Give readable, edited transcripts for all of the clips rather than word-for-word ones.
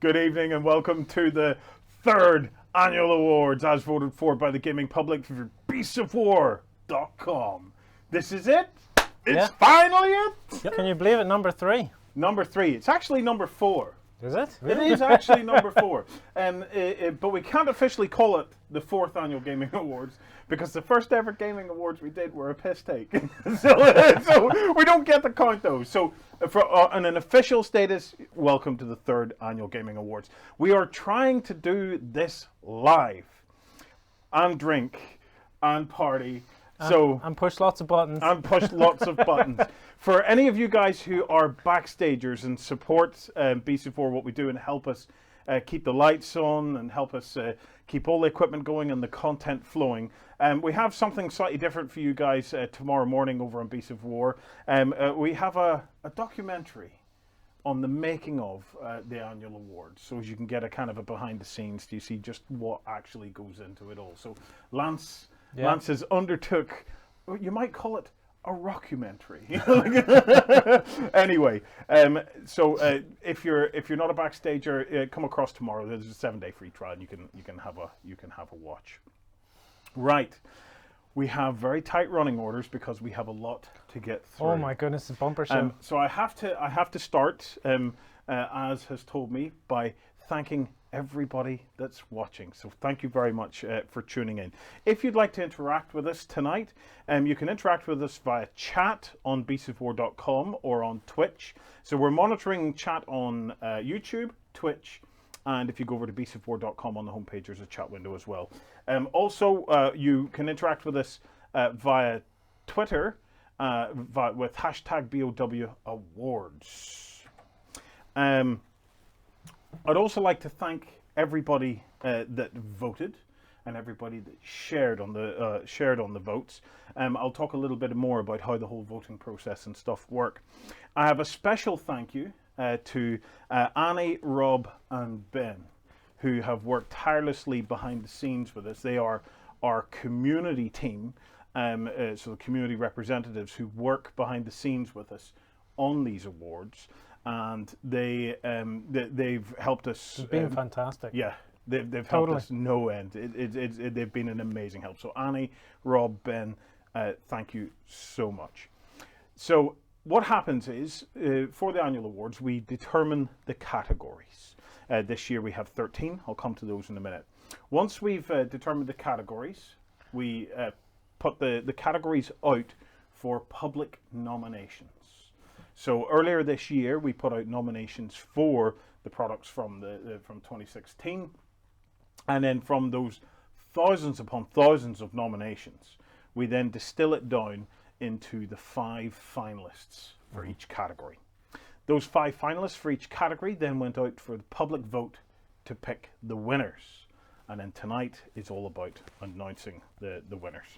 Good evening and welcome to the third annual awards as voted for by the gaming public for beastsofwar.com. This is it. It's finally it. Yep. Can you believe it? Number 3. Number 3. It's actually number 4. Is it? Really? It is actually number 4. But we can't officially call it the 4th annual gaming awards because the first ever gaming awards we did were a piss take. so we don't get to count those. So on an official status, welcome to the 3rd annual gaming awards. We are trying to do this live and drink and party. And push lots of buttons. And push lots of buttons. For any of you guys who are backstagers and support BC4, what we do, and help us keep the lights on and help us keep all the equipment going and the content flowing, we have something slightly different for you guys tomorrow morning over on BC4. We have a documentary on the making of the annual awards, so as you can get a kind of a behind the scenes, do you see just what actually goes into it all. So Lance has undertook, you might call it a rockumentary. Anyway, so if you're not a backstager, come across tomorrow. There's a 7-day free trial, and you can have a watch. Right, we have very tight running orders because we have a lot to get through. Oh my goodness, the bumper show. So I have to start, as has told me, by thanking everybody that's watching. So thank you very much for tuning in. If you'd like to interact with us tonight, you can interact with us via chat on beastsofwar.com or on Twitch. So we're monitoring chat on YouTube, Twitch, and if you go over to beastsofwar.com on the homepage, there's a chat window as well. Also, you can interact with us via Twitter with hashtag BOW Awards. I'd also like to thank everybody that voted and everybody that shared on the votes. I'll talk a little bit more about how the whole voting process and stuff work. I have a special thank you to Annie, Rob, and Ben, who have worked tirelessly behind the scenes with us. They are our community team, so the community representatives who work behind the scenes with us on these awards. And they've helped us. It's been fantastic. Yeah, they've helped us no end. They've been an amazing help. So Annie, Rob, Ben, thank you so much. So what happens is, for the annual awards, we determine the categories. This year we have 13. I'll come to those in a minute. Once we've determined the categories, we put the categories out for public nominations. So earlier this year, we put out nominations for the products from 2016, and then from those thousands upon thousands of nominations, we then distill it down into the 5 finalists for each category. Those 5 finalists for each category then went out for the public vote to pick the winners, and then tonight is all about announcing the winners.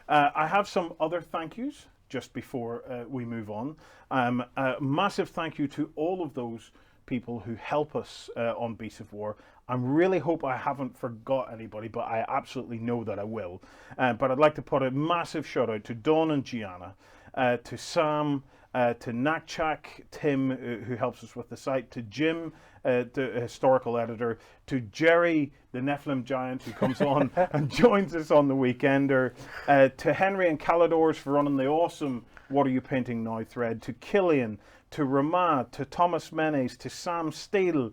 I have some other thank yous just before we move on. A massive thank you to all of those people who help us on Beasts of War. I really hope I haven't forgot anybody, but I absolutely know that I will. But I'd like to put a massive shout out to Dawn and Gianna, to Sam, to Nakchak, Tim, who helps us with the site, to Jim, the historical editor, to Jerry, the Nephilim giant, who comes on and joins us on the Weekender, to Henry and Calidors for running the awesome What Are You Painting Now thread, to Killian, to Ramad, to Thomas Menes, to Sam Steele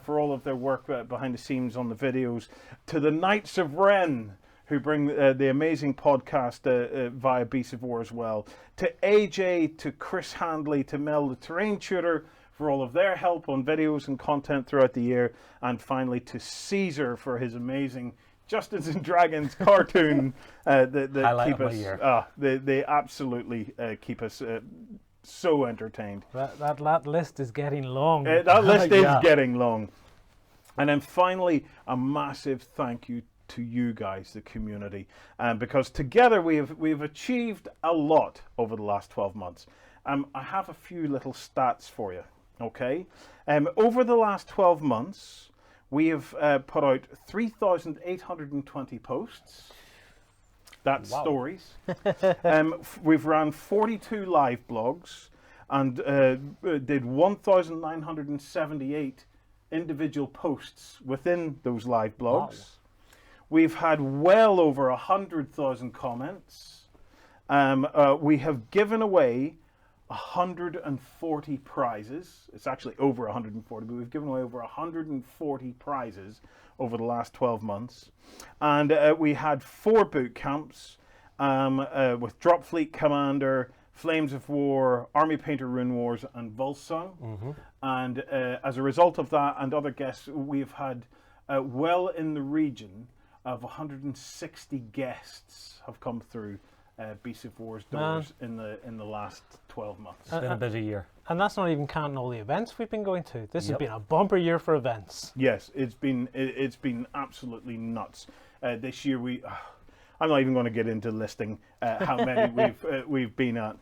for all of their work behind the scenes on the videos, to the Knights of Ren, who bring the amazing podcast via Beasts of War as well, to AJ, to Chris Handley, to Mel the Terrain Tutor for all of their help on videos and content throughout the year, and finally to Caesar for his amazing Justice and Dragons cartoon that keep us. They absolutely keep us so entertained. That list is getting long. That list is getting long. And then finally, a massive thank you to you guys, the community, because together we've achieved a lot over the last 12 months. I have a few little stats for you. Okay, over the last 12 months, we have put out 3,820 posts. That's stories. We've ran 42 live blogs and did 1,978 individual posts within those live blogs. Wow. We've had well over 100,000 comments. We have given away 140 prizes. It's actually over 140, but we've given away over 140 prizes over the last 12 months. And we had 4 boot camps with Drop Fleet Commander, Flames of War, Army Painter Rune Wars, and Volsung. And as a result of that and other guests, we've had well in the region of 160 guests have come through Beast of War's doors in the last 12 months. It's been a busy year. And that's not even counting all the events we've been going to. This has been a bumper year for events. Yes, it's been absolutely nuts. This year I'm not even going to get into listing how many we've been at.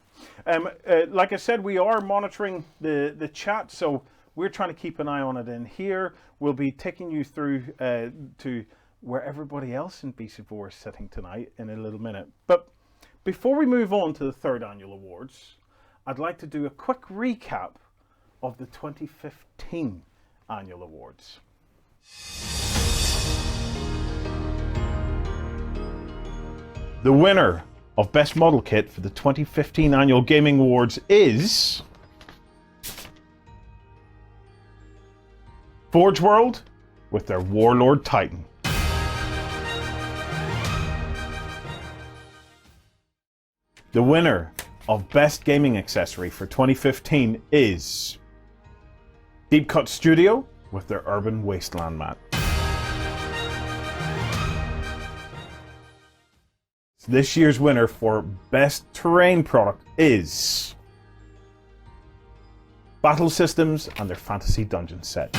Like I said, we are monitoring the chat, so we're trying to keep an eye on it in here. We'll be taking you through to where everybody else in Beast of War is sitting tonight in a little minute. But before we move on to the 3rd annual awards, I'd like to do a quick recap of the 2015 annual awards. The winner of Best Model Kit for the 2015 Annual Gaming Awards is Forge World with their Warlord Titan. The winner of Best Gaming Accessory for 2015 is Deep Cut Studio with their Urban Wasteland mat. This year's winner for Best Terrain product is Battle Systems and their Fantasy Dungeon set.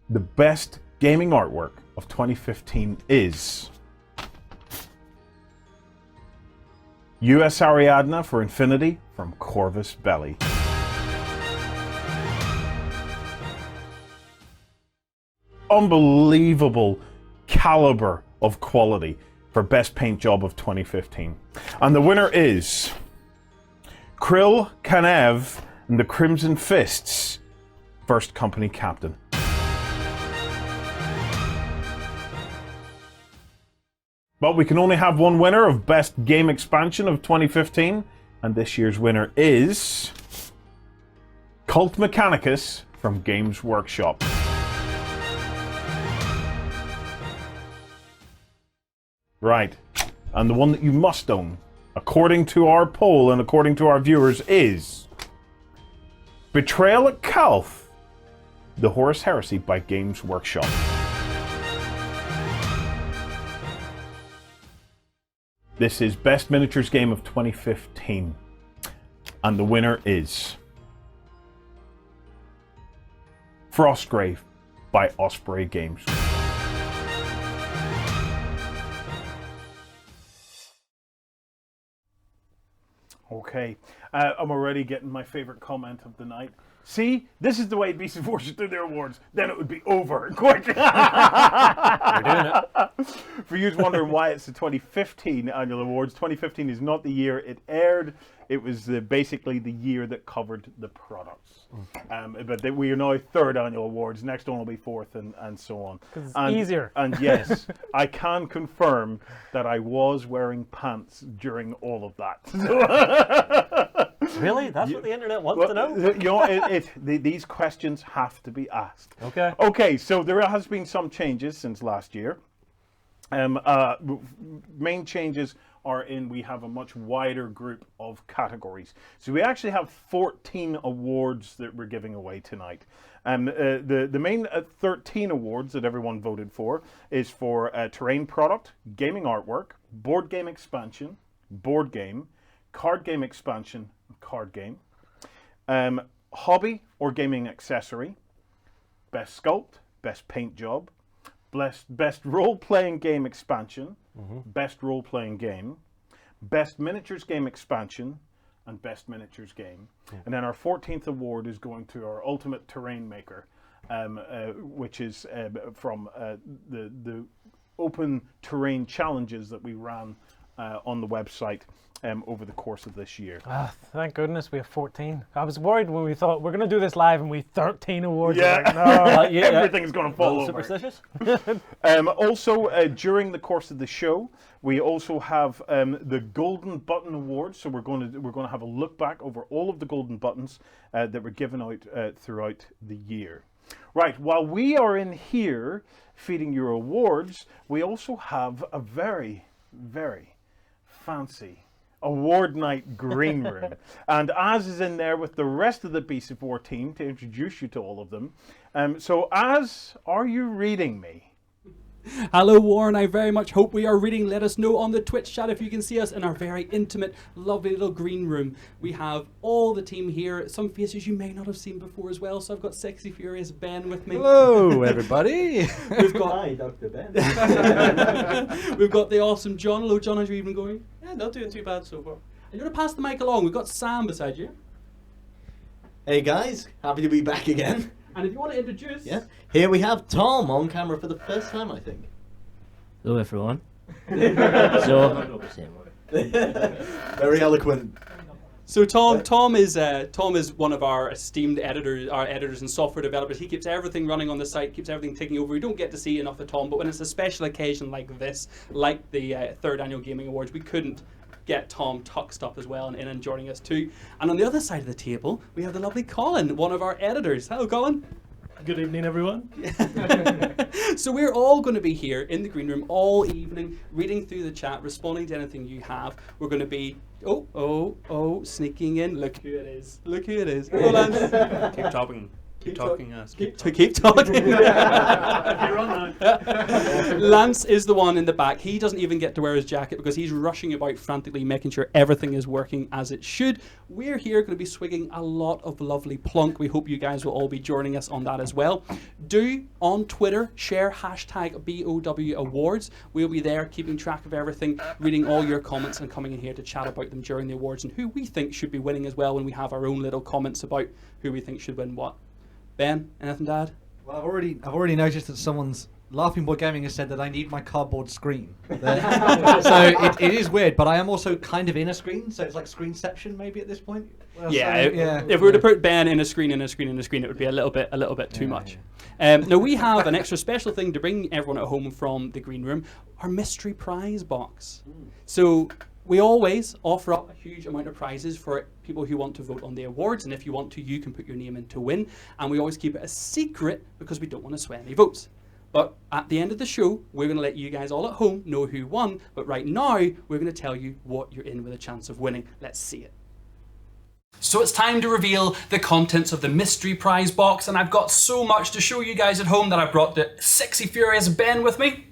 The best gaming artwork of 2015 is US Ariadna for Infinity from Corvus Belli. Unbelievable caliber of quality for best paint job of 2015. And the winner is Krill Kanev and the Crimson Fists, first company captain. But we can only have one winner of Best Game Expansion of 2015, and this year's winner is Cult Mechanicus from Games Workshop. Right, and the one that you must own, according to our poll and according to our viewers, is Betrayal at Calth, The Horus Heresy by Games Workshop. This is Best Miniatures Game of 2015. And the winner is Frostgrave by Osprey Games. Okay, I'm already getting my favorite comment of the night. See, this is the way Beast of War should do their awards. Then it would be over quick. You're doing it. For you wondering why it's the 2015 annual awards, 2015 is not the year it aired. It was basically the year that covered the products. But we are now 3rd annual awards. Next one will be 4th, and so on. Because it's easier. And yes, I can confirm that I was wearing pants during all of that. Really? That's what the internet wants to know? You know, these questions have to be asked. Okay. Okay, so there has been some changes since last year. Main changes are we have a much wider group of categories. So we actually have 14 awards that we're giving away tonight. The main 13 awards that everyone voted for is for terrain product, gaming artwork, board game expansion, board game, card game expansion, card game, hobby or gaming accessory, best sculpt, best paint job, best role-playing game expansion, best role-playing game, best miniatures game expansion, and best miniatures game. And then our 14th award is going to our ultimate terrain maker, which is from the open terrain challenges that we ran on the website over the course of this year. Thank goodness we have 14. I was worried when we thought we're going to do this live and we 13 awards. Yeah, Like, no. everything's going to fall over. Superstitious? Also, during the course of the show, we also have the Golden Button Awards. So we're going to have a look back over all of the golden buttons that were given out throughout the year. Right, while we are in here feeding your awards, we also have a very, very fancy award night green room. And Az is in there with the rest of the BC4 team to introduce you to all of them. So Az, are you reading me? Hello Warren, I very much hope we are reading. Let us know on the Twitch chat if you can see us in our very intimate, lovely little green room. We have all the team here, some faces you may not have seen before as well. So I've got Sexy Furious Ben with me. Hello everybody. We've got Hi, Dr. Ben. we've got the awesome John. Hello John, how's your evening going? Yeah, not doing too bad so far. And you want to pass the mic along? We've got Sam beside you. Hey guys, happy to be back again. And if you want to introduce... Yeah, here we have Tom on camera for the first time, I think. Hello everyone. Very eloquent. So Tom is one of our esteemed editors and software developers. He keeps everything running on the site, keeps everything ticking over. We don't get to see enough of Tom, but when it's a special occasion like this, like the third annual Gaming Awards, we couldn't get Tom tucked up as well and in and joining us too. And on the other side of the table, we have the lovely Colin, one of our editors. Hello, Colin. Good evening, everyone. So we're all going to be here in the green room all evening, reading through the chat, responding to anything you have. We're going to be, sneaking in. Look who it is. Look who it is. Oh, Lance. Keep talking. Keep talking. Keep talking. Lance is the one in the back. He doesn't even get to wear his jacket because he's rushing about frantically making sure everything is working as it should. We're here going to be swigging a lot of lovely plunk. We hope you guys will all be joining us on that as well. Do on Twitter share hashtag BOW Awards. We'll be there keeping track of everything, reading all your comments and coming in here to chat about them during the awards and who we think should be winning as well when we have our own little comments about who we think should win what. Ben, anything to add? Well, I've already noticed that someone's Laughing Boy Gaming has said that I need my cardboard screen. So it is weird, but I am also kind of in a screen, so it's like screenception maybe at this point. Well, if we were to put Ben in a screen, it would be a little bit too much. Now we have an extra special thing to bring everyone at home from the green room, our mystery prize box. So we always offer up a huge amount of prizes for people who want to vote on the awards, and if you want to, you can put your name in to win. And we always keep it a secret because we don't want to sway any votes. But at the end of the show, we're going to let you guys all at home know who won. But right now, we're going to tell you what you're in with a chance of winning. Let's see it. So it's time to reveal the contents of the mystery prize box, and I've got so much to show you guys at home that I brought the Sexy Furious Ben with me.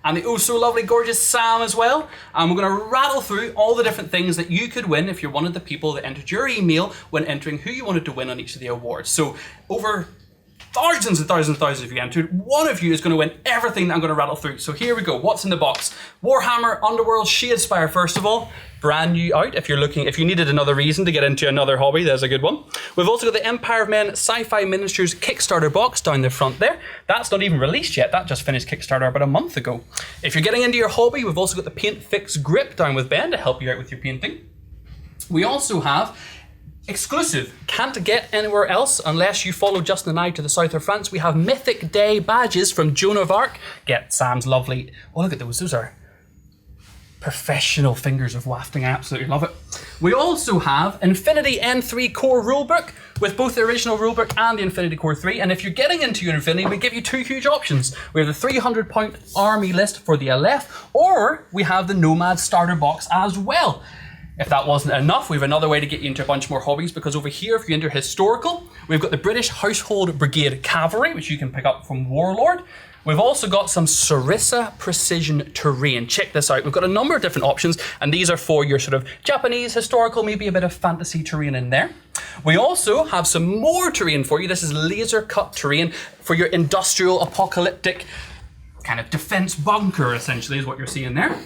And the oh so lovely gorgeous Sam as well. And we're going to rattle through all the different things that you could win if you're one of the people that entered your email when entering who you wanted to win on each of the awards. So over thousands and thousands and thousands of you entered, one of you is going to win everything that I'm going to rattle through. So here we go. What's in the box? Warhammer Underworld Shadespire, first of all. Brand new out. If you needed another reason to get into another hobby, there's a good one. We've also got the Empire of Men Sci-Fi Miniatures Kickstarter box down the front there. That's not even released yet. That just finished Kickstarter about a month ago. If you're getting into your hobby, we've also got the Paint Fix Grip down with Ben to help you out with your painting. We also have exclusive, can't get anywhere else unless you follow Justin and I to the south of France. We have Mythic Day badges from Joan of Arc. Get Sam's lovely, oh look at those are professional fingers of wafting. I absolutely love it. We also have Infinity N3 Core Rulebook with both the original rulebook and the Infinity Core 3. And if you're getting into your Infinity, we give you two huge options. We have the 300-point army list for the Aleph, or we have the Nomad starter box as well. If that wasn't enough, we have another way to get you into a bunch more hobbies, because over here, if you enter historical, we've got the British Household Brigade Cavalry, which you can pick up from Warlord. We've also got some Sarissa Precision Terrain. Check this out. We've got a number of different options, and these are for your sort of Japanese, historical, maybe a bit of fantasy terrain in there. We also have some more terrain for you. This is laser cut terrain for your industrial, apocalyptic kind of defense bunker, essentially, is what you're seeing there.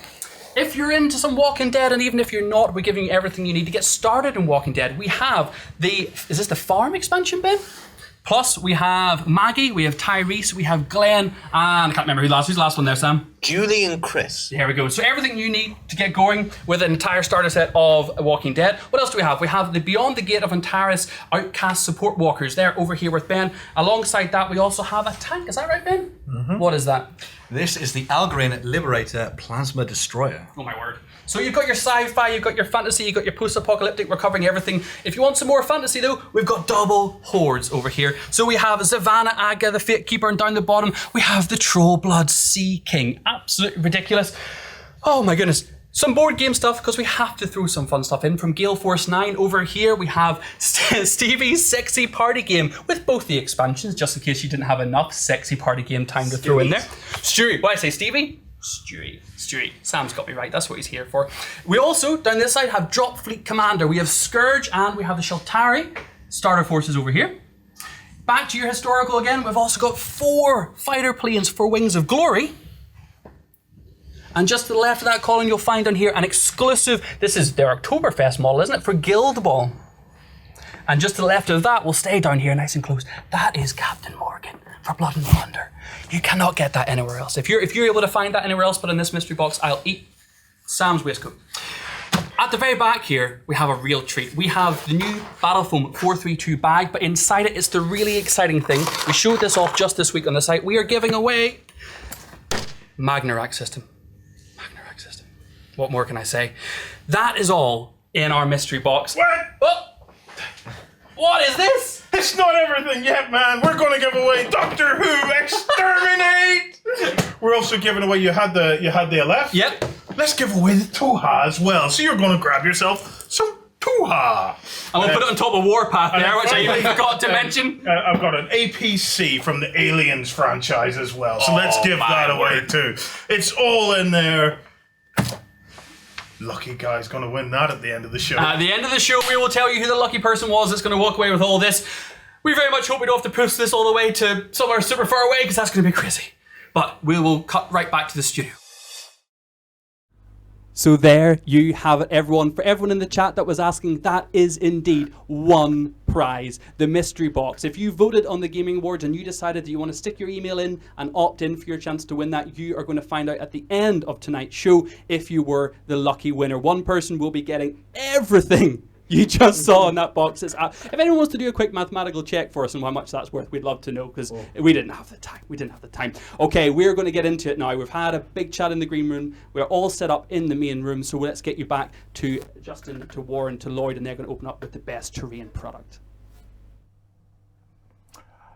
If you're into some Walking Dead, and even if you're not, we're giving you everything you need to get started in Walking Dead. We have is this the farm expansion, Ben? Plus, we have Maggie, we have Tyrese, we have Glenn, and I can't remember who's the last one there, Sam? Julie and Chris. There we go. So everything you need to get going with an entire starter set of Walking Dead. What else do we have? We have the Beyond the Gate of Antares Outcast support walkers. They're over here with Ben. Alongside that, we also have a tank. Is that right, Ben? Mm-hmm. What is that? This is the Algorand Liberator Plasma Destroyer. Oh my word. So you've got your sci-fi, you've got your fantasy, you've got your post-apocalyptic, we're covering everything. If you want some more fantasy though, we've got double hordes over here. So we have Zavanna Aga, the Fate Keeper, and down the bottom, we have the Trollblood Sea King. Absolutely ridiculous. Oh my goodness. Some board game stuff, because we have to throw some fun stuff in. From Gale Force 9 over here, we have Stevie's Sexy Party Game with both the expansions, just in case you didn't have enough sexy party game time to throw in there. Stewie, what did I say, Stevie? Stewie. Sam's got me right, that's what he's here for. We also, down this side, have Drop Fleet Commander. We have Scourge and we have the Sheltari starter forces over here. Back to your historical again, we've also got 4 fighter planes for Wings of Glory. And just to the left of that column, you'll find on here an exclusive, this is their Oktoberfest model, isn't it, for Guild Ball. And just to the left of that, we'll stay down here nice and close. That is Captain Morgan for Blood and Thunder. You cannot get that anywhere else. If you're able to find that anywhere else but in this mystery box, I'll eat Sam's waistcoat. At the very back here, we have a real treat. We have the new Battlefoam 432 bag, but inside it, it's the really exciting thing. We showed this off just this week on the site. We are giving away Magnorack system. What more can I say? That is all in our mystery box. What? Oh! What is this? It's not everything yet, man. We're going to give away Doctor Who Exterminate. We're also giving away. You had the LF. Yep. Let's give away the Tuha as well. So you're going to grab yourself some Tuha. I'm gonna put it on top of Warpath there, which I even forgot to mention. I've got an APC from the Aliens franchise as well. So let's give that away too. It's all in there. Lucky guy's going to win that at the end of the show. At the end of the show, we will tell you who the lucky person was that's going to walk away with all this. We very much hope we don't have to push this all the way to somewhere super far away, because that's going to be crazy. But we will cut right back to the studio. So there you have it, everyone. For everyone in the chat that was asking, that is indeed one prize, the mystery box. If you voted on the Gaming Awards and you decided that you want to stick your email in and opt in for your chance to win that, you are going to find out at the end of tonight's show if you were the lucky winner. One person will be getting everything you just saw in that box. If anyone wants to do a quick mathematical check for us on how much that's worth, we'd love to know, because we didn't have the time. Okay, we're going to get into it now. We've had a big chat in the green room. We're all set up in the main room, so let's get you back to Justin, to Warren, to Lloyd, and they're going to open up with the best terrain product.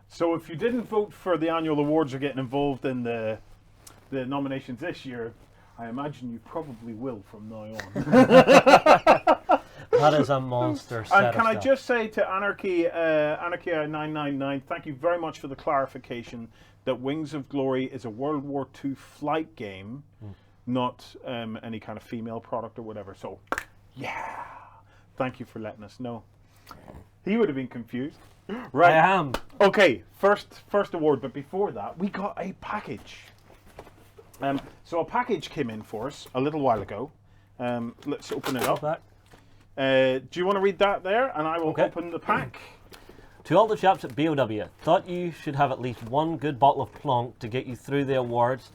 So if you didn't vote for the annual awards or getting involved in the nominations this year, I imagine you probably will from now on. That is a monster set. And can I just say to Anarchy999, thank you very much for the clarification that Wings of Glory is a World War II flight game, not any kind of female product or whatever. So, yeah, thank you for letting us know. He would have been confused. Right. I am. Okay, first award, but before that, we got a package. So a package came in for us a little while ago. Let's open it up. Do you want to read that there? And I will open the pack. To all the chaps at BOW, thought you should have at least one good bottle of Plonk to get you through the awards.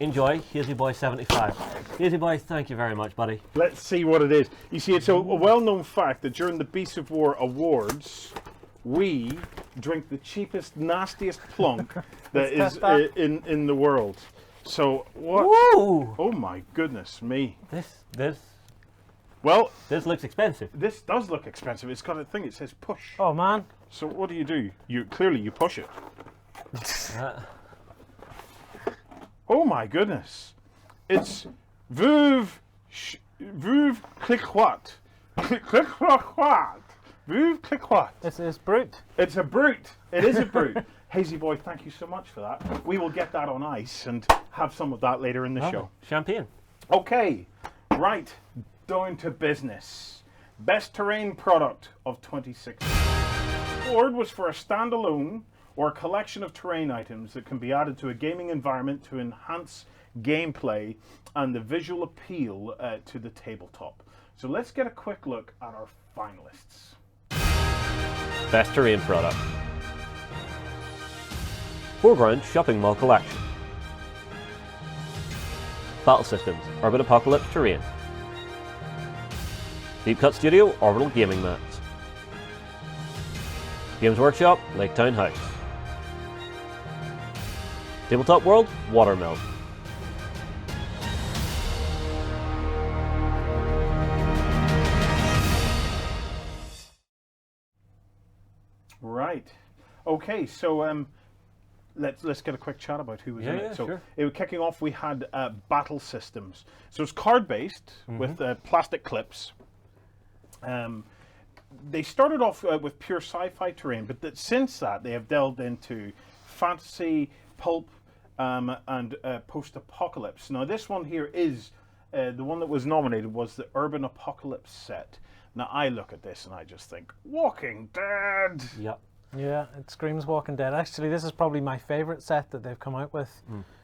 Enjoy, Hazy Boy 75. Hazy Boy, thank you very much, buddy. Let's see what it is. You see, it's a well-known fact that during the Beasts of War Awards, we drink the cheapest, nastiest Plonk that is in the world. So what? Woo! Oh my goodness me! Well, this looks expensive. This does look expensive. It's got a thing. It says push. Oh man! So what do? You push it. Oh my goodness! It's Veuve Cliquot. Veuve Cliquot. It's brute. It's a brute. It is a brute. Hazy Boy, thank you so much for that. We will get that on ice and have some of that later in the show. Champagne. Okay, right, down to business. Best terrain product of 2016. The award was for a standalone or a collection of terrain items that can be added to a gaming environment to enhance gameplay and the visual appeal to the tabletop. So let's get a quick look at our finalists. Best terrain product. Foreground shopping mall collection. Battle Systems, Urban Apocalypse Terrain. Deep Cut Studio, Orbital Gaming Mats. Games Workshop, Laketown House. Tabletop World, Watermill. Right. Okay, so let's get a quick chat about who was in it. So sure. Kicking off, we had Battle Systems. So it's card-based with plastic clips. They started off with pure sci-fi terrain, but since that they have delved into fantasy, pulp, and post-apocalypse. Now this one here is the one that was nominated was the Urban Apocalypse set. Now I look at this and I just think, Walking Dead. Yep. Yeah, it screams Walking Dead. Actually, this is probably my favourite set that they've come out with.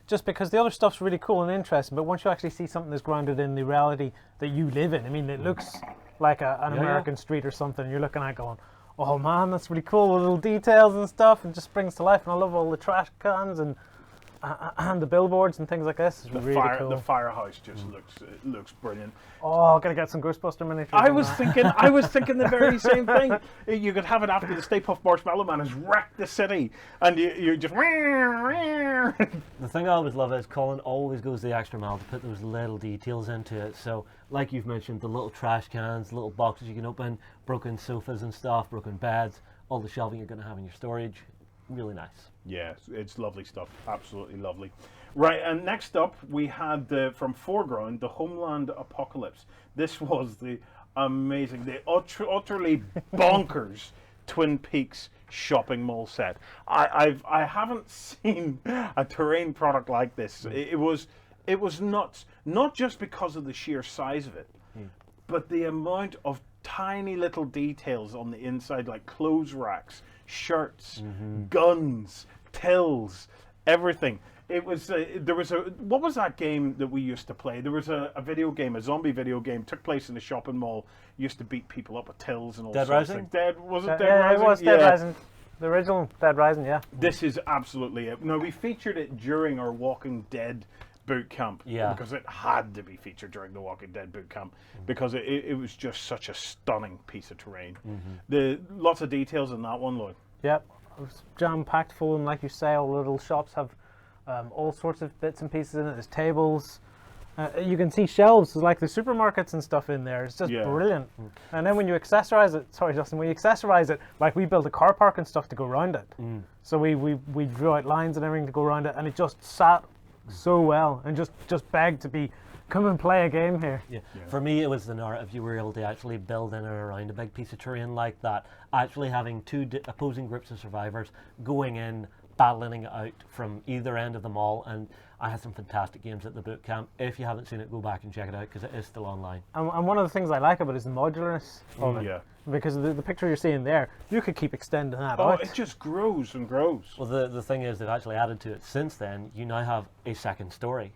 Just because the other stuff's really cool and interesting, but once you actually see something that's grounded in the reality that you live in, I mean, it looks like an American street or something, you're looking at going, oh man, that's really cool, the little details and stuff, and just brings to life. And I love all the trash cans and the billboards and things like this. It's really cool. The firehouse just looks brilliant. Oh, gotta get some Ghostbuster miniatures. I was thinking the very same thing. You could have it after the Stay Puft Marshmallow Man has wrecked the city, and you just. The thing I always love is Colin always goes the extra mile to put those little details into it. So, like you've mentioned, the little trash cans, little boxes you can open, broken sofas and stuff, broken beds, all the shelving you're going to have in your storage. Really nice. Yeah, it's lovely stuff. Absolutely lovely. Right, and next up we had from Foreground the Homeland Apocalypse. This was the amazing, the utterly bonkers Twin Peaks shopping mall set. I haven't seen a terrain product like this. It was nuts. Not just because of the sheer size of it, but the amount of tiny little details on the inside, like clothes racks, shirts, guns, tills, everything. It was what was that game that we used to play? There was a video game, a zombie video game, took place in a shopping mall. Used to beat people up with tills and all Dead sorts. Rising? Like Dead Rising? It was Dead Rising. The original Dead Rising, yeah. This is absolutely it. No, we featured it during our Walking Dead boot camp, because it had to be featured during the Walking Dead boot camp, because it was just such a stunning piece of terrain. The lots of details in that one, Lloyd. Yep, it was jam-packed full, and like you say, all the little shops have all sorts of bits and pieces in it. There's tables. You can see shelves, like the supermarkets and stuff in there. It's just brilliant. And then when you accessorize it, sorry Justin, when you accessorize it, like we built a car park and stuff to go around it. So we drew out lines and everything to go around it, and it just sat so well and just begged to be come and play a game here. For me, it was the narrative. You were able to actually build in and around a big piece of terrain like that, actually having two opposing groups of survivors going in, battling it out from either end of the mall. And I had some fantastic games at the boot camp. If you haven't seen it, go back and check it out, because it is still online. And one of the things I like about it is the modularness of it. Because the picture you're seeing there, you could keep extending that out. It just grows and grows. Well, the thing is, they've actually added to it since then. You now have a second story.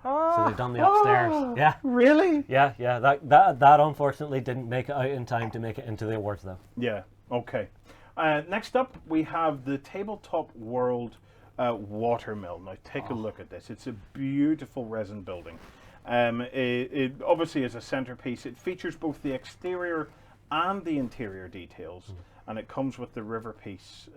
So they've done the upstairs. Yeah. Really? Yeah. That unfortunately didn't make it out in time to make it into the awards, though. Yeah. Okay. Next up, we have the Tabletop World Watermill. Now, take a look at this. It's a beautiful resin building. It obviously is a centerpiece. It features both the exterior and the interior details, and it comes with the river piece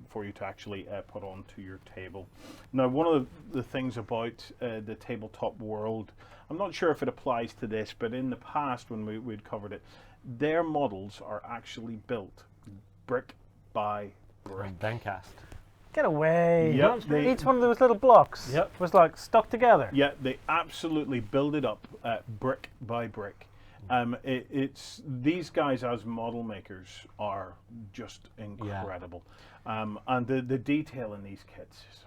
for you to actually put onto your table. Now, one of the things about the Tabletop World, I'm not sure if it applies to this, but in the past when we'd covered it, their models are actually built brick by brick. Bencast. Get away. Yep, Each one of those little blocks was like stuck together. Yeah, they absolutely build it up brick by brick. It's these guys as model makers are just incredible, and the detail in these kits is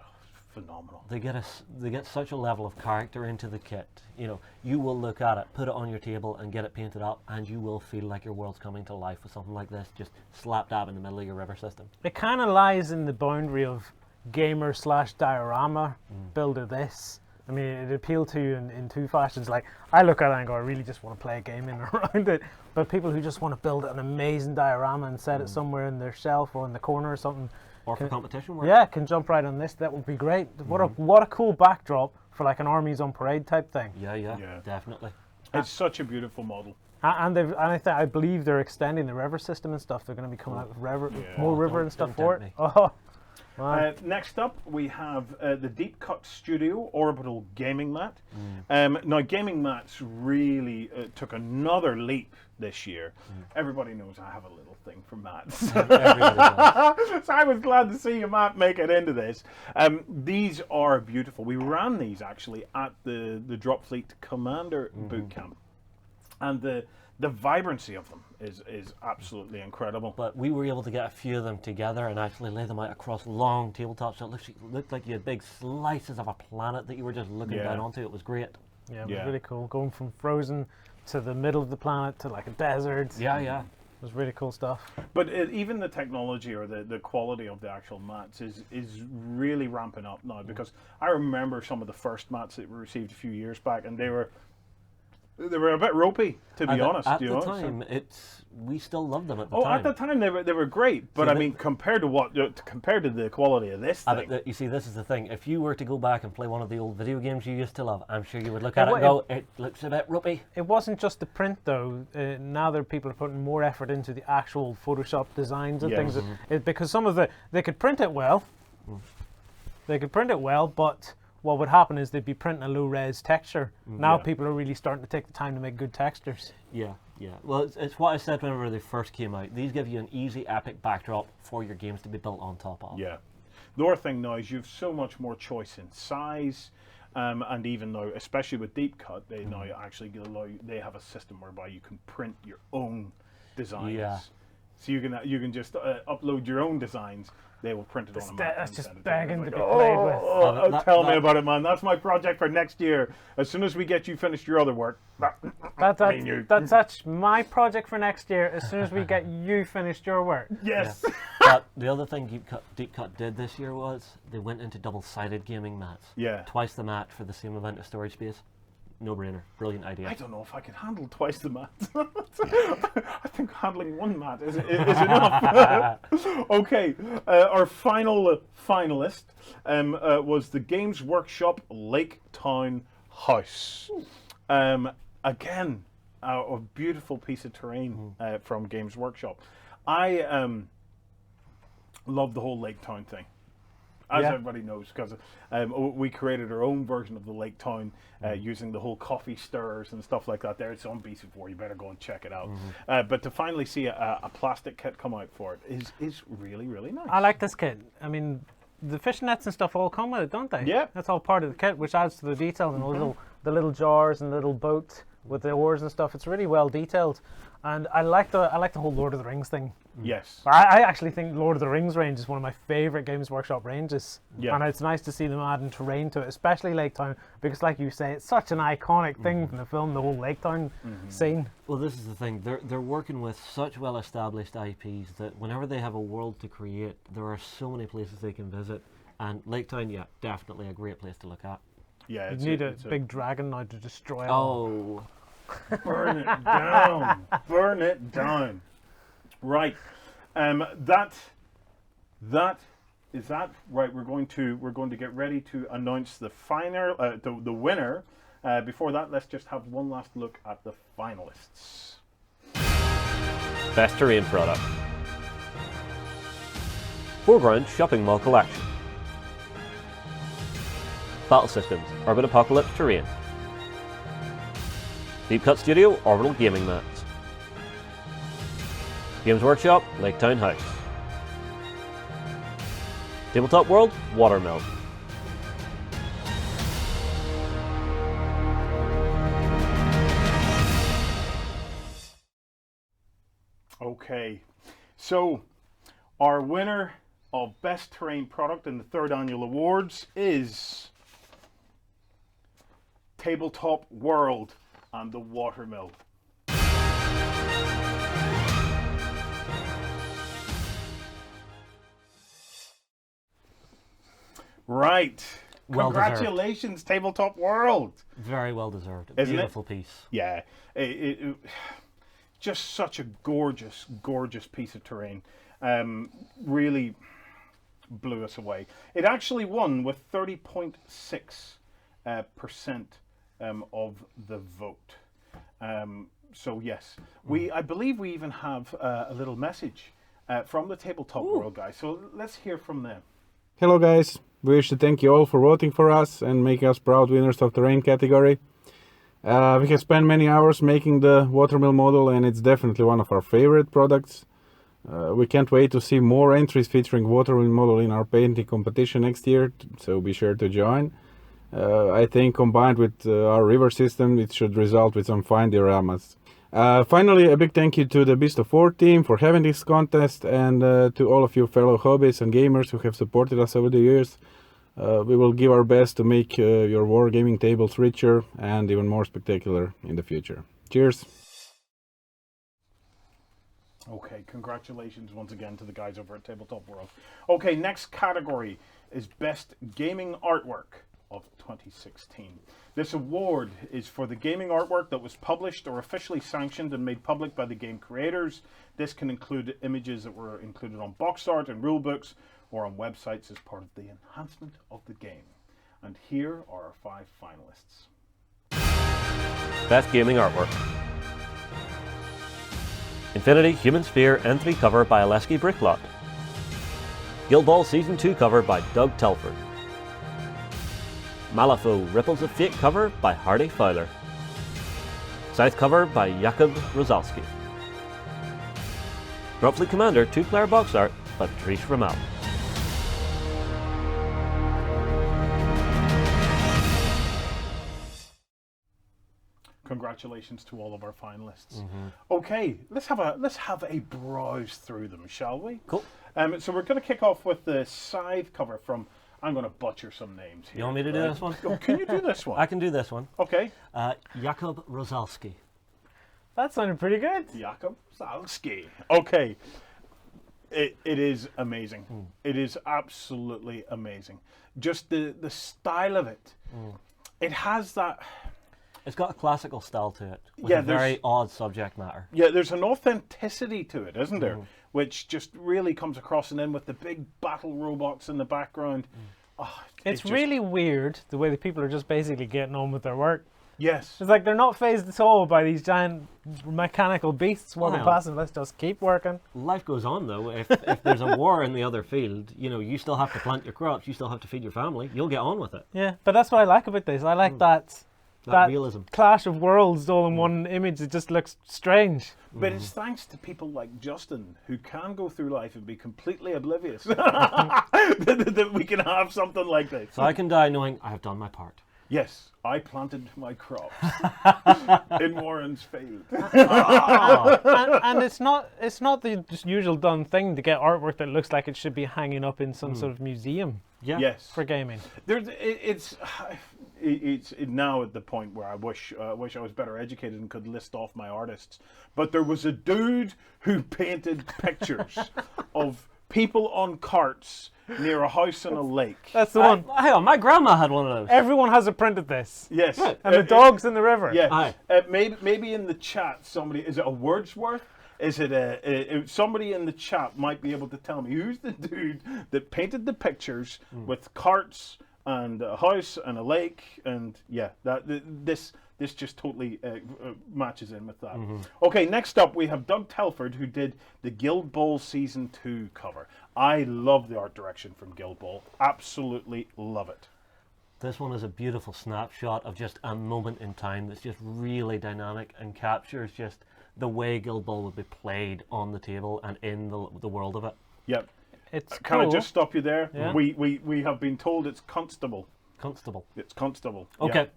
phenomenal. They get such a level of character into the kit. You know, you will look at it, put it on your table, and get it painted up, and you will feel like your world's coming to life with something like this, just slap dab in the middle of your river system. It kind of lies in the boundary of gamer/diorama build of this. I mean, it appealed to you in two fashions. Like, I look at it and go, I really just want to play a game in and around it. But people who just want to build an amazing diorama and set it somewhere in their shelf or in the corner or something, or for competition work. Yeah, can jump right on this. That would be great. What a cool backdrop for like an armies on parade type thing. Yeah, Yeah. definitely. It's such a beautiful model. And I believe they're extending the river system and stuff. They're going to be coming out with Yeah. more river Don't- and stuff don't for tempt it. Oh, wow. Next up, we have the Deep Cut Studio Orbital Gaming Mat. Now, gaming mats really took another leap this year. Everybody knows I have a little thing for mats. Everybody does. So I was glad to see a mat make it into this. These are beautiful. We ran these actually at the Drop Fleet Commander boot camp. And the vibrancy of them is absolutely incredible. But we were able to get a few of them together and actually lay them out across long tabletops, so it looked like you had big slices of a planet that you were just looking Yeah. down onto. It was great. Yeah, it was Yeah. really cool. Going from frozen to the middle of the planet to like a desert. Yeah, yeah. It was really cool stuff. But even the technology or the quality of the actual mats is really ramping up now, because I remember some of the first mats that we received a few years back, and they were a bit ropey, to be And honest. at you the know? time, we still loved them at the Oh, time. at the time they were great, but See, I mean compared to the quality of this thing, But you see, this is the thing. If you were to go back and play one of the old video games you used to love, I'm sure you would look at it and go, it looks a bit ropey. It wasn't just the print though. Now that people are putting more effort into the actual Photoshop designs and Yes. things, because some of they could print it well. They could print it well, but what would happen is they'd be printing a low-res texture. Now Yeah. people are really starting to take the time to make good textures. Yeah, yeah. Well, it's what I said whenever they first came out. These give you an easy, epic backdrop for your games to be built on top of. yeah. The other thing now is you have so much more choice in size, and even now, especially with Deep Cut, they now actually they have a system whereby you can print your own designs. Yeah. So you can just upload your own designs. They will print it on a mat. That's and just send it begging you. to It's be like, played with. Oh, tell me that- about it, man. That's my project for next year. As soon as we get you finished your other work, That's my project for next year. As soon as we get you finished your work. yes. But the other thing Deep Cut did this year was they went into double-sided gaming mats. Yeah. Twice the mat for the same amount of storage space. No-brainer. Brilliant idea. I don't know if I could handle twice the mat. I think handling one mat is enough. Okay, our final finalist was the Games Workshop Lake Town House. Again, a beautiful piece of terrain from Games Workshop. I love the whole Lake Town thing. As Yeah. everybody knows, because we created our own version of the Lake Town using the whole coffee stirrers and stuff like that. There, it's on BC4. You better go and check it out. But to finally see a plastic kit come out for it is really, really nice. I like this kit. I mean, the fishing nets and stuff all come with it, don't they? Yeah. That's all part of the kit, which adds to the detail and the little jars and little boat with the oars and stuff. It's really well detailed, and I like the whole Lord of the Rings thing. Yes. I actually think Lord of the Rings range is one of my favourite Games Workshop ranges. Yeah. And it's nice to see them adding terrain to it, especially Lake Town, because like you say, it's such an iconic thing from the film, the whole Lake Town scene. Well, this is the thing. They're working with such well-established IPs that whenever they have a world to create, there are so many places they can visit. And Lake Town, yeah, definitely a great place to look at. Yeah. You It's need a it's big dragon now to destroy it all. Oh, burn it down. Burn it down. Right. That is that. Right. We're going to get ready to announce the the winner. Before that, let's just have one last look at the finalists. Best terrain product. Foreground shopping mall collection. Battle Systems Urban Apocalypse Terrain. Deep Cut Studio Orbital Gaming Mats. Games Workshop Lake Town House. Tabletop World Watermelon. Okay, so our winner of Best Terrain Product in the third annual awards is Tabletop World and the Watermill. Right. Well deserved. Congratulations, Tabletop World. very well deserved. Isn't it? Beautiful piece. Yeah, just such a gorgeous, gorgeous piece of terrain. Really blew us away. It actually won with 30.6 of the vote. So yes, I believe we even have a little message from the Tabletop World guys. So let's hear from them. Hello guys, we wish to thank you all for voting for us and making us proud winners of the rain category. We have spent many hours making the watermill model, and it's definitely one of our favorite products. We can't wait to see more entries featuring watermill model in our painting competition next year, so be sure to join. I think combined with our river system, it should result with some fine dioramas. Finally, a big thank you to the Beast of War team for having this contest, and to all of you fellow hobbyists and gamers who have supported us over the years. We will give our best to make your wargaming tables richer and even more spectacular in the future. Cheers! Okay, congratulations once again to the guys over at Tabletop World. Okay, next category is Best Gaming Artwork of 2016. This award is for the gaming artwork that was published or officially sanctioned and made public by the game creators. This can include images that were included on box art and rulebooks or on websites as part of the enhancement of the game. And here are our 5 finalists. Best Gaming Artwork. Infinity Human Sphere N3 cover by Aleski Bricklot. Guild Ball Season 2 cover by Doug Telford. Malifaux Ripples of Fate cover by Hardy Fowler. South cover by Jakub Rosalski. Dropfleet Commander 2-player box art by Patrice Ramal. Congratulations to all of our finalists. Okay, let's have a browse through them, shall we? Cool. So we're going to kick off with the Scythe cover from. I'm going to butcher some names here. You want me to do this one? Oh, can you do this one? I can do this one. Okay. Jakub Rosalski. That sounded pretty good. Jakub Rosalski. Okay. It is amazing. It is absolutely amazing. Just the style of it. It has that. It's got a classical style to it, with Yeah, a very odd subject matter. Yeah, there's an authenticity to it, isn't there? Which just really comes across, and then with the big battle robots in the background. It's really weird the way that people are just basically getting on with their work. Yes. It's like they're not phased at all by these giant mechanical beasts walking past them. Let's just keep working. Life goes on though. If there's a war in the other field, you still have to plant your crops, you still have to feed your family. You'll get on with it. Yeah, but that's what I like about this. I like that realism. Clash of worlds all in one image. It just looks strange. But it's thanks to people like Justin who can go through life and be completely oblivious that we can have something like this. So I can die knowing I have done my part. Yes, I planted my crops in Warren's field. and it's not the just usual done thing to get artwork that looks like it should be hanging up in some sort of museum. Yeah. Yes. For gaming. It's now at the point where I wish I was better educated and could list off my artists. But there was a dude who painted pictures of people on carts near a house on a lake. That's the one. Hang on, my grandma had one of those. Everyone has a print of this. Yes. And the dogs in the river. Yeah. Maybe in the chat somebody, is it a Wordsworth? Is it somebody in the chat might be able to tell me who's the dude that painted the pictures with carts and a house and a lake, and this just totally matches in with that. Okay, next up we have Doug Telford, who did the Guild Ball Season 2 cover. I love the art direction from Guild Ball. Absolutely love it. This one is a beautiful snapshot of just a moment in time that's just really dynamic and captures just the way Guild Ball would be played on the table and in the world of it. Yep. It's Can cool. I just stop you there? Yeah. We have been told it's Constable. Constable. It's Constable. Okay.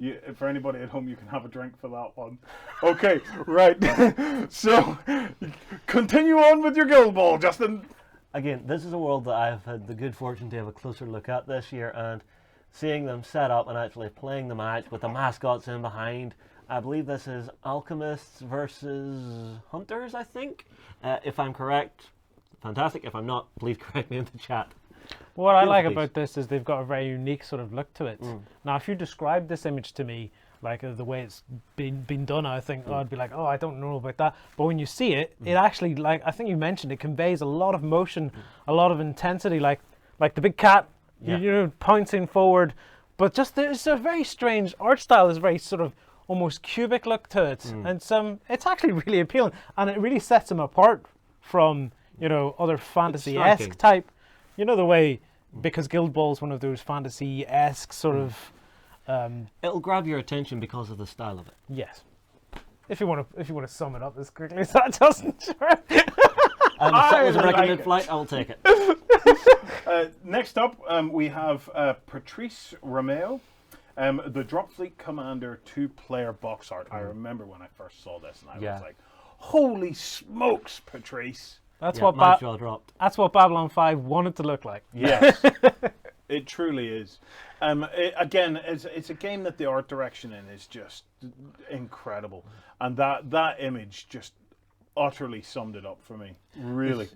Yeah. For anybody at home, you can have a drink for that one. Okay, right. So, continue on with your Guild Ball, Justin. Again, this is a world that I've had the good fortune to have a closer look at this year, and seeing them set up and actually playing the match with the mascots in behind. I believe this is Alchemists versus Hunters, I think. If I'm correct, fantastic. If I'm not, please correct me in the chat. What I like about this is they've got a very unique sort of look to it. Now, if you describe this image to me, like the way it's been done, I think I'd be like, oh, I don't know about that. But when you see it, it actually, like I think you mentioned, it conveys a lot of motion, a lot of intensity, like the big cat, you know, pouncing forward, but just there's a very strange art style. There's a very sort of almost cubic look to it, and it's actually really appealing, and it really sets them apart from other fantasy-esque type. You know the way, because Guild Ball is one of those fantasy-esque sort of. It'll grab your attention because of the style of it. Yes. If you want to sum it up as quickly as that doesn't. Sure. Something's breaking mid-flight. I'll take it. Next up, we have Patrice Romeo, the Dropfleet Commander 2-player box art. I remember when I first saw this, and I was like, "Holy smokes, Patrice!" That's my jaw dropped. That's what Babylon 5 wanted to look like. Yes, it truly is. Again, it's a game that the art direction in is just incredible, and that image just utterly summed it up for me. Really.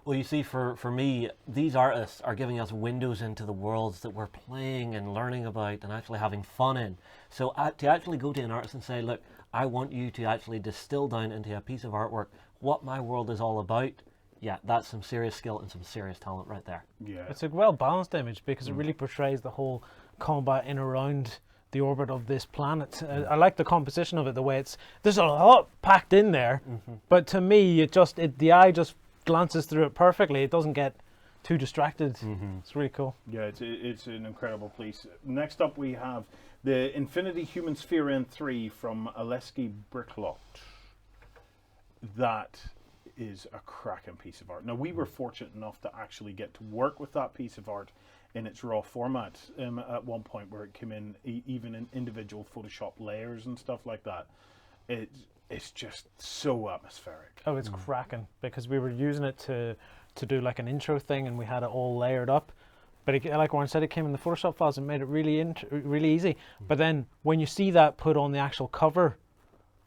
Well, you see, for me, these artists are giving us windows into the worlds that we're playing and learning about and actually having fun in. So to actually go to an artist and say, look, I want you to actually distill down into a piece of artwork what my world is all about, yeah, that's some serious skill and some serious talent right there. Yeah, it's a well-balanced image because it really portrays the whole combat in around the orbit of this planet. I like the composition of it, the way there's a lot packed in there, but to me, the eye just glances through it perfectly. It doesn't get too distracted. It's really cool. Yeah, it's an incredible piece. Next up, we have the Infinity Human Sphere N3 from Aleski Bricklot. That is a cracking piece of art. Now, we were fortunate enough to actually get to work with that piece of art in its raw format at one point, where it came in even in individual Photoshop layers and stuff like that. It's just so atmospheric. Oh, it's cracking, because we were using it to do like an intro thing, and we had it all layered up. But like Warren said, it came in the Photoshop files and made it really easy. But then when you see that put on the actual cover,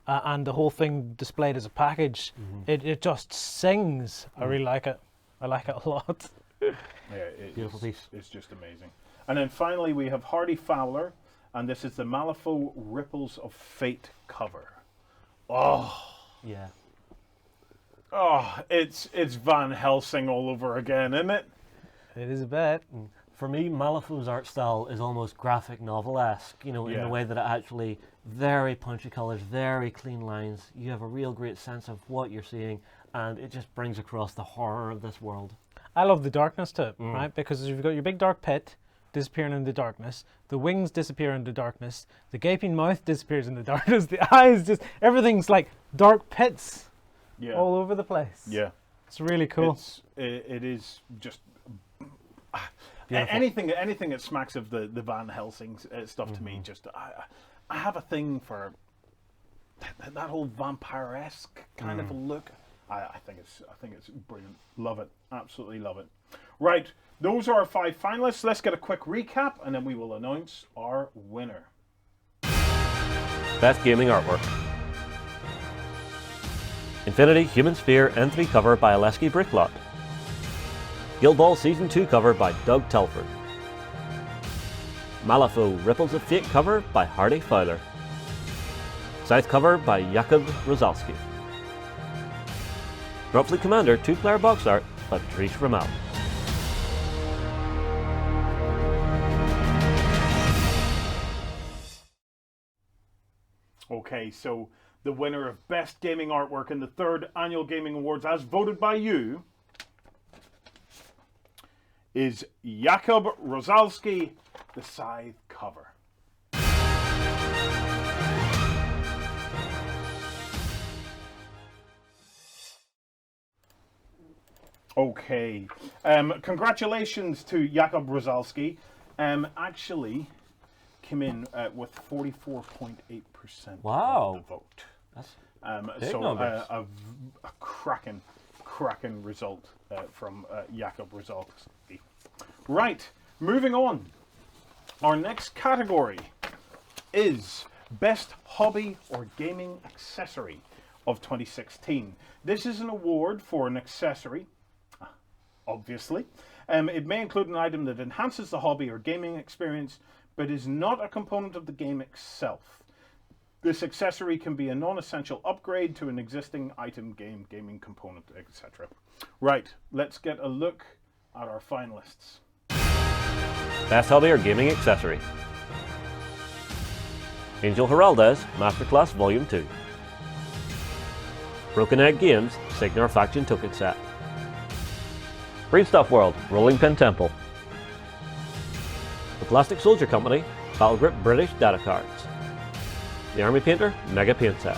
and the whole thing displayed as a package, it just sings. I really like it. I like it a lot. Yeah, Beautiful piece. It's just amazing. And then finally we have Hardy Fowler, and this is the Malifaux Ripples of Fate cover. Oh. Yeah. Oh, it's Van Helsing all over again, isn't it? It is a bit. For me, Malifaux's art style is almost graphic novel-esque, in the way that it actually very punchy colors, very clean lines. You have a real great sense of what you're seeing, and it just brings across the horror of this world. I love the darkness to it, right? Because you've got your big dark pit disappearing in the darkness, the wings disappear in the darkness, the gaping mouth disappears in the darkness, the eyes everything's like dark pits all over the place. Yeah. It's really cool. It is just... Beautiful. Anything that smacks of the Van Helsing stuff to me, just I have a thing for that whole vampire-esque kind of a look. I think it's brilliant. Love it, absolutely love it. Right, those are our 5 finalists. Let's get a quick recap, and then we will announce our winner. Best Gaming Artwork. Infinity Human Sphere N3 cover by Aleski Bricklot. Guild Ball Season 2 cover by Doug Telford. Malifaux Ripples of Fate cover by Hardy Fowler. South cover by Jakub Rosalski. Dropfleet Commander 2-player box art by Patrice Romeo. Okay, so the winner of Best Gaming Artwork in the 3rd Annual Gaming Awards, as voted by you, is Jakub Rosalski, the Scythe cover. Okay, congratulations to Jakub Rosalski. Actually came in with 44.8% of the vote. That's so a cracking result from Jakub Rosalski. Right, moving on. Our next category is Best Hobby or Gaming Accessory of 2016. This is an award for an accessory, obviously. It may include an item that enhances the hobby or gaming experience, but is not a component of the game itself. This accessory can be a non-essential upgrade to an existing item, gaming component, etc. Right, let's get a look at our finalists. Best Hobby or Gaming Accessory. Angel Heraldez Masterclass Volume 2. Broken Egg Games Signar Faction Token Set. Greenstuff World Rolling Pin Temple. The Plastic Soldier Company Battle Grip British Data Cards. The Army Painter Mega Paint Set.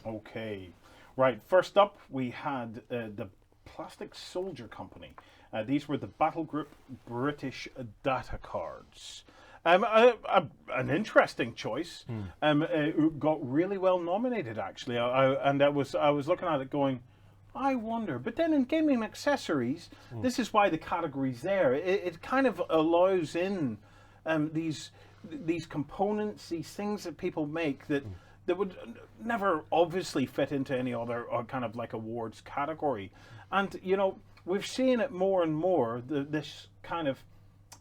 Okay, right. First up, we had the Plastic Soldier Company. These were the Battle Group British Data Cards. An interesting choice. Got really well nominated, actually. I was looking at it going, I wonder. But then in gaming accessories, this is why the category's there. It kind of allows in these components, these things that people make that would never obviously fit into any other kind of like awards category. And, you know, we're seeing it more and more, this kind of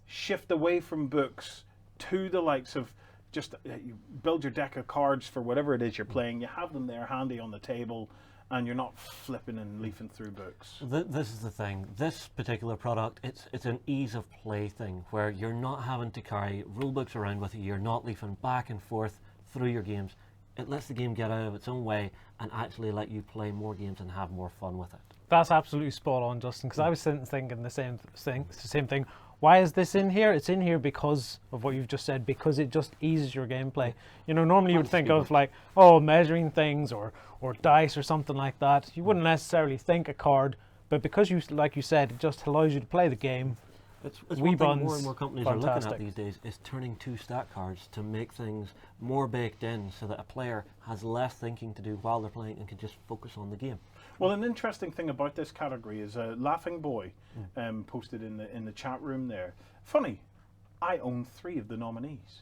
shift away from books to the likes of just you build your deck of cards for whatever it is you're playing. You have them there handy on the table, and you're not flipping and leafing through books. This is the thing. This particular product, it's an ease of play thing where you're not having to carry rule books around with you. You're not leafing back and forth through your games. It lets the game get out of its own way and actually let you play more games and have more fun with it. That's absolutely spot on, Justin, because I was sitting thinking the same thing. Why is this in here? It's in here because of what you've just said, because it just eases your gameplay. You know, normally you would think of like, oh, measuring things or dice or something like that. You wouldn't necessarily think a card, but because you, like you said, it just allows you to play the game. It's one thing more and more companies are looking at these days is turning 2 stat cards to make things more baked in so that a player has less thinking to do while they're playing and can just focus on the game. Well, an interesting thing about this category is Laughing Boy posted in the chat room there. Funny, I own 3 of the nominees.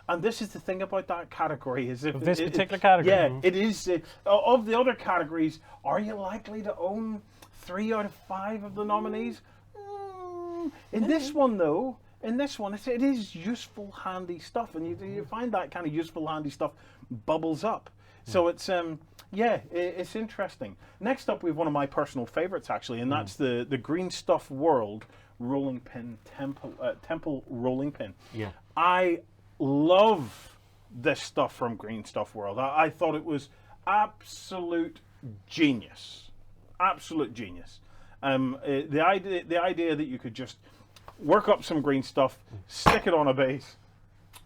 And this is the thing about that category is if this particular category. Yeah, it is. Of the other categories, are you likely to own 3 out of 5 of the nominees? In this one, though, it is useful, handy stuff, and you find that kind of useful, handy stuff bubbles up. So it's it's interesting. Next up, we have one of my personal favorites, actually, and that's the Greenstuff World Rolling Pin Temple Rolling Pin. Yeah, I love this stuff from Greenstuff World. I thought it was absolute genius. Absolute genius. The idea that you could just work up some green stuff, stick it on a base,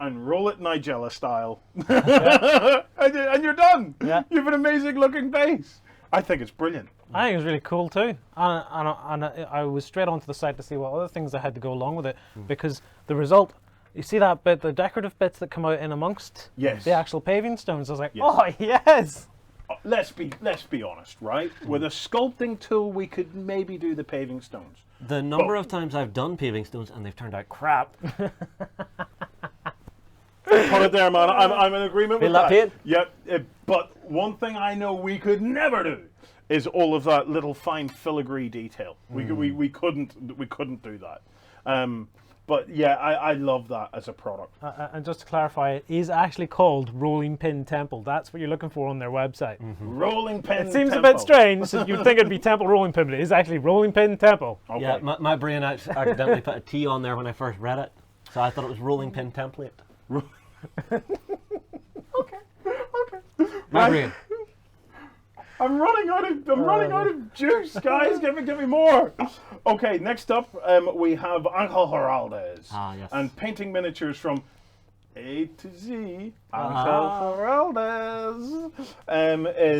and roll it Nigella style, and you're done. Yeah. You have an amazing looking base. I think it's brilliant. I think it's really cool too, and I was straight onto the site to see what other things I had to go along with it, because the result, you see that bit, the decorative bits that come out in amongst the actual paving stones. I was like, oh yes. Let's be honest, right? With a sculpting tool, we could maybe do the paving stones. The number of times I've done paving stones and they've turned out crap. Put it there, man. I'm in agreement with that. Paint? Yep. But one thing I know we could never do is all of that little fine filigree detail. We couldn't do that. But yeah, I love that as a product. And just to clarify, it is actually called Rolling Pin Temple. That's what you're looking for on their website. Rolling Pin It seems Temple. a bit strange. So you'd think it'd be Temple Rolling Pin, but it is actually Rolling Pin Temple. Okay. Yeah, my brain accidentally put a T on there when I first read it, so I thought it was Rolling Pin Template. Okay. My brain. I'm running out of juice, guys. Give me more. Okay, next up we have Angel Heraldez. Yes. And painting miniatures from A to Z. Angel Heraldez.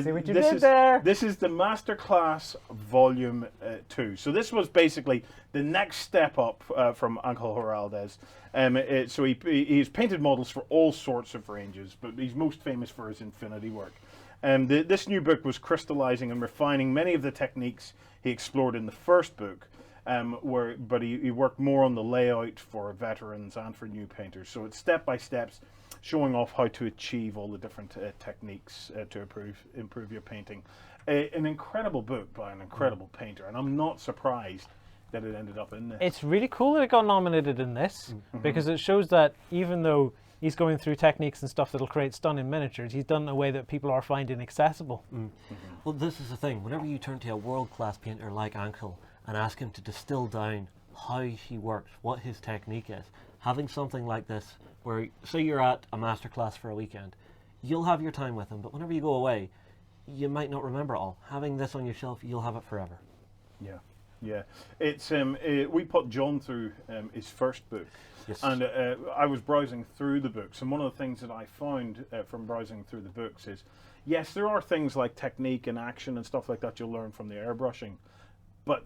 See what you did there. This is the Masterclass Volume 2. So this was basically the next step up from Angel Heraldez. So he's painted models for all sorts of ranges, but he's most famous for his Infinity work. This new book was crystallizing and refining many of the techniques he explored in the first book, but he worked more on the layout for veterans and for new painters. So it's step by steps, showing off how to achieve all the different techniques to improve your painting. An incredible book by an incredible painter, and I'm not surprised that it ended up in this. It's really cool that it got nominated in this, because it shows that even though he's going through techniques and stuff that'll create stunning miniatures. He's done it in a way that people are finding accessible. Well, this is the thing. Whenever you turn to a world-class painter like Ankel and ask him to distill down how he works, what his technique is, having something like this, where say you're at a masterclass for a weekend, you'll have your time with him, but whenever you go away, you might not remember it all. Having this on your shelf, you'll have it forever. Yeah, yeah. It's we put John through his first book, Yes. and I was browsing through the books, and one of the things that I found from browsing through the books is, yes, there are things like technique and action and stuff like that you'll learn from the airbrushing, but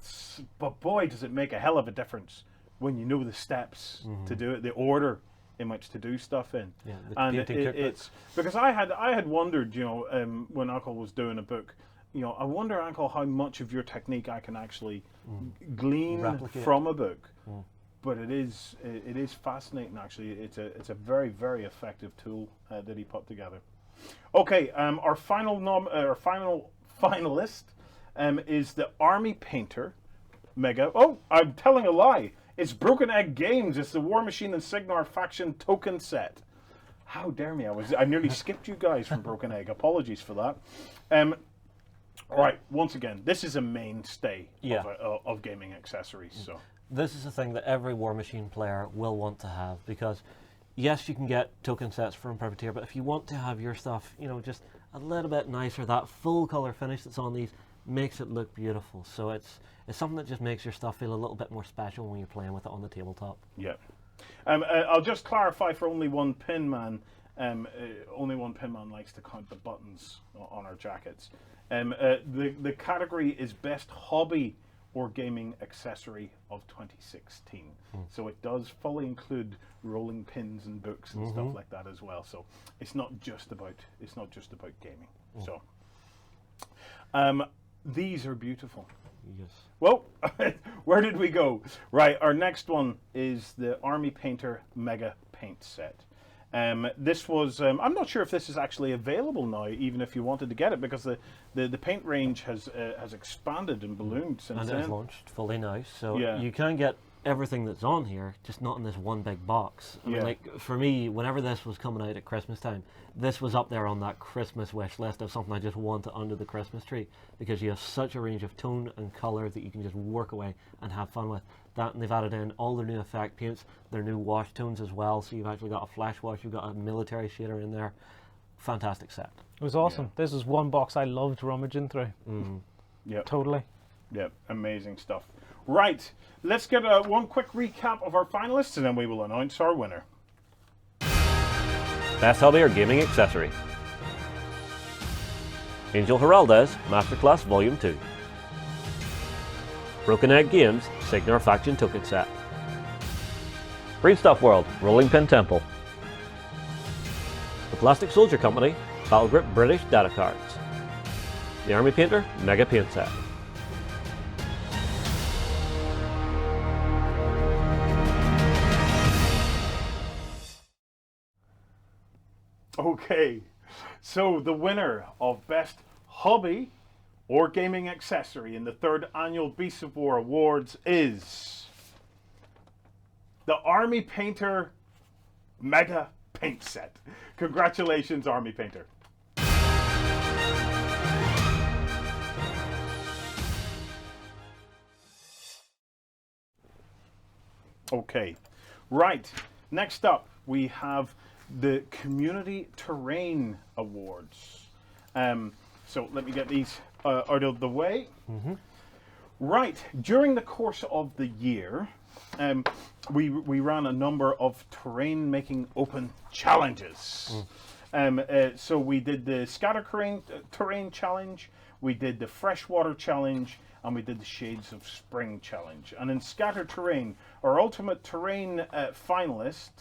boy, does it make a hell of a difference when you know the steps to do it, the order in which to do stuff in. Yeah, the And painting cookbooks. it's because I had wondered, you know, when Ankel was doing a book, you know, I wonder, Ankel, how much of your technique I can actually glean Replicate. from a book. But it is fascinating. Actually, it's a very, very effective tool that he put together. Okay, our final finalist is the Army Painter Mega. Oh, I'm telling a lie. It's Broken Egg Games. It's the War Machine and Signar faction token set. How dare me! I nearly skipped you guys from Broken Egg. Apologies for that. Right, once again, this is a mainstay of gaming accessories. So This is a thing that every War Machine player will want to have, because yes, you can get token sets from Privateer, but if you want to have your stuff, you know, just a little bit nicer, that full color finish that's on these makes it look beautiful. So it's something that just makes your stuff feel a little bit more special when you're playing with it on the tabletop. yeah. I'll just clarify for only one pin man. Only one pin man likes to count the buttons on our jackets. The category is Best Hobby or Gaming Accessory of 2016. So it does fully include rolling pins and books and stuff like that as well. So it's not just about gaming. So these are beautiful. Yes. Well, where did we go? Right, our next one is the Army Painter Mega Paint Set. This was, I'm not sure if this is actually available now, even if you wanted to get it, because the paint range has expanded and ballooned since And then. it is launched fully now, so Yeah. you can get everything that's on here, just not in this one big box. I mean, Yeah. like, for me, whenever this was coming out at Christmas time, this was up there on that Christmas wish list of something I just wanted under the Christmas tree, because you have such a range of tone and colour that you can just work away and have fun with. That, and they've added in all their new effect paints, their new wash tones as well, so you've actually got a flash wash, you've got a military shader in there. Fantastic set. It was awesome. This was one box I loved rummaging through. Yep. Totally. Yep, amazing stuff. Right, let's get one quick recap of our finalists, and then we will announce our winner. Best Hobby or Gaming Accessory. Angel Heraldez, Masterclass Volume 2. Broken Egg Games, Signar Faction Token Set. Breedstuff World, Rolling Pin Temple. The Plastic Soldier Company, Battle Grip British Data Cards. The Army Painter, Mega Paint Set. Okay, so the winner of Best Hobby or Gaming Accessory in the 3rd Annual Beasts of War Awards is the Army Painter Mega Paint Set. Congratulations, Army Painter. Okay, right, next up we have the Community Terrain Awards. So let me get these out of the way. Right, during the course of the year, we ran a number of terrain making open challenges. So we did the Scatter Terrain Challenge, we did the Freshwater Challenge, and we did the Shades of Spring Challenge. And in Scatter Terrain, our ultimate terrain finalist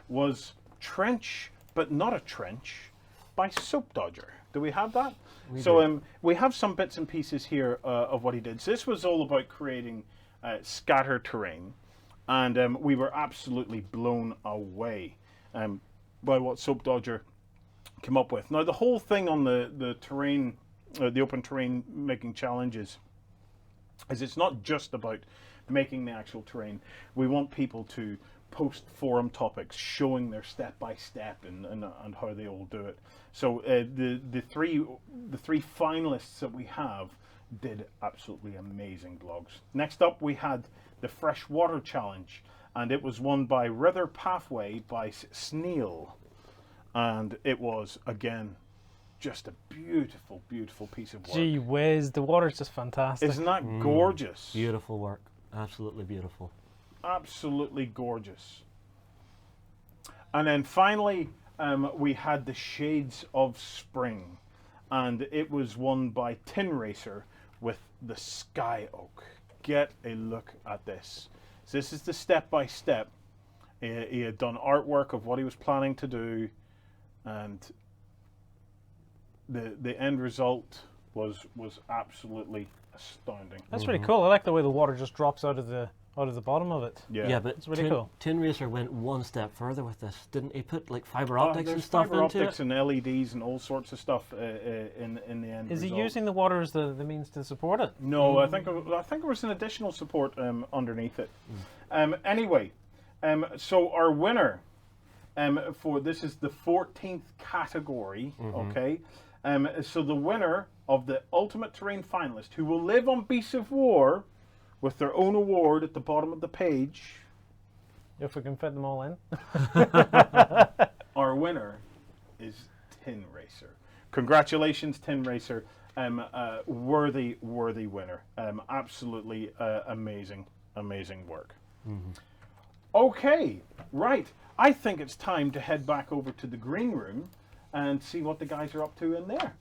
was Trench, but not a trench, by Soap Dodger. Do we have that? We have some bits and pieces here of what he did. So this was all about creating scatter terrain, and we were absolutely blown away by what Soap Dodger came up with. Now the whole thing on the terrain, the open terrain making challenges, is it's not just about making the actual terrain. We want people to post forum topics showing their step by step and how they all do it. So the three finalists that we have did absolutely amazing blogs. Next up, we had the Freshwater Challenge, and it was won by River Pathway by Sneal, and it was again just a beautiful, beautiful piece of work. Gee whiz, the water's just fantastic. Isn't that gorgeous? Beautiful work. Absolutely beautiful. Absolutely gorgeous. And then finally, we had the Shades of Spring, and it was won by Tin Racer with the Sky Oak. Get a look at this. So this is the step-by-step. He had done artwork of what he was planning to do, and the end result was absolutely astounding. That's really cool. I like the way the water just drops out of the bottom of it. Yeah, but it's really cool. Tin Racer went one step further with this, didn't he? Put like fiber optics and stuff fiber into optics it. and LEDs and all sorts of stuff in the end. Is he result. using the water as the means to support it? No, I think there was an additional support underneath it. Anyway, so our winner for this is the 14th category. Okay, so the winner of the Ultimate Terrain finalist, who will live on Beasts of War with their own award at the bottom of the page. If we can fit them all in. Our winner is Tin Racer. Congratulations, Tin Racer. Worthy winner. Absolutely amazing work. Okay, right. I think it's time to head back over to the green room and see what the guys are up to in there.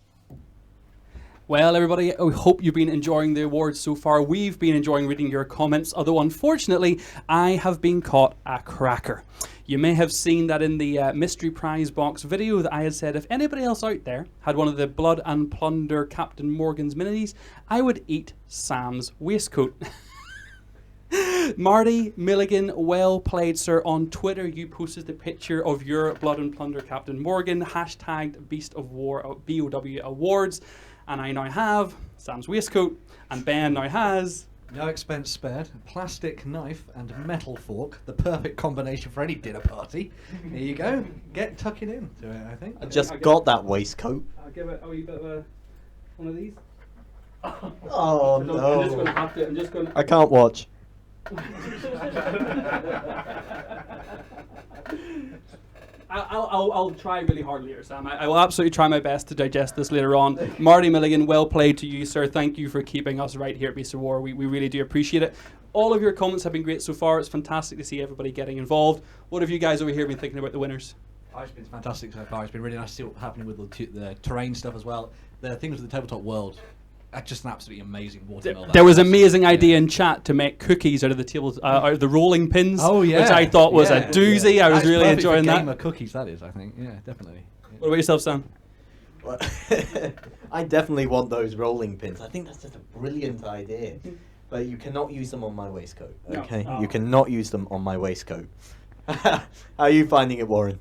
Well, everybody, I hope you've been enjoying the awards so far. We've been enjoying reading your comments, although unfortunately, I have been caught a cracker. You may have seen that in the mystery prize box video that I had said if anybody else out there had one of the Blood and Plunder Captain Morgan's minis, I would eat Sam's waistcoat. Marty Milligan, well played, sir. On Twitter, you posted the picture of your Blood and Plunder Captain Morgan, hashtagged Beast of War BOW Awards. And I now have Sam's waistcoat, and Ben now has... No expense spared, plastic knife and metal fork, the perfect combination for any dinner party. There you go, get tucking into it, I think. I just got that waistcoat. I'll give it a wee bit of one of these. Oh no. I'm just going to have to, I'm just going to... I can't watch. I'll try really hard later, Sam. I will absolutely try my best to digest this later on. Marty Milligan, well played to you, sir. Thank you for keeping us right here at Beast of War. We really do appreciate it. All of your comments have been great so far. It's fantastic to see everybody getting involved. What have you guys over here been thinking about the winners? It's been fantastic so far. It's been really nice to see what's happening with the terrain stuff as well. The things with the tabletop world. That's just an absolutely amazing watermill. There was an amazing idea in chat to make cookies out of the tables, out of the rolling pins. Oh yeah, which I thought was a doozy. I was really enjoying that. Gamer cookies, that is, I think. Yeah, definitely. Yeah. What about yourself, Sam? Well, I definitely want those rolling pins. I think that's just a brilliant idea. But you cannot use them on my waistcoat. Okay, No. Oh. You cannot use them on my waistcoat. How are you finding it, Warren?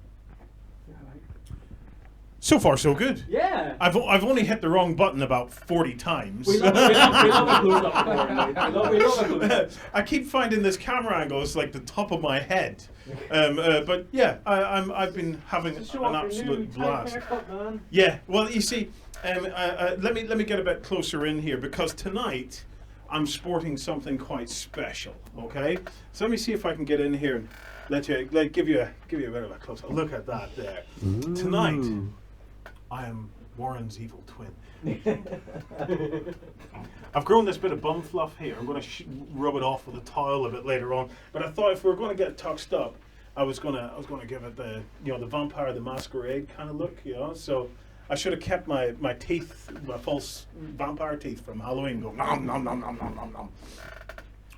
So far, so good. Yeah. I've only hit the wrong button about 40 times. We love a close-up. We love a close-up. I keep finding this camera angle is like the top of my head. But yeah, I've been having an absolute blast. Yeah, well, you see, let me get a bit closer in here, because tonight I'm sporting something quite special. Okay, so let me see if I can get in here and give you a bit of a closer look at that there. Ooh. Tonight, I am Warren's evil twin. I've grown this bit of bum fluff here. I'm going to rub it off with a towel a bit later on. But I thought if we were going to get it tucked up, I was going to give it the the Vampire the Masquerade kind of look. So I should have kept my teeth, my false vampire teeth from Halloween, going nom nom nom nom nom nom nom.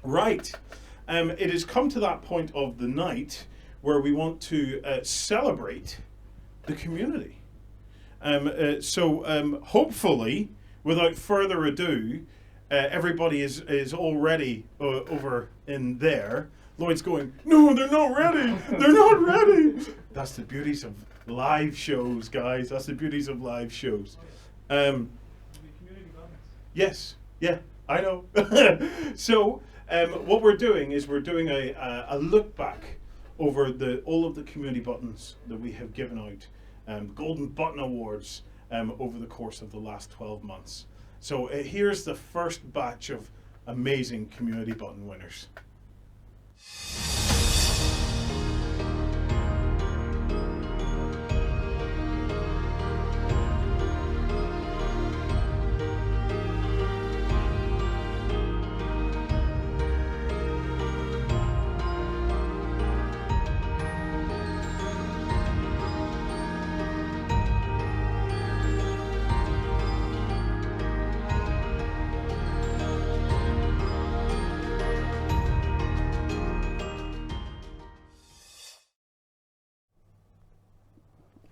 Right. It has come to that point of the night where we want to celebrate the community. So hopefully, without further ado, everybody is already over in there. Lloyd's going, no, they're not ready. They're not ready. That's the beauties of live shows, guys. That's the beauties of live shows. Yes, yeah, I know. So what we're doing is we're doing a look back over all of the community buttons that we have given out, Golden Button Awards, over the course of the last 12 months. So here's the first batch of amazing community button winners.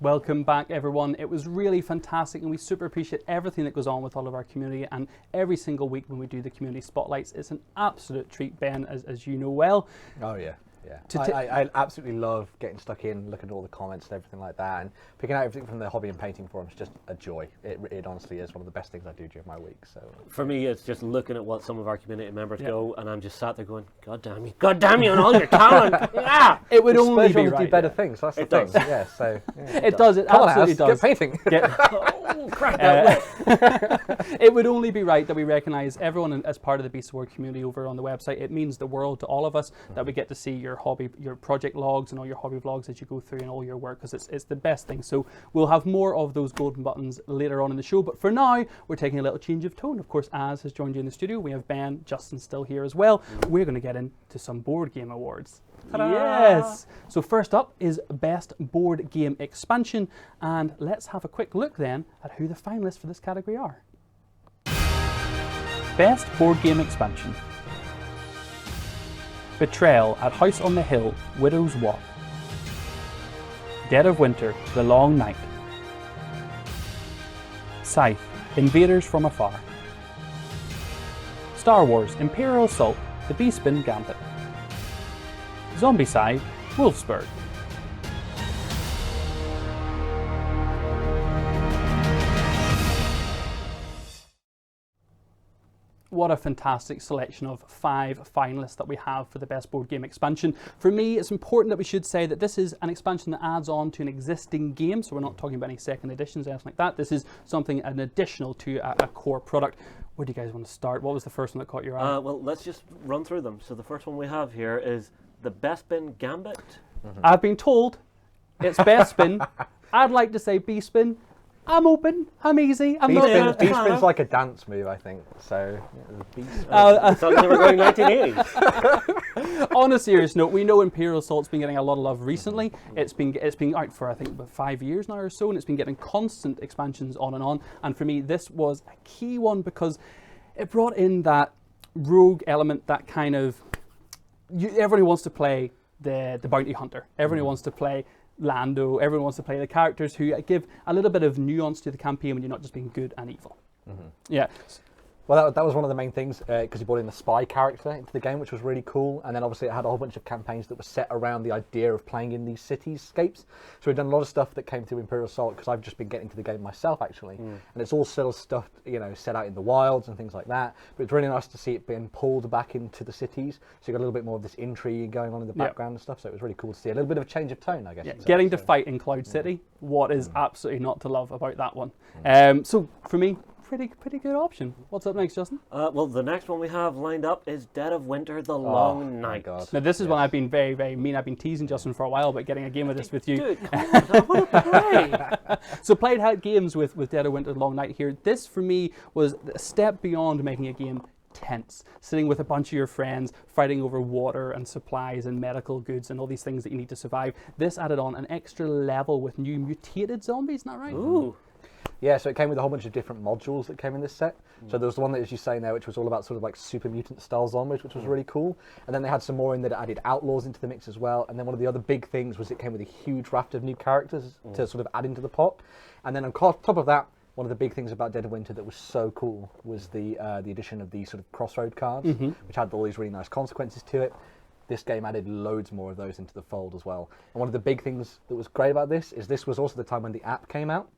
Welcome back, everyone. It was really fantastic, and we super appreciate everything that goes on with all of our community, and every single week when we do the community spotlights, it's an absolute treat, Ben, as you know well. Oh yeah. Yeah, I absolutely love getting stuck in, looking at all the comments and everything like that, and picking out everything from the hobby and painting forums. Just a joy. It honestly is one of the best things I do during my week. So for me, it's just looking at what some of our community members go, and I'm just sat there going, God damn you, and all your talent. Yeah, it would only be right. Do better things. That's the thing. Yeah, so it does. It absolutely does. Get painting. Oh crap! It would only be right that we recognise everyone as part of the Beast of War community over on the website. It means the world to all of us that we get to see your hobby, your project logs and all your hobby vlogs as you go through and all your work, because it's the best thing. So we'll have more of those golden buttons later on in the show, but for now we're taking a little change of tone. Of course, Az has joined you in the studio. We have Ben, Justin still here as well. We're going to get into some board game awards. Ta-da! Yes! So first up is Best Board Game Expansion, and let's have a quick look then at who the finalists for this category are. Best Board Game Expansion: Betrayal at House on the Hill, Widow's Walk. Dead of Winter, The Long Night. Scythe, Invaders from Afar. Star Wars, Imperial Assault, The Beespin Gambit. Zombicide, Wolfsburg. What a fantastic selection of 5 finalists that we have for the Best Board Game Expansion. For me, it's important that we should say that this is an expansion that adds on to an existing game, so we're not talking about any second editions or anything like that. This is something an additional to a core product. Where do you guys want to start? What was the first one that caught your eye? Well, let's just run through them. So the first one we have here is the Bespin Gambit. I've been told it's Bespin. I'd like to say B-Spin. I'm open. I'm easy. I'm not. B-Spin's like a dance move, I think. So, Suddenly we're going 1980s. On a serious note, we know Imperial Assault's been getting a lot of love recently. It's been out for I think about 5 years now or so, and it's been getting constant expansions on and on. And for me, this was a key one because it brought in that rogue element, that kind of everybody wants to play the bounty hunter. Everybody wants to play Lando. Everyone wants to play the characters who give a little bit of nuance to the campaign when you're not just being good and evil. Yeah. Well, that was one of the main things, because he brought in the spy character into the game, which was really cool. And then obviously it had a whole bunch of campaigns that were set around the idea of playing in these cityscapes. So we've done a lot of stuff that came through Imperial Assault, because I've just been getting to the game myself, actually. And it's all still stuff, set out in the wilds and things like that. But it's really nice to see it being pulled back into the cities. So you got a little bit more of this intrigue going on in the background and stuff. So it was really cool to see a little bit of a change of tone, I guess. Yeah, getting to fight in Cloud City, what is absolutely not to love about that one? So for me, pretty good option. What's up next, Justin? Well, the next one we have lined up is Dead of Winter, The Long Night. Now, this is one I've been very, very mean. I've been teasing Justin for a while about getting a game of this with you. Dude, come on, I want to play. So played games with Dead of Winter, The Long Night here. This, for me, was a step beyond making a game tense, sitting with a bunch of your friends, fighting over water and supplies and medical goods and all these things that you need to survive. This added on an extra level with new mutated zombies, isn't that right? Ooh. Yeah, so it came with a whole bunch of different modules that came in this set. So there was the one that, as you say now, which was all about sort of like super mutant style zombies, which was really cool. And then they had some more in that added outlaws into the mix as well. And then one of the other big things was it came with a huge raft of new characters to sort of add into the pot. And then on top of that, one of the big things about Dead of Winter that was so cool was the addition of the sort of crossroad cards, which had all these really nice consequences to it. This game added loads more of those into the fold as well. And one of the big things that was great about this is this was also the time when the app came out.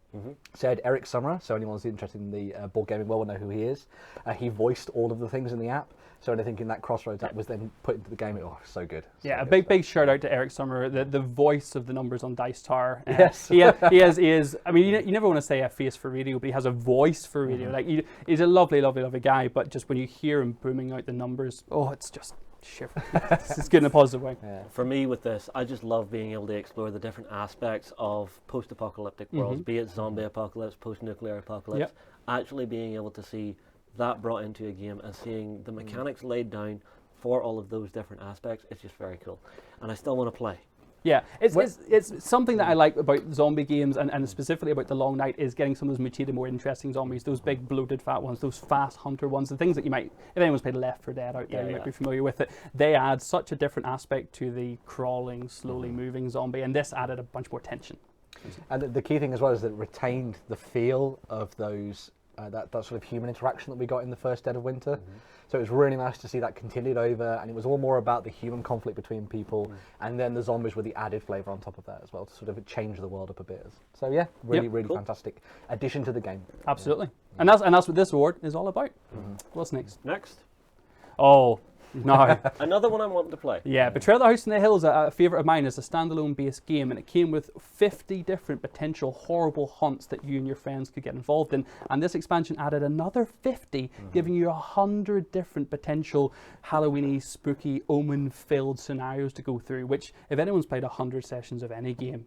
So I had Eric Summerer, so anyone who's interested in the board gaming world will know who he is. He voiced all of the things in the app. So anything in that crossroads that was then put into the game, so good. Yeah, a So good big stuff. shout out to Eric Summer, the voice of the numbers on Dice Tower. Yes. he is. I mean, you never want to say a face for radio, but he has a voice for radio. Like he's a lovely guy. But just when you hear him booming out the numbers, it's just shiver. It's good in a positive way. Yeah. For me with this, I just love being able to explore the different aspects of post-apocalyptic worlds, be it zombie apocalypse, post-nuclear apocalypse, actually being able to see that brought into a game and seeing the mechanics laid down for all of those different aspects. It's just very cool. And I still want to play. Yeah, it's something that I like about zombie games and specifically about The Long Night is getting some of those mutated, more interesting zombies, those big bloated fat ones, those fast hunter ones, the things that you might, if anyone's played Left 4 Dead out there, you might be familiar with it. They add such a different aspect to the crawling, slowly moving zombie, and this added a bunch more tension. And the key thing as well is that it retained the feel of those that sort of human interaction that we got in the first Dead of Winter. So it was really nice to see that continued over, and it was all more about the human conflict between people, and then the zombies were the added flavour on top of that as well, to sort of change the world up a bit. So yeah, really cool. fantastic addition to the game. Absolutely. And that's what this award is all about. What's next? Next. Oh, no. Another one I'm wanting to play. Yeah, Betrayal at the House in the Hills, a favourite of mine, is a standalone based game, and it came with 50 different potential horrible haunts that you and your friends could get involved in. And this expansion added another 50, giving you 100 different potential Halloween-y, spooky, omen-filled scenarios to go through, which, if anyone's played 100 sessions of any game,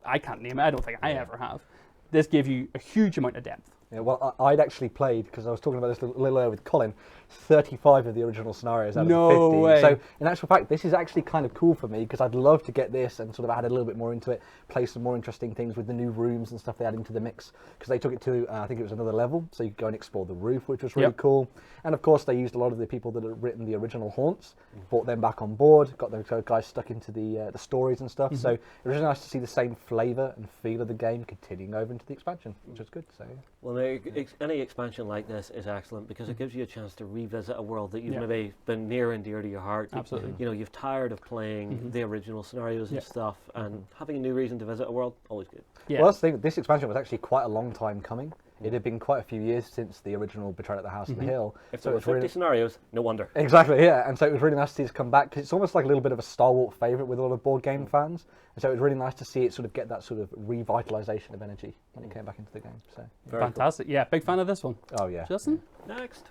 I can't name it, I don't think I ever have. This gave you a huge amount of depth. Yeah, well, I'd actually played, because I was talking about this a little earlier with Colin, 35 of the original scenarios out of the 50. No way. So, in actual fact, this is actually kind of cool for me, because I'd love to get this and sort of add a little bit more into it, play some more interesting things with the new rooms and stuff they added into the mix, because they took it to, I think it was another level, so you could go and explore the roof, which was really cool. And of course, they used a lot of the people that had written the original haunts, brought them back on board, got those guys stuck into the stories and stuff. So it was really nice to see the same flavour and feel of the game continuing over into the expansion, which was good. So. Well, any expansion like this is excellent because it gives you a chance to revisit a world that you've maybe been near and dear to your heart. Absolutely. You know, you've tired of playing the original scenarios and stuff, and having a new reason to visit a world, always good. Yeah. Well, that's the thing, this expansion was actually quite a long time coming. It had been quite a few years since the original Betrayal at the House on the Hill. If there were 50 scenarios, no wonder. Exactly, yeah. And so it was really nice to see this come back, because it's almost like a little bit of a stalwart favourite with a lot of board game fans. And so it was really nice to see it sort of get that sort of revitalisation of energy when it came back into the game. So Fantastic. Cool. Yeah, big fan of this one. Oh, yeah. Justin? Next.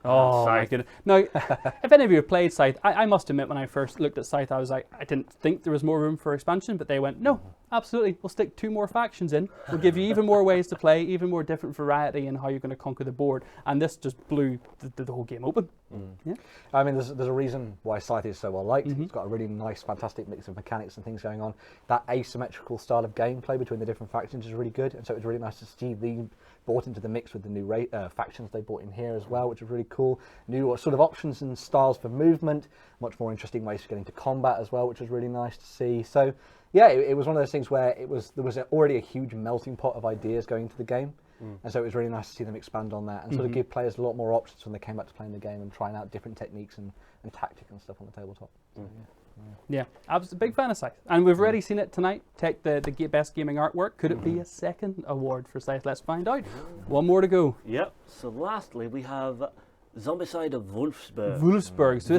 Oh, my goodness. Now, if any of you have played Scythe, I must admit when I first looked at Scythe, I was like, I didn't think there was more room for expansion, but they went, no, absolutely, we'll stick 2 more factions in. We'll give you even more ways to play, even more different variety in how you're going to conquer the board. And this just blew the whole game open. Yeah. I mean, there's a reason why Scythe is so well liked. It's got a really nice, fantastic mix of mechanics and things going on. That asymmetrical style of gameplay between the different factions is really good. And so it was really nice to see the brought into the mix with the new factions they brought in here as well, which was really cool. New sort of options and styles for movement, much more interesting ways to get into combat as well, which was really nice to see. So yeah, it was one of those things where there was already a huge melting pot of ideas going into the game. And so it was really nice to see them expand on that and sort of give players a lot more options when they came back to playing the game and trying out different techniques and tactics and stuff on the tabletop. So, yeah, I was a big fan of Scythe. And we've already seen it tonight. Take the best gaming artwork. Could it be a second award for Scythe? Let's find out. One more to go. Yep. So lastly, we have Zombicide of Wolfsburg. Wolfsburg. So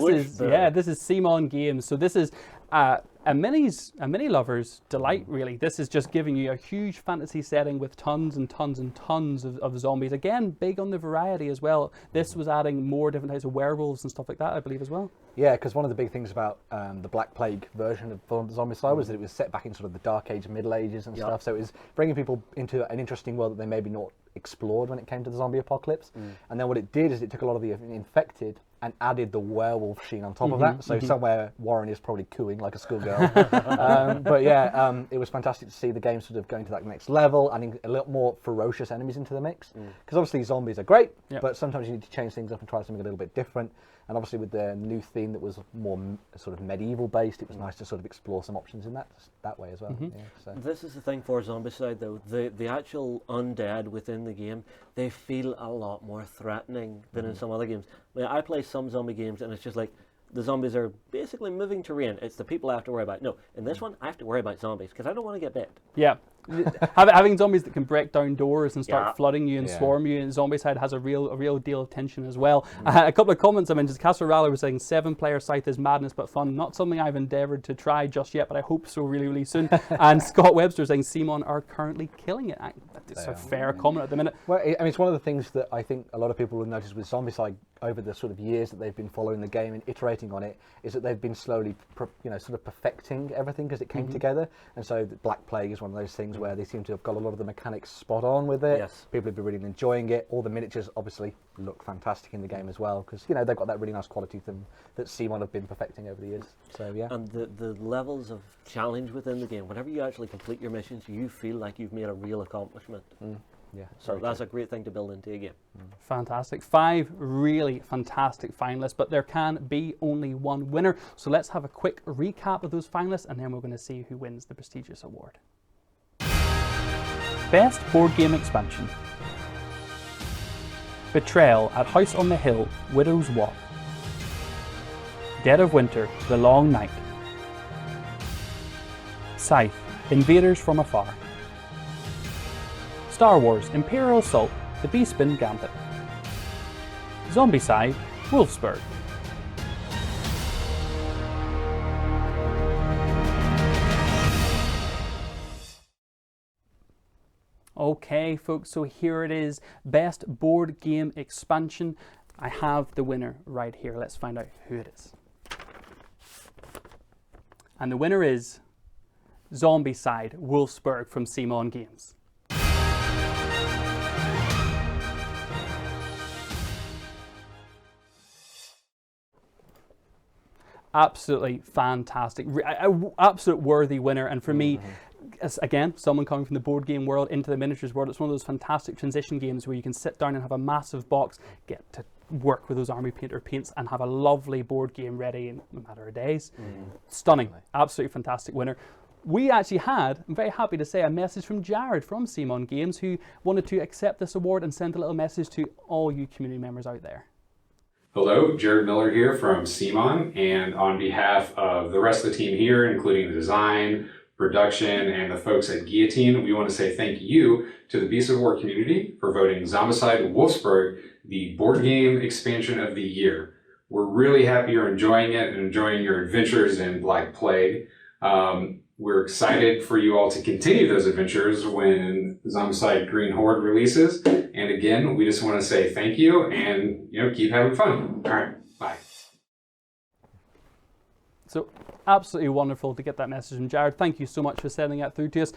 this is Simon Games. So this is a mini lover's delight, really. This is just giving you a huge fantasy setting with tons and tons and tons of zombies. Again, big on the variety as well. This was adding more different types of werewolves and stuff like that, I believe, as well. Yeah, because one of the big things about the Black Plague version of Zombicide was that it was set back in sort of the Dark Age, Middle Ages and stuff. So it was bringing people into an interesting world that they maybe not explored when it came to the zombie apocalypse. And then what it did is it took a lot of the infected and added the werewolf sheen on top of that. So somewhere Warren is probably cooing like a schoolgirl. But yeah, it was fantastic to see the game sort of going to that next level, adding a little more ferocious enemies into the mix. Because obviously zombies are great, but sometimes you need to change things up and try something a little bit different. And obviously with the new theme that was more sort of medieval based, it was nice to sort of explore some options in that way as well. Yeah, so. This is the thing for Zombicide though, the actual undead within the game, they feel a lot more threatening than in some other games. I mean, I play some zombie games and it's just like, the zombies are basically moving terrain. It's the people I have to worry about. No, in this one, I have to worry about zombies because I don't want to get bit. Yeah, Having zombies that can break down doors and start Yeah. flooding you and swarm you, and Zombicide has a real deal of tension as well. A couple of comments I mentioned. Castle Rally was saying 7-player Scythe is madness but fun. Not something I've endeavoured to try just yet, but I hope so really soon. And Scott Webster saying Simon are currently killing it. It's a fair comment at the minute. Well, I mean, it's one of the things that I think a lot of people will notice with Zombicide over the sort of years that they've been following the game and iterating on it, is that they've been slowly, sort of perfecting everything as it came together. And so the Black Plague is one of those things where they seem to have got a lot of the mechanics spot on with it. Yes. People have been really enjoying it. All the miniatures obviously look fantastic in the game as well, because they've got that really nice quality to them that Simon have been perfecting over the years. So yeah. And the levels of challenge within the game, whenever you actually complete your missions, you feel like you've made a real accomplishment. Yeah, So that's a great thing to build into a game. Fantastic. 5 really fantastic finalists, but there can be only one winner. So let's have a quick recap of those finalists, and then we're going to see who wins the prestigious award. Best Board Game Expansion. Betrayal at House on the Hill, Widow's Walk. Dead of Winter, The Long Night. Scythe, Invaders from Afar. Star Wars, Imperial Assault, The Beastspin Gambit. Zombicide, Wolfsburg. Okay, folks, so here it is. Best Board Game Expansion. I have the winner right here. Let's find out who it is. And the winner is Zombicide, Wolfsburg from Simon Games. Absolutely fantastic, absolute worthy winner, and for me, as, again, someone coming from the board game world into the miniatures world, it's one of those fantastic transition games where you can sit down and have a massive box, get to work with those army painter paints, and have a lovely board game ready in a matter of days. Stunning, absolutely fantastic winner. We actually had, I'm very happy to say, a message from Jared from Simon Games, who wanted to accept this award and send a little message to all you community members out there. Hello, Jared Miller here from Simon, and on behalf of the rest of the team here, including the design, production, and the folks at Guillotine, we want to say thank you to the Beast of War community for voting Zombicide Wolfsburg the board game expansion of the year. We're really happy you're enjoying it and enjoying your adventures in Black Plague. We're excited for you all to continue those adventures when Zombicide Green Horde releases. And again, we just want to say thank you and keep having fun. All right, bye. So absolutely wonderful to get that message from Jared. Thank you so much for sending that through to us.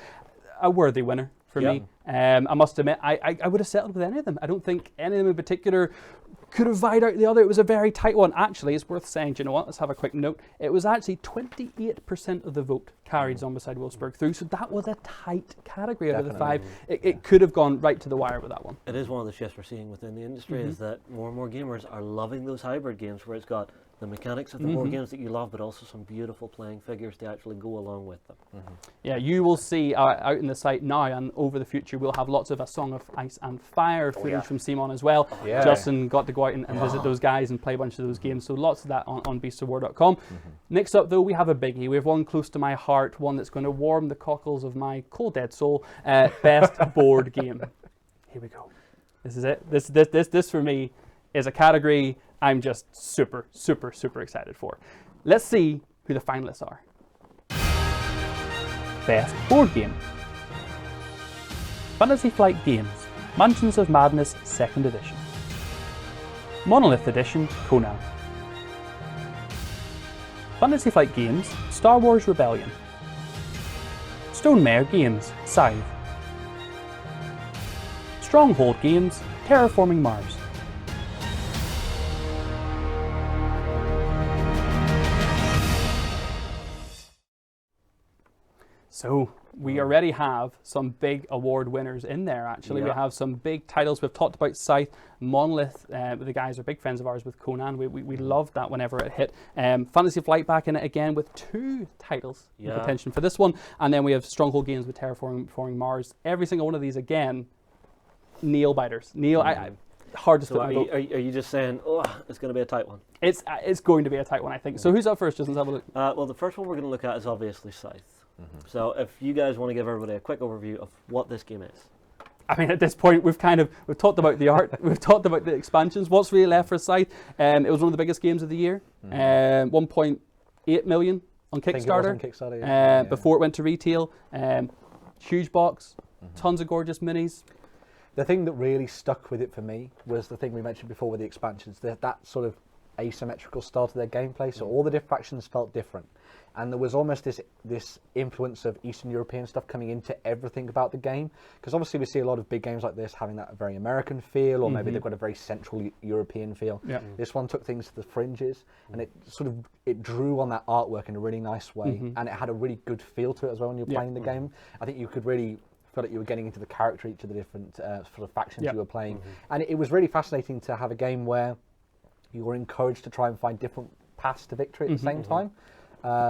A worthy winner for me. I must admit, I would have settled with any of them. I don't think any of them in particular could have vied out the other. It was a very tight one. Actually, it's worth saying, do you know what? Let's have a quick note. It was actually 28% of the vote carried Zombicide Wolfsburg through, so that was a tight category out of the 5. It could have gone right to the wire with that one. It is one of the shifts we're seeing within the industry, is that more and more gamers are loving those hybrid games where it's got the mechanics of the board games that you love, but also some beautiful playing figures to actually go along with them. Yeah, you will see out in the site now, and over the future we'll have lots of A Song of Ice and Fire footage from Simon as well. Justin got to go out and visit those guys and play a bunch of those games, so lots of that on beastofwar.com. Next up though, we have a biggie. We have one close to my heart, one that's going to warm the cockles of my cold dead soul. Best board game. Here we go. This is it. This for me is a category I'm just super excited for. Let's see who the finalists are. Best board game. Fantasy Flight Games, Mansions of Madness 2nd Edition. Monolith Edition, Conan. Fantasy Flight Games, Star Wars Rebellion. Stonemare Games, Scythe. Stronghold Games, Terraforming Mars. So we already have some big award winners in there, actually. We have some big titles. We've talked about Scythe, Monolith. The guys are big friends of ours with Conan. We loved that whenever it hit. Fantasy Flight back in it again with 2 titles in contention for this one. And then we have Stronghold Games with Terraforming Mars. Every single one of these, again, nail biters. Hard to So are you just saying, oh, it's going to be a tight one? It's going to be a tight one, I think. So who's up first? Just let's have a look. Well, the first one we're going to look at is obviously Scythe. So if you guys want to give everybody a quick overview of what this game is. I mean, at this point, we've talked about the art, we've talked about the expansions. What's really left for Scythe? It was one of the biggest games of the year. 1.8 million on Kickstarter. Before it went to retail. Huge box, tons of gorgeous minis. The thing that really stuck with it for me was the thing we mentioned before with the expansions. That sort of asymmetrical style to their gameplay. So all the different factions felt different. And there was almost this influence of Eastern European stuff coming into everything about the game. Because obviously we see a lot of big games like this having that very American feel, or maybe they've got a very Central European feel. Yeah. This one took things to the fringes, and it drew on that artwork in a really nice way, and it had a really good feel to it as well when you're playing the game. I think you could really feel like you were getting into the character each of the different sort of factions you were playing. And it was really fascinating to have a game where you were encouraged to try and find different paths to victory at the same time.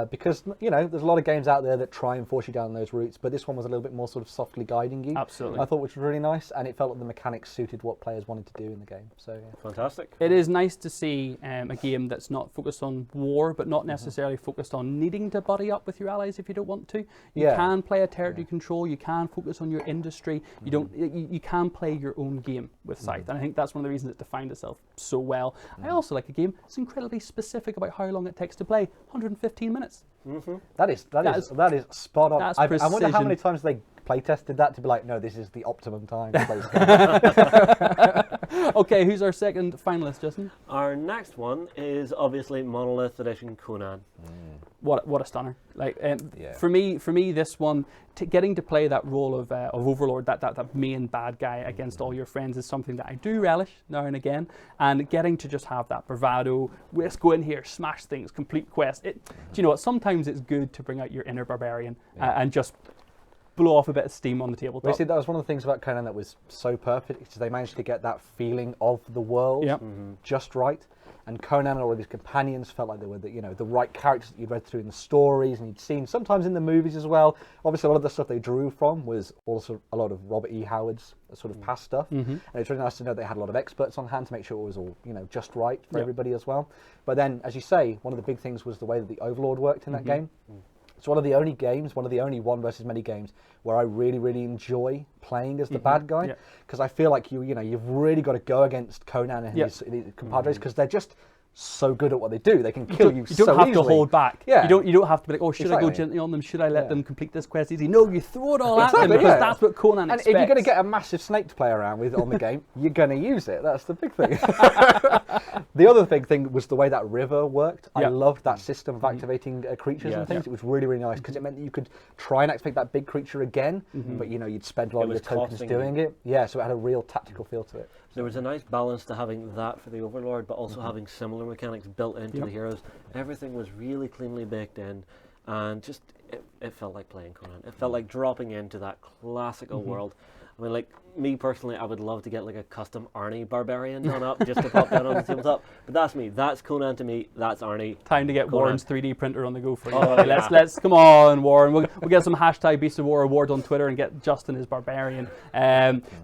Because, you know, there's a lot of games out there that try and force you down those routes, but this one was a little bit more sort of softly guiding you. Absolutely. I thought, which was really nice, and it felt like the mechanics suited what players wanted to do in the game. So yeah. Fantastic. It is nice to see a game that's not focused on war, but not necessarily focused on needing to buddy up with your allies if you don't want to. You can play a territory control. You can focus on your industry. You don't. You can play your own game with Scythe, and I think that's one of the reasons it defined itself so well. I also like a game that's incredibly specific about how long it takes to play. 115 minutes. That is spot on. That's I wonder how many times they play tested that to be like, no, this is the optimum time to play this game. Okay, who's our second finalist, Justin? Our next one is obviously Monolith Edition Conan. What a stunner! Like for me, this one, getting to play that role of Overlord, that main bad guy against all your friends, is something that I do relish now and again. And getting to just have that bravado, let's go in here, smash things, complete quest. Do you know what? Sometimes it's good to bring out your inner barbarian and just blow off a bit of steam on the tabletop. Well, see, that was one of the things about Conan that was so perfect, because they managed to get that feeling of the world just right. And Conan and all of his companions felt like they were the right characters that you'd read through in the stories and you'd seen sometimes in the movies as well. Obviously, a lot of the stuff they drew from was also a lot of Robert E. Howard's sort of past stuff. And it's really nice to know they had a lot of experts on hand to make sure it was all just right for everybody as well. But then, as you say, one of the big things was the way that the Overlord worked in that game. It's one of the only games, one of the only one versus many games where I really, really enjoy playing as the bad guy, because I feel like you've really got to go against Conan and his compadres, because they're just so good at what they do. They can kill you so easily. You don't have to hold back. Yeah. You don't have to be like, oh, should I go gently on them? Should I let them complete this quest easy? No, you throw it all at them, because that's what Conan expects. And if you're going to get a massive snake to play around with on the game, you're going to use it. That's the big thing. The other big thing was the way that river worked. I loved that system of activating creatures and things. It was really, really nice, because it meant that you could try and activate that big creature again, but you'd spend a lot of your tokens doing it. Yeah, so it had a real tactical feel to it. There was a nice balance to having that for the Overlord, but also having similar mechanics built into the heroes. Everything was really cleanly baked in, and just it felt like playing Conan. It felt like dropping into that classical world. I mean, like, me personally, I would love to get like a custom Arnie barbarian done up just to pop down on the tabletop. But that's me. That's Conan to me. That's Arnie. Time to get Conan. Warren's 3D printer on the go for you. Let's come on, Warren. We'll get some hashtag Beast of War award on Twitter and get Justin his barbarian.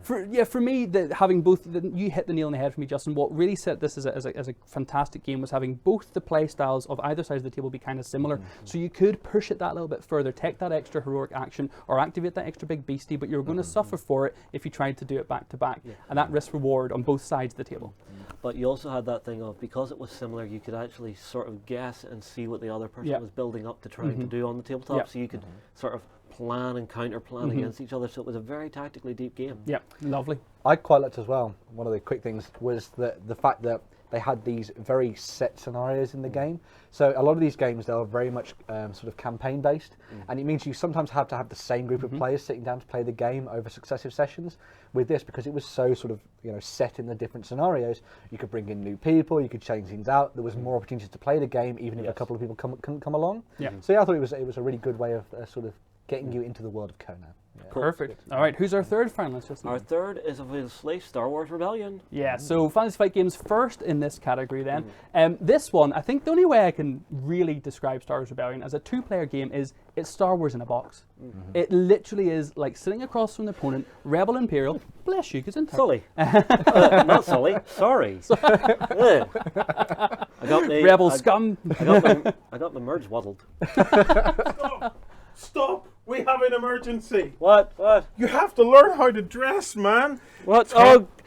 For me, having both, you hit the nail on the head for me, Justin. What really set this as a fantastic game was having both the play styles of either side of the table be kind of similar. So you could push it that little bit further, take that extra heroic action, or activate that extra big beastie, but you're going to suffer for it if you tried to do it back to back, and that risk reward on both sides of the table. But you also had that thing of, because it was similar, you could actually sort of guess and see what the other person was building up to trying to do on the tabletop, so you could sort of plan and counter plan against each other, so it was a very tactically deep game. Yeah, lovely. I quite liked as well, one of the quick things was the fact that they had these very set scenarios in the game. So a lot of these games, they're very much sort of campaign based, and it means you sometimes have to have the same group of players sitting down to play the game over successive sessions. With this, because it was so sort of set in the different scenarios, you could bring in new people, you could change things out. There was more opportunities to play the game, even if a couple of people couldn't come along. So yeah, I thought it was a really good way of sort of getting you into the world of Conan. Perfect. All right, who's our third finalist, Justin? Our third is obviously Star Wars Rebellion. Yeah, so Fantasy Flight Games first in this category then. This one, I think the only way I can really describe Star Wars Rebellion as a two-player game is it's Star Wars in a box. It literally is like sitting across from the opponent, Rebel Imperial, bless you, because Sully. Not Sully, sorry. I got the Rebel scum. I got the merge waddled. Stop! We have an emergency. What? What? You have to learn how to dress, man. What?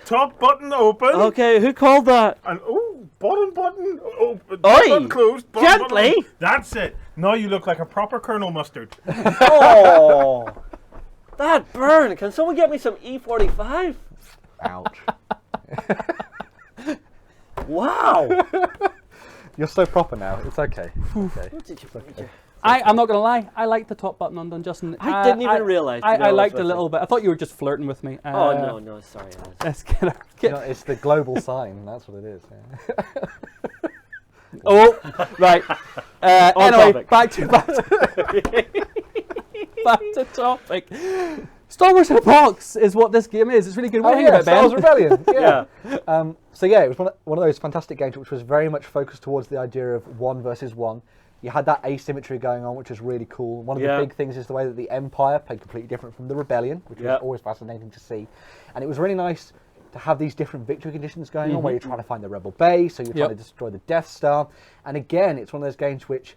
Top button open. Okay, who called that? And bottom button open. Oi! Button closed. Gently. Button. That's it. Now you look like a proper Colonel Mustard. Oh, that burn! Can someone get me some E45? Ouch. Wow. You're so proper now. It's okay. Okay. I'm not going to lie. I like the top button undone, Justin. I didn't even realise. I liked a little bit. I thought you were just flirting with me. Oh, no, sorry. Let's get You know, it's the global sign. That's what it is. Yeah. Oh, right. Anyway, back to topic. Star Wars Hitbox is what this game is. It's really good. What do you think about it, Star Ben? Wars Rebellion. Yeah. So yeah, it was one of those fantastic games which was very much focused towards the idea of 1 versus 1. You had that asymmetry going on, which was really cool. One of the big things is the way that the Empire played completely different from the Rebellion, which was always fascinating to see. And it was really nice to have these different victory conditions going on, where you're trying to find the Rebel base, so you're trying to destroy the Death Star. And again, it's one of those games which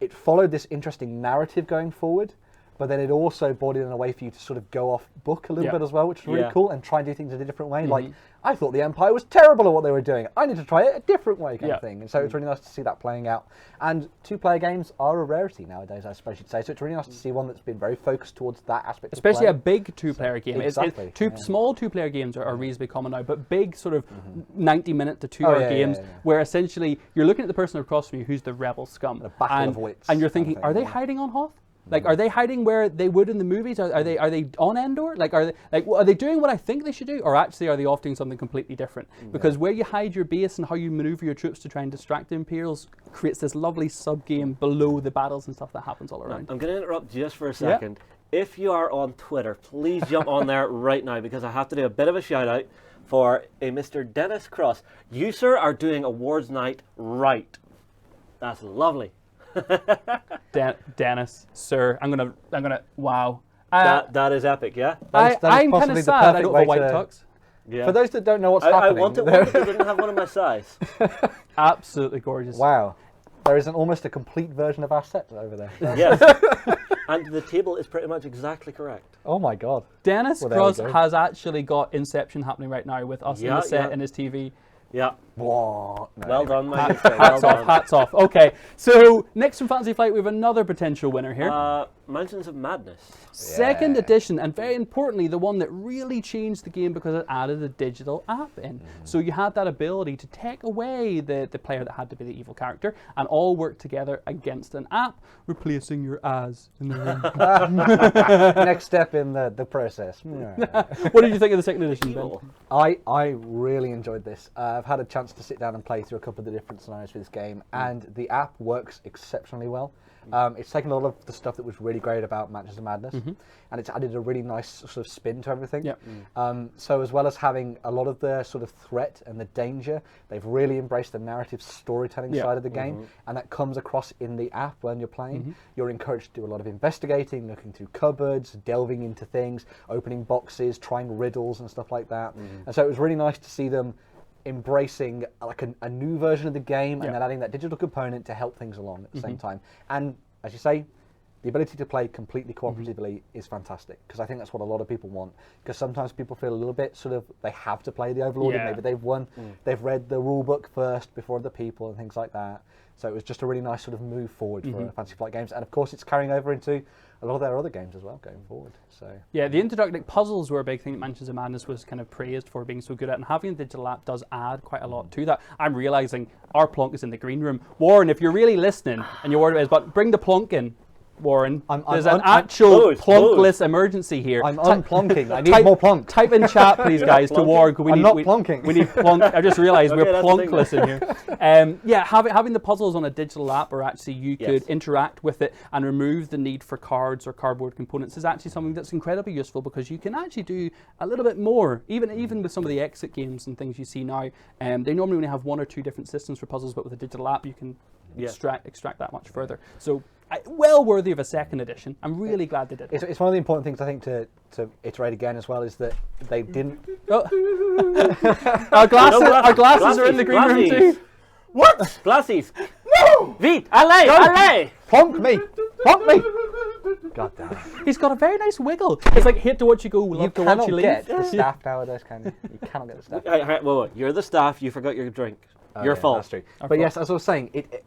it followed this interesting narrative going forward, but then it also brought it in a way for you to sort of go off book a little bit as well, which was really cool, and try and do things in a different way. Like, I thought the Empire was terrible at what they were doing. I need to try it a different way, kind of thing. And so it's really nice to see that playing out. And 2-player games are a rarity nowadays, I suppose you'd say. So it's really nice to see one that's been very focused towards that aspect. Especially of play. a big 2-player game. Exactly. Small 2-player games are reasonably common now, but big sort of 90-minute to 2-hour games where essentially you're looking at the person across from you who's the rebel scum. A battle of wits. And you're thinking, are they hiding on Hoth? Like, are they hiding where they would in the movies? Are they on Endor? Are they doing what I think they should do, or actually are they off doing something completely different? Because where you hide your base and how you maneuver your troops to try and distract the Imperials creates this lovely sub game below the battles and stuff that happens all around. I'm going to interrupt just for a second. If you are on Twitter, please jump on there right now, because I have to do a bit of a shout out for a Mr. Dennis Cross. You, sir, are doing awards night right. That's lovely. Dennis, sir, I'm gonna. Wow, that is epic, yeah. I'm kind of sad I don't have a white tux. Yeah. For those that don't know what's happening, I wanted one, but they didn't have one of my size. Absolutely gorgeous. Wow, there is almost a complete version of our set over there. Yes, and the table is pretty much exactly correct. Oh my God, Dennis Cross has actually got Inception happening right now with us in the set and his TV. Yeah. Whoa. No, well done, man. Hats off. Okay, so next from Fantasy Flight, we have another potential winner here. Mountains of Madness. Second edition, and very importantly, the one that really changed the game because it added a digital app in. So you had that ability to take away the player that had to be the evil character and all work together against an app, replacing your as in the room. Next step in the process. What did you think of the second edition, Ben? I really enjoyed this. I've had a chance to sit down and play through a couple of the different scenarios for this game, and the app works exceptionally well. It's taken a lot of the stuff that was really great about Matches of Madness, and it's added a really nice sort of spin to everything. So as well as having a lot of the sort of threat and the danger, they've really embraced the narrative storytelling side of the game, and that comes across in the app when you're playing. You're encouraged to do a lot of investigating, looking through cupboards, delving into things, opening boxes, trying riddles and stuff like that. And so it was really nice to see them embracing like a new version of the game and then adding that digital component to help things along at the same time. And as you say, the ability to play completely cooperatively is fantastic, because I think that's what a lot of people want, because sometimes people feel a little bit sort of they have to play the Overlord and maybe they've won, they've read the rule book first before other people and things like that. So it was just a really nice sort of move forward for Fantasy Flight games, and of course it's carrying over into a lot of their other games as well going forward. So yeah, the introductory puzzles were a big thing that Mansions of Madness was kind of praised for being so good at, and having a digital app does add quite a lot to that. I'm realizing our plonk is in the green room. Warren, if you're really listening and you're worried about this, but bring the plonk in. Warren, there's an actual plonkless emergency here. I'm unplonking. I need more plonk. Type in chat, please, guys, to Warren. I'm not plonking. We need plonk. I just realised we're plonkless in here. Yeah, having the puzzles on a digital app, where actually you could interact with it and remove the need for cards or cardboard components, is actually something that's incredibly useful, because you can actually do a little bit more. Even with some of the exit games and things you see now, they normally only have 1 or 2 different systems for puzzles, but with a digital app you can extract that much further. So well worthy of a second edition. I'm really glad they did it. It's one of the important things I think to iterate again as well, is that they didn't. Our glasses are in the green room too. What? Glasses. No! Vite, allez! Plonk me! Plonk me! God damn it. He's got a very nice wiggle. It's like hate to watch you go, You love to watch cannot you leave. get the staff nowadays, can you? You cannot get the staff. Wait, you're the staff. You forgot your drink. Oh, Your yeah, fault. That's true. But yes, as I was saying, it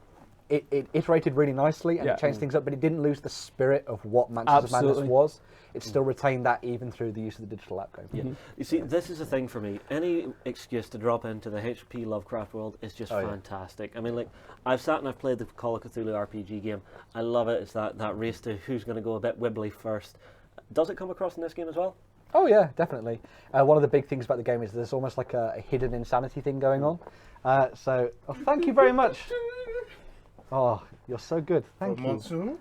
iterated really nicely and Yeah. it changed things up, but it didn't lose the spirit of what Mansions of Madness Absolutely. was. It still retained that even through the use of the digital app code. Yeah. You see, this is the thing for me. Any excuse to drop into the HP Lovecraft world is just Oh, yeah. fantastic. I mean, like, I've sat and I've played the Call of Cthulhu RPG game. I love it. It's that race to who's going to go a bit wibbly first. Does it come across in this game as well? Oh yeah, definitely. One of the big things about the game is there's almost like a hidden insanity thing going on. Thank you very much. Oh, you're so good. Thank you. Monsoon.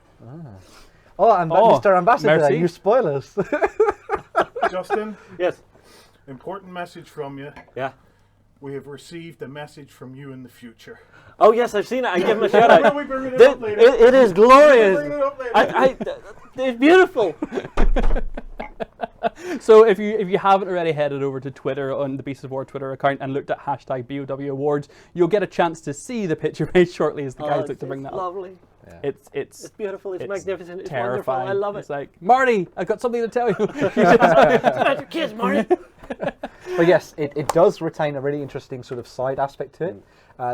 Oh, Mr. Ambassador, merci. you spoilers. Justin, Yes. important message from you. Yeah. We have received a message from you in the future. Oh yes, I've seen it. I give him a shout out. We'll be bringing it up later. It is glorious. We'll bring it up later. It's beautiful. So if you haven't already headed over to Twitter on the Beasts of War Twitter account and looked at hashtag BOW Awards, you'll get a chance to see the picture made shortly as the guys look to bring that up. Lovely. It's beautiful. It's magnificent. It's terrifying. wonderful. I love it. It's like, Marty, I've got something to tell you. About your kids, Marty. But yes, it does retain a really interesting sort of side aspect to it.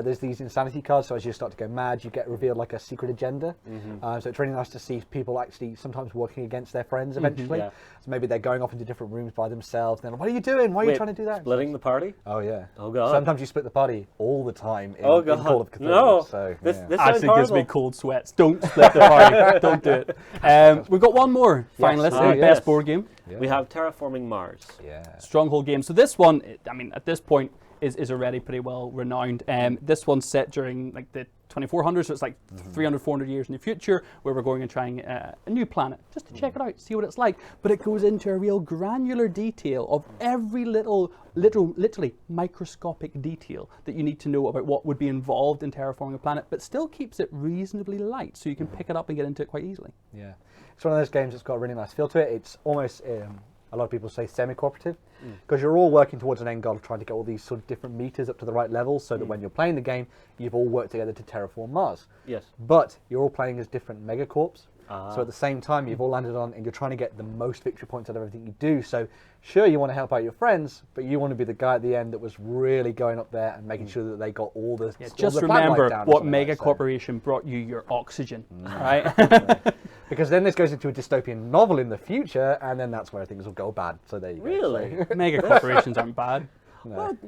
There's these insanity cards, so as you start to go mad, you get revealed like a secret agenda. So it's really nice to see people actually sometimes working against their friends eventually. Yeah. So maybe they're going off into different rooms by themselves. Then, what are you doing? Why are you trying to do that? Splitting the party? Oh yeah. Oh god. Sometimes you split the party all the time in, Oh in god. Call of Cthulhu. No. So, This yeah. sounds Actually gives me horrible. cold sweats. Don't split the party. Don't do it. We've got one more finalist Ah, in yes. Best Board Game. Yeah. We have Terraforming Mars. Yeah. Stronghold game. So this one, I mean, at this point, is already pretty well renowned. This one's set during like the 2400s, so it's like 300, 400 years in the future, where we're going and trying a new planet just to check it out, see what it's like. But it goes into a real granular detail of every literally microscopic detail that you need to know about what would be involved in terraforming a planet, but still keeps it reasonably light, so you can pick it up and get into it quite easily. Yeah. It's one of those games that's got a really nice feel to it. It's almost, a lot of people say semi-cooperative, because you're all working towards an end goal of trying to get all these sort of different meters up to the right level, so that when you're playing the game, you've all worked together to terraform Mars. Yes. But you're all playing as different megacorps. Ah. So at the same time, you've all landed on, and you're trying to get the most victory points out of everything you do. So sure, you want to help out your friends, but you want to be the guy at the end that was really going up there and making sure that they got all the all Just the planet remember down or what something mega like, so. corporation brought you your oxygen, right? Because then this goes into a dystopian novel in the future, and then that's where things will go bad. So there you go. Really? Mega corporations aren't bad. No. Well,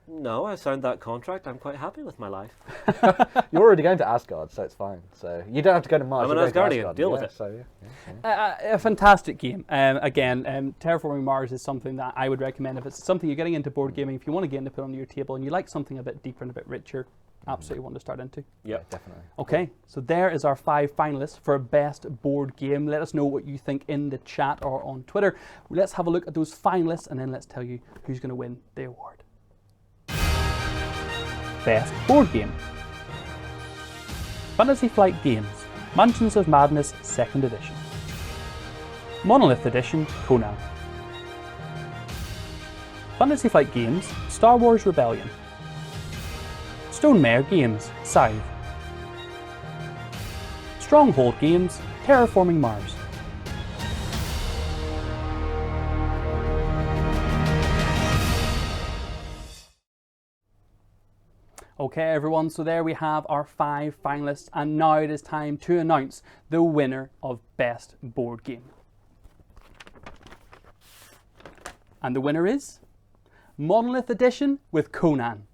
no, I signed that contract. I'm quite happy with my life. You're already going to Asgard, so it's fine. So you don't have to go to Mars. I'm an you're going to Asgardian, Asgard. deal with Yeah, it. So, yeah. A fantastic game. Again, Terraforming Mars is something that I would recommend if it's something you're getting into board gaming. If you want to get into put on your table and you like something a bit deeper and a bit richer, absolutely one to start into. Yeah, definitely. Okay, so there is our 5 finalists for best board game. Let us know what you think in the chat or on Twitter. Let's have a look at those finalists and then let's tell you who's going to win the award. Best board game. Fantasy Flight Games, Mansions of Madness 2nd Edition. Monolith Edition, Conan. Fantasy Flight Games, Star Wars Rebellion. Stonemare Games, Scythe. Stronghold Games, Terraforming Mars. Okay everyone, so there we have our 5 finalists, and now it is time to announce the winner of Best Board Game. And the winner is Monolith Edition with Conan.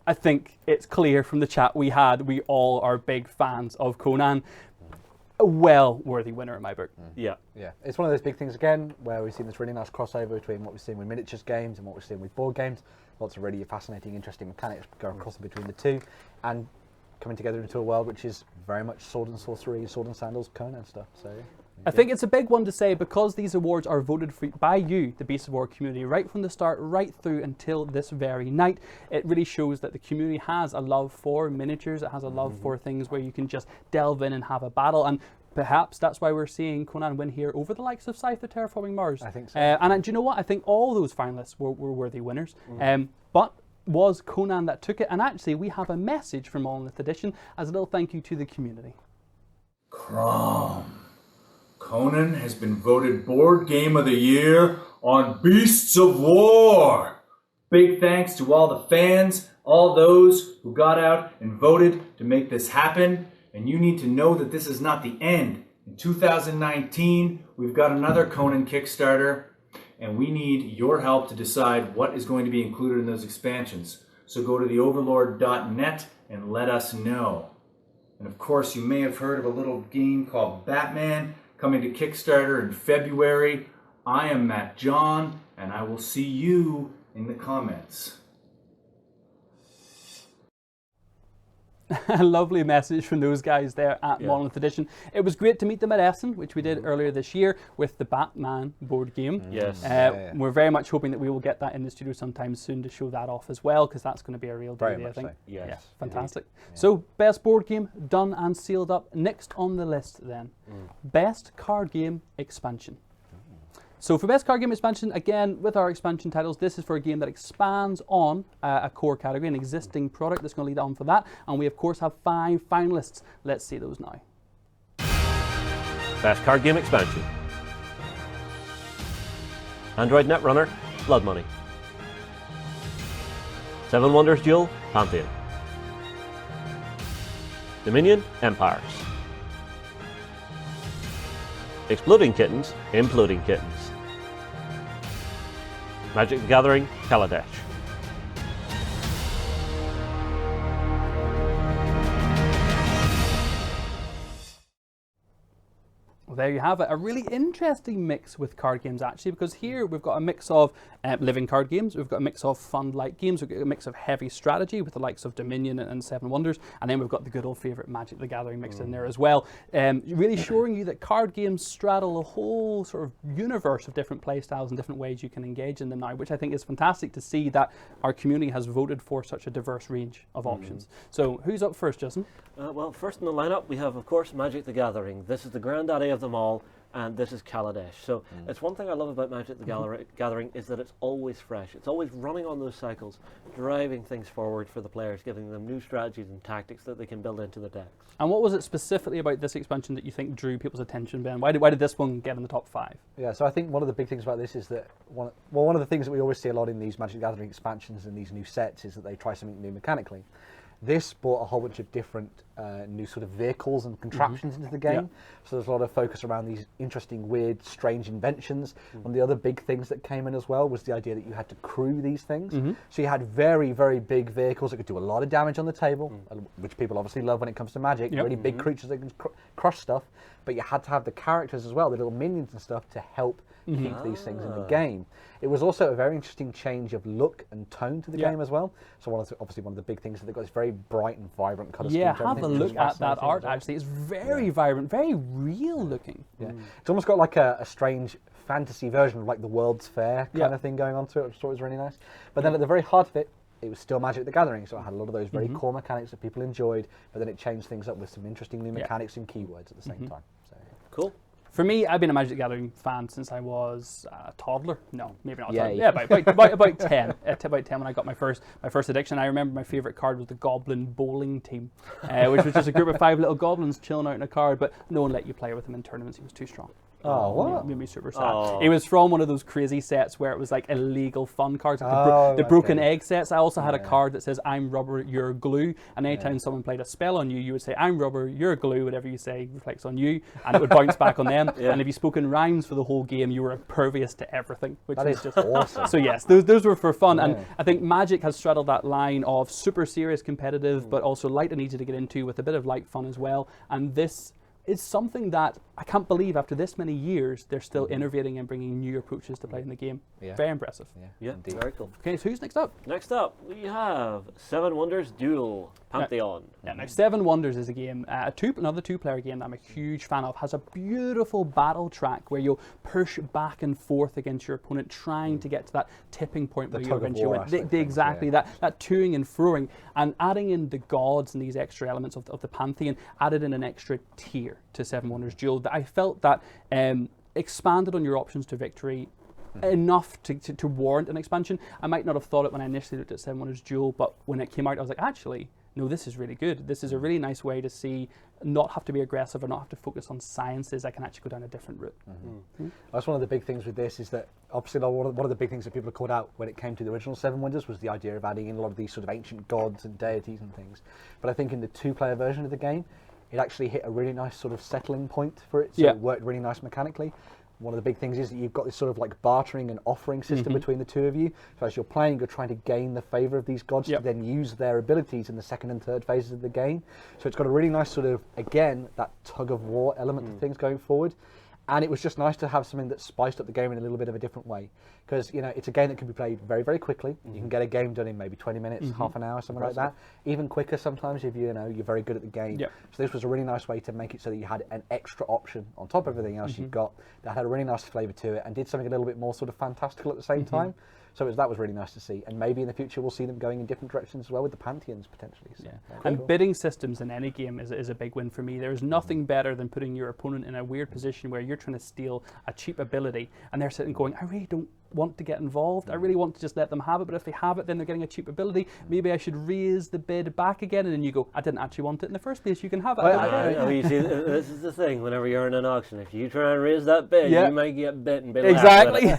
I think it's clear from the chat we had, we all are big fans of Conan. A well-worthy winner in my book. Yeah. Yeah, it's one of those big things again where we've seen this really nice crossover between what we've seen with miniatures games and what we've seen with board games. Lots of really fascinating, interesting mechanics going across between the two, and coming together into a world which is very much sword and sorcery, sword and sandals, Conan stuff. So. I think it's a big one to say because these awards are voted for by you, the Beasts of War community, right from the start, right through until this very night. It really shows that the community has a love for miniatures. It has a love for things where you can just delve in and have a battle. And perhaps that's why we're seeing Conan win here over the likes of Scythe or Terraforming Mars. I think so. And do you know what? I think all those finalists were worthy winners. But was Conan that took it, and actually we have a message from Monolith Edition as a little thank you to the community. Crom. Conan has been voted Board Game of the Year on Beasts of War. Big thanks to all the fans, all those who got out and voted to make this happen. And you need to know that this is not the end. In 2019, we've got another Conan Kickstarter, and we need your help to decide what is going to be included in those expansions. So go to theoverlord.net and let us know. And of course, you may have heard of a little game called Batman coming to Kickstarter in February. I am Matt John, and I will see you in the comments. A lovely message from those guys there at Monolith Edition. It was great to meet them at Essen, which we did earlier this year with the Batman board game. Yes. We're very much hoping that we will get that in the studio sometime soon to show that off as well, because that's going to be a real deal, I think. So. Yes. Yeah, fantastic. So, best board game done and sealed up. Next on the list then, best card game expansion. So for best card game expansion, again, with our expansion titles, this is for a game that expands on a core category, an existing product that's going to lead on for that. And we, of course, have 5 finalists. Let's see those now. Best card game expansion. Android Netrunner, Blood Money. Seven Wonders Duel, Pantheon. Dominion, Empires. Exploding Kittens, Imploding Kittens. Magic the Gathering, Kaladesh. Well, there you have it. A really interesting mix with card games, actually, because here we've got a mix of living card games, we've got a mix of fun-like games, we've got a mix of heavy strategy with the likes of Dominion and Seven Wonders, and then we've got the good old favourite Magic the Gathering mixed in there as well. Really showing you that card games straddle a whole sort of universe of different play styles and different ways you can engage in them now, which I think is fantastic to see that our community has voted for such a diverse range of options. So who's up first, Justin? Well, first in the lineup we have, of course, Magic the Gathering. This is the granddaddy of them all, and this is Kaladesh. So it's one thing I love about Magic the Gathering is that it's always fresh. It's always running on those cycles, driving things forward for the players, giving them new strategies and tactics that they can build into the decks. And what was it specifically about this expansion that you think drew people's attention, Ben? Why did this one get in the top 5? Yeah, so I think one of the big things about this is that, one of the things that we always see a lot in these Magic the Gathering expansions and these new sets is that they try something new mechanically. This brought a whole bunch of different new sort of vehicles and contraptions into the game. So there's a lot of focus around these interesting, weird, strange inventions. One of the other big things that came in as well was the idea that you had to crew these things. So you had very, very big vehicles that could do a lot of damage on the table, which people obviously love when it comes to Magic. Really big creatures that can crush stuff. But you had to have the characters as well, the little minions and stuff, to help keep these things in the game. It was also a very interesting change of look and tone to the game as well. So obviously one of the big things is they've got this very bright and vibrant colour scheme. Yeah, have a look at that art actually. It's very vibrant, very real looking. Yeah, it's almost got like a strange fantasy version of like the World's Fair kind of thing going on to it, which I thought was really nice. But then at the very heart of it, it was still Magic the Gathering, so it had a lot of those very core mechanics that people enjoyed, but then it changed things up with some interesting new mechanics and keywords at the same time. So, cool. For me, I've been a Magic the Gathering fan since I was a toddler. No, maybe not a toddler. Yay. Yeah, about 10. About 10 when I got my first addiction. I remember my favourite card was the Goblin Bowling Team, which was just a group of 5 little goblins chilling out in a card, but no one let you play with him in tournaments. He was too strong. Oh, what? Made me super sad. It was from one of those crazy sets where it was like illegal fun cards, like the broken egg sets. I also had a card that says "I'm rubber, you're glue," and anytime someone played a spell on you, you would say "I'm rubber, you're glue." Whatever you say reflects on you, and it would bounce back on them. And if you spoke in rhymes for the whole game, you were impervious to everything, which is just awesome. So yes, those were for fun, and I think Magic has straddled that line of super serious competitive, but also light and easy to get into with a bit of light fun as well. And this is something that I can't believe after this many years they're still innovating and bringing new approaches to play in the game. Very impressive. Yeah, very cool. Okay, so who's next up? Next up, we have Seven Wonders Duel, Pantheon. Now Seven Wonders is a game, another 2-player game that I'm a huge fan of. Has a beautiful battle track where you'll push back and forth against your opponent, trying to get to that tipping point where you eventually win. Exactly, that toing and froing, and adding in the gods and these extra elements of the Pantheon, added in an extra tier to Seven Wonders Duel that I felt that expanded on your options to victory enough to warrant an expansion. I might not have thought it when I initially looked at Seven Wonders Duel, but when it came out, I was like, actually, no, this is really good. This is a really nice way to see, not have to be aggressive or not have to focus on sciences. I can actually go down a different route. That's one of the big things with this, is that obviously one of the big things that people have called out when it came to the original Seven Wonders was the idea of adding in a lot of these sort of ancient gods and deities and things. But I think in the 2-player version of the game, it actually hit a really nice sort of settling point for it, so it worked really nice mechanically. One of the big things is that you've got this sort of like bartering and offering system between the two of you. So as you're playing, you're trying to gain the favour of these gods to then use their abilities in the second and third phases of the game. So it's got a really nice sort of, again, that tug of war element to things going forward. And it was just nice to have something that spiced up the game in a little bit of a different way. Because, you know, it's a game that can be played very, very quickly. You can get a game done in maybe 20 minutes, half an hour, something like that. Even quicker sometimes if you're very good at the game. So this was a really nice way to make it so that you had an extra option on top of everything else you've got that had a really nice flavour to it and did something a little bit more sort of fantastical at the same time. So that was really nice to see. And maybe in the future we'll see them going in different directions as well with the pantheons potentially. So, and bidding systems in any game is a big win for me. There is nothing better than putting your opponent in a weird position where you're trying to steal a cheap ability and they're sitting going, I really don't want to get involved. I really want to just let them have it, but if they have it, then they're getting a cheap ability. Maybe I should raise the bid back again, and then you go, I didn't actually want it in the first place. You can have it. You see, this is the thing. Whenever you're in an auction, if you try and raise that bid, you might get bit and be exactly.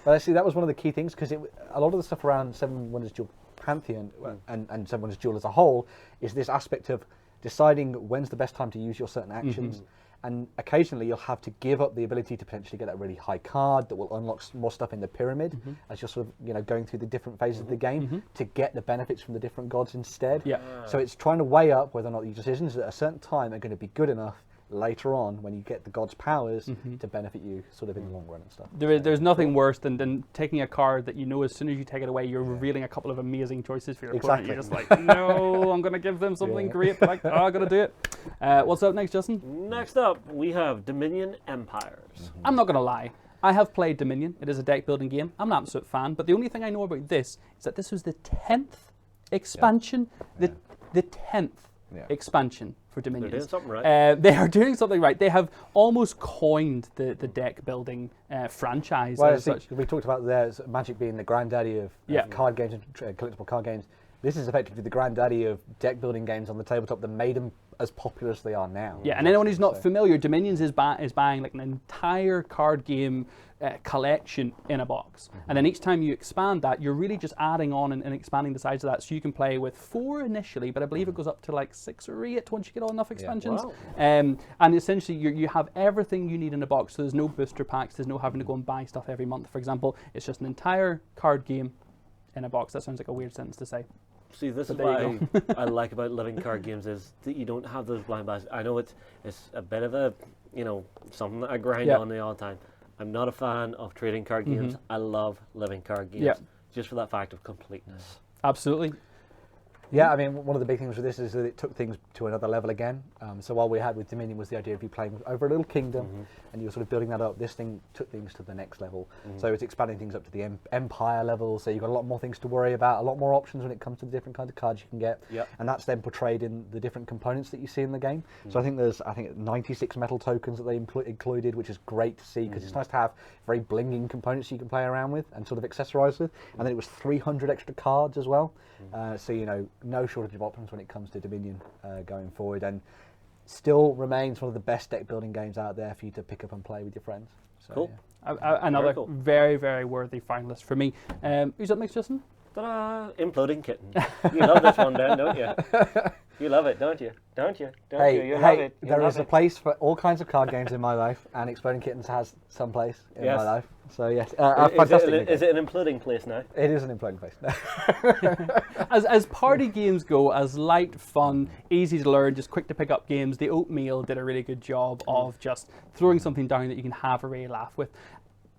But see, that was one of the key things, because a lot of the stuff around Seven Wonders Duel Pantheon and Seven Wonders Duel as a whole is this aspect of deciding when's the best time to use your certain actions. And occasionally you'll have to give up the ability to potentially get that really high card that will unlock more stuff in the pyramid as you're sort of going through the different phases of the game to get the benefits from the different gods instead. So it's trying to weigh up whether or not your decisions at a certain time are going to be good enough later on when you get the god's powers to benefit you sort of in the long run and stuff. There's nothing worse than taking a card that you know as soon as you take it away, you're revealing a couple of amazing choices for your opponent. You're just like, no, I'm going to give them something great, but I'm going to do it. What's up next, Justin? Next up, we have Dominion Empires. I'm not going to lie. I have played Dominion. It is a deck building game. I'm an absolute fan, but the only thing I know about this is that this was the 10th expansion. The 10th expansion for Dominions. They're doing something right. They are doing something right. They have almost coined the deck building franchise. Well, we talked about Magic being the granddaddy of card games and collectible card games. This is effectively the granddaddy of deck building games on the tabletop that made them as popular as they are now. Yeah, and anyone who's not familiar, Dominions is buying like an entire card game collection in a box. And then each time you expand that, you're really just adding on and expanding the size of that. So you can play with 4 initially, but I believe it goes up to like 6 or 8 once you get all enough expansions. Wow. And essentially you have everything you need in a box. So there's no booster packs, there's no having to go and buy stuff every month, for example. It's just an entire card game in a box. That sounds like a weird sentence to say. See, this is what I like about living card games is that you don't have those blind buys. I know it's a bit of a, something that I grind on the all the time. I'm not a fan of trading card games. I love living card games just for that fact of completeness. Absolutely. Yeah, I mean, one of the big things with this is that it took things to another level again. So while we had with Dominion was the idea of you playing over a little kingdom and you were sort of building that up, this thing took things to the next level. So it's expanding things up to the empire level, so you've got a lot more things to worry about, a lot more options when it comes to the different kinds of cards you can get. And that's then portrayed in the different components that you see in the game. So I think there's 96 metal tokens that they included, which is great to see because it's nice to have very blinging components you can play around with and sort of accessorize with. And then it was 300 extra cards as well. So, no shortage of options when it comes to Dominion going forward, and still remains one of the best deck building games out there for you to pick up and play with your friends. So, cool. Another very, very worthy finalist for me. Who's up next, Justin? Ta-da! Imploding Kitten. You love this one, Dan, don't you? You love it, don't you? Don't you? Don't you? You love it. There is a place for all kinds of card games in my life, and Exploding Kittens has some place in my life. So yes, fantastic. Is it an imploding place now? It is an imploding place. As party games go, as light, fun, easy to learn, just quick to pick up games, the Oatmeal did a really good job of just throwing something down that you can have a really laugh with.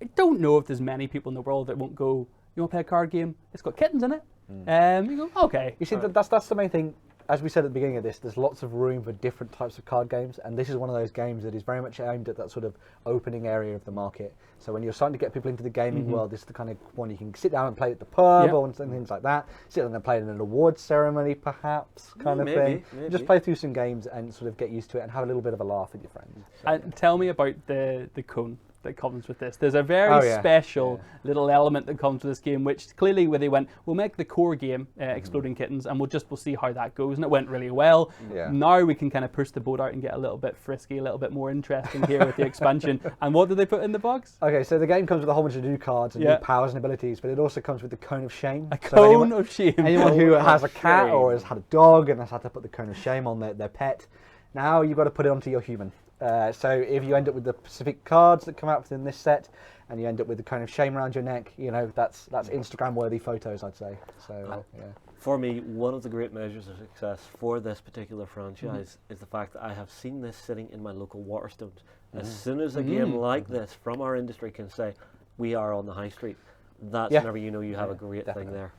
I don't know if there's many people in the world that won't go, you want to play a card game? It's got kittens in it. You go, okay. You see, that's the main thing. As we said at the beginning of this, there's lots of room for different types of card games, and this is one of those games that is very much aimed at that sort of opening area of the market. So when you're starting to get people into the gaming world, this is the kind of one you can sit down and play at the pub or things like that. Sit down and play in an awards ceremony, perhaps, kind of thing. Maybe. Just play through some games and sort of get used to it and have a little bit of a laugh with your friends. So, tell me about the cone. that comes with this. There's a very yeah. special little element that comes with this game, which clearly where they went, we'll make the core game Exploding Kittens, and we'll see how that goes. And it went really well. Yeah. Now we can kind of push the boat out and get a little bit frisky, a little bit more interesting here with the expansion. And what did they put in the box? Okay, so the game comes with a whole bunch of new cards and new powers and abilities, but it also comes with the Cone of Shame. A Cone of Shame. Anyone who has a cat or has had a dog and has had to put the Cone of Shame on their pet, now you've got to put it onto your human. So if you end up with the specific cards that come out within this set, and you end up with the Cone of Shame around your neck, you know, that's Instagram-worthy photos, I'd say. So yeah. For me, one of the great measures of success for this particular franchise is the fact that I have seen this sitting in my local Waterstones. As soon as a game like this from our industry can say, we are on the high street, that's whenever you know you have a great thing there.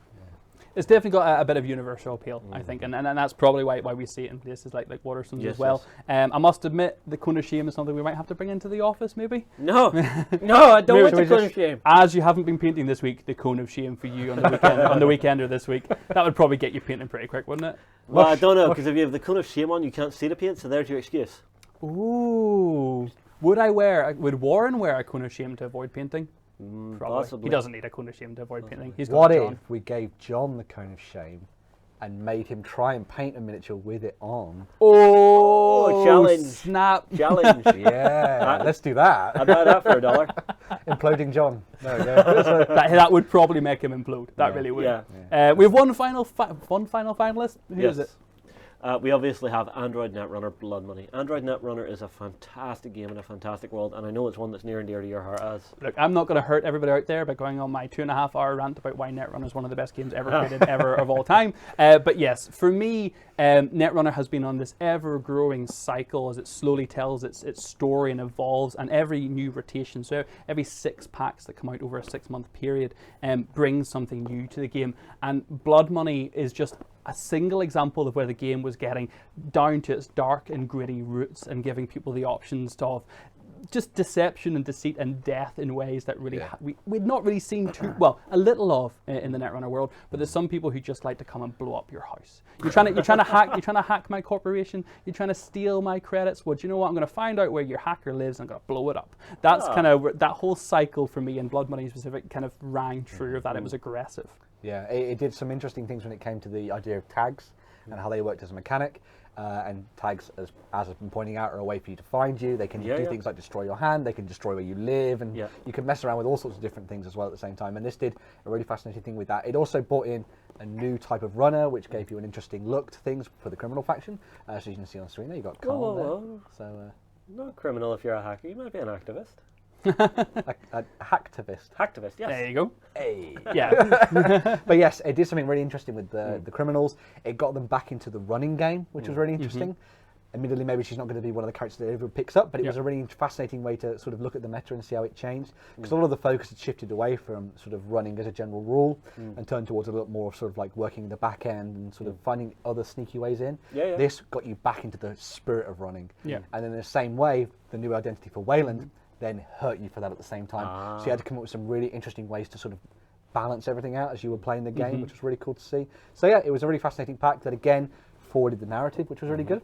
It's definitely got a bit of universal appeal, I think, and that's probably why we see it in places like Waterstones as well. Yes. I must admit, the Cone of Shame is something we might have to bring into the office, maybe. No, no, I don't want the Cone of Shame. As you haven't been painting this week, the Cone of Shame for you on the weekend, on the weekender this week, that would probably get you painting pretty quick, wouldn't it? Well, I don't know, because if you have the Cone of Shame on, you can't see the paint, so there's your excuse. Ooh, would Warren wear a Cone of Shame to avoid painting? Possibly. He doesn't need a Cone of Shame to avoid painting. He's got what John. if we gave John the Cone of Shame and made him try and paint a miniature with it on? Oh, challenge. Snap. Challenge. Yeah, let's do that. I'd buy that for $1. Imploding John. There we go. that would probably make him implode. That really would. Yeah. We have one final finalist. Who is it? We obviously have Android Netrunner Blood Money. Android Netrunner is a fantastic game in a fantastic world, and I know it's one that's near and dear to your heart as. Look, I'm not going to hurt everybody out there by going on my 2.5-hour rant about why Netrunner is one of the best games ever created ever of all time. But yes, for me, Netrunner has been on this ever-growing cycle as it slowly tells its story and evolves, and every new rotation, so every 6 packs that come out over a 6-month period brings something new to the game. And Blood Money is just a single example of where the game was getting down to its dark and gritty roots and giving people the options of just deception and deceit and death in ways that really we'd not really seen a little of in the Netrunner world. But there's some people who just like to come and blow up your house. You're trying to hack my corporation. You're trying to steal my credits. Well, do you know what? I'm going to find out where your hacker lives and I'm going to blow it up. That's kind of that whole cycle for me, and Blood Money in specific kind of rang true of that. It was aggressive. Yeah, it did some interesting things when it came to the idea of tags and how they worked as a mechanic. And tags, as I've been pointing out, are a way for you to find you. They can do things like destroy your hand, they can destroy where you live, and you can mess around with all sorts of different things as well at the same time. And this did a really fascinating thing with that. It also brought in a new type of runner, which gave you an interesting look to things for the criminal faction. As you can see on screen there, you've got Carl there. So, not criminal if you're a hacker, you might be an activist. a hacktivist. Hacktivist, yes. There you go. Hey. Yeah. But yes, it did something really interesting with the criminals. It got them back into the running game, which was really interesting. Admittedly, maybe she's not going to be one of the characters that everyone picks up, but it was a really fascinating way to sort of look at the meta and see how it changed. Because a lot of the focus had shifted away from sort of running as a general rule and turned towards a lot more sort of like working the back end and sort of finding other sneaky ways in. This got you back into the spirit of running. And in the same way, the new identity for Wayland then hurt you for that at the same time. So you had to come up with some really interesting ways to sort of balance everything out as you were playing the game, which was really cool to see. So yeah, it was a really fascinating pack that again forwarded the narrative, which was really good.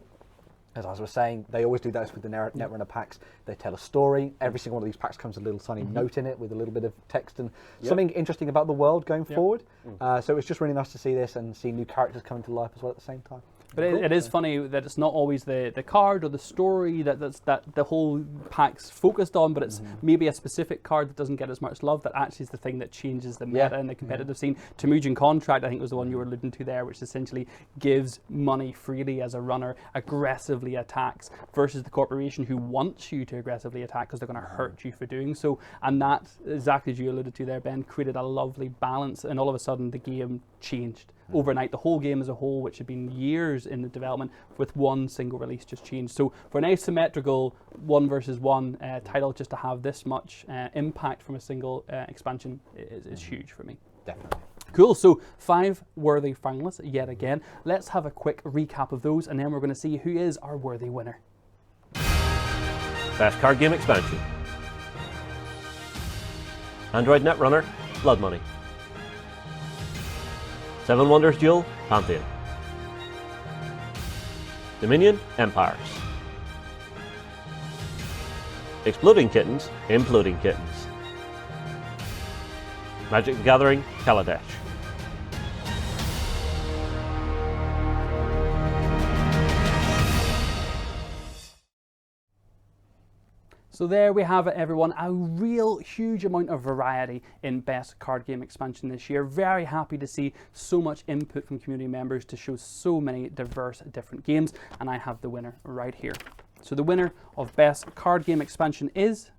As I was saying, they always do this with the Netrunner packs. They tell a story. Every single one of these packs comes with a little tiny note in it with a little bit of text and something interesting about the world going forward. So it was just really nice to see this and see new characters coming to life as well at the same time. But it is funny that it's not always the card or the story that the whole pack's focused on, but it's maybe a specific card that doesn't get as much love that actually is the thing that changes the meta in the competitive scene. Temujin Contract, I think, was the one you were alluding to there, which essentially gives money freely as a runner, aggressively attacks, versus the corporation who wants you to aggressively attack because they're going to hurt you for doing so. And that, exactly as you alluded to there, Ben, created a lovely balance, and all of a sudden the game changed. Overnight, the whole game as a whole, which had been years in the development, with one single release just changed. So for an asymmetrical 1 versus 1 title, just to have this much impact from a single expansion is huge for me. Definitely. Cool, so 5 worthy finalists yet again. Let's have a quick recap of those, and then we're going to see who is our worthy winner. Best card game expansion. Android Netrunner, Blood Money. Seven Wonders Duel, Pantheon. Dominion, Empires. Exploding Kittens, Imploding Kittens. Magic the Gathering, Kaladesh. So there we have it, everyone. A real huge amount of variety in Best Card Game Expansion this year. Very happy to see so much input from community members to show so many diverse different games. And I have the winner right here. So the winner of Best Card Game Expansion is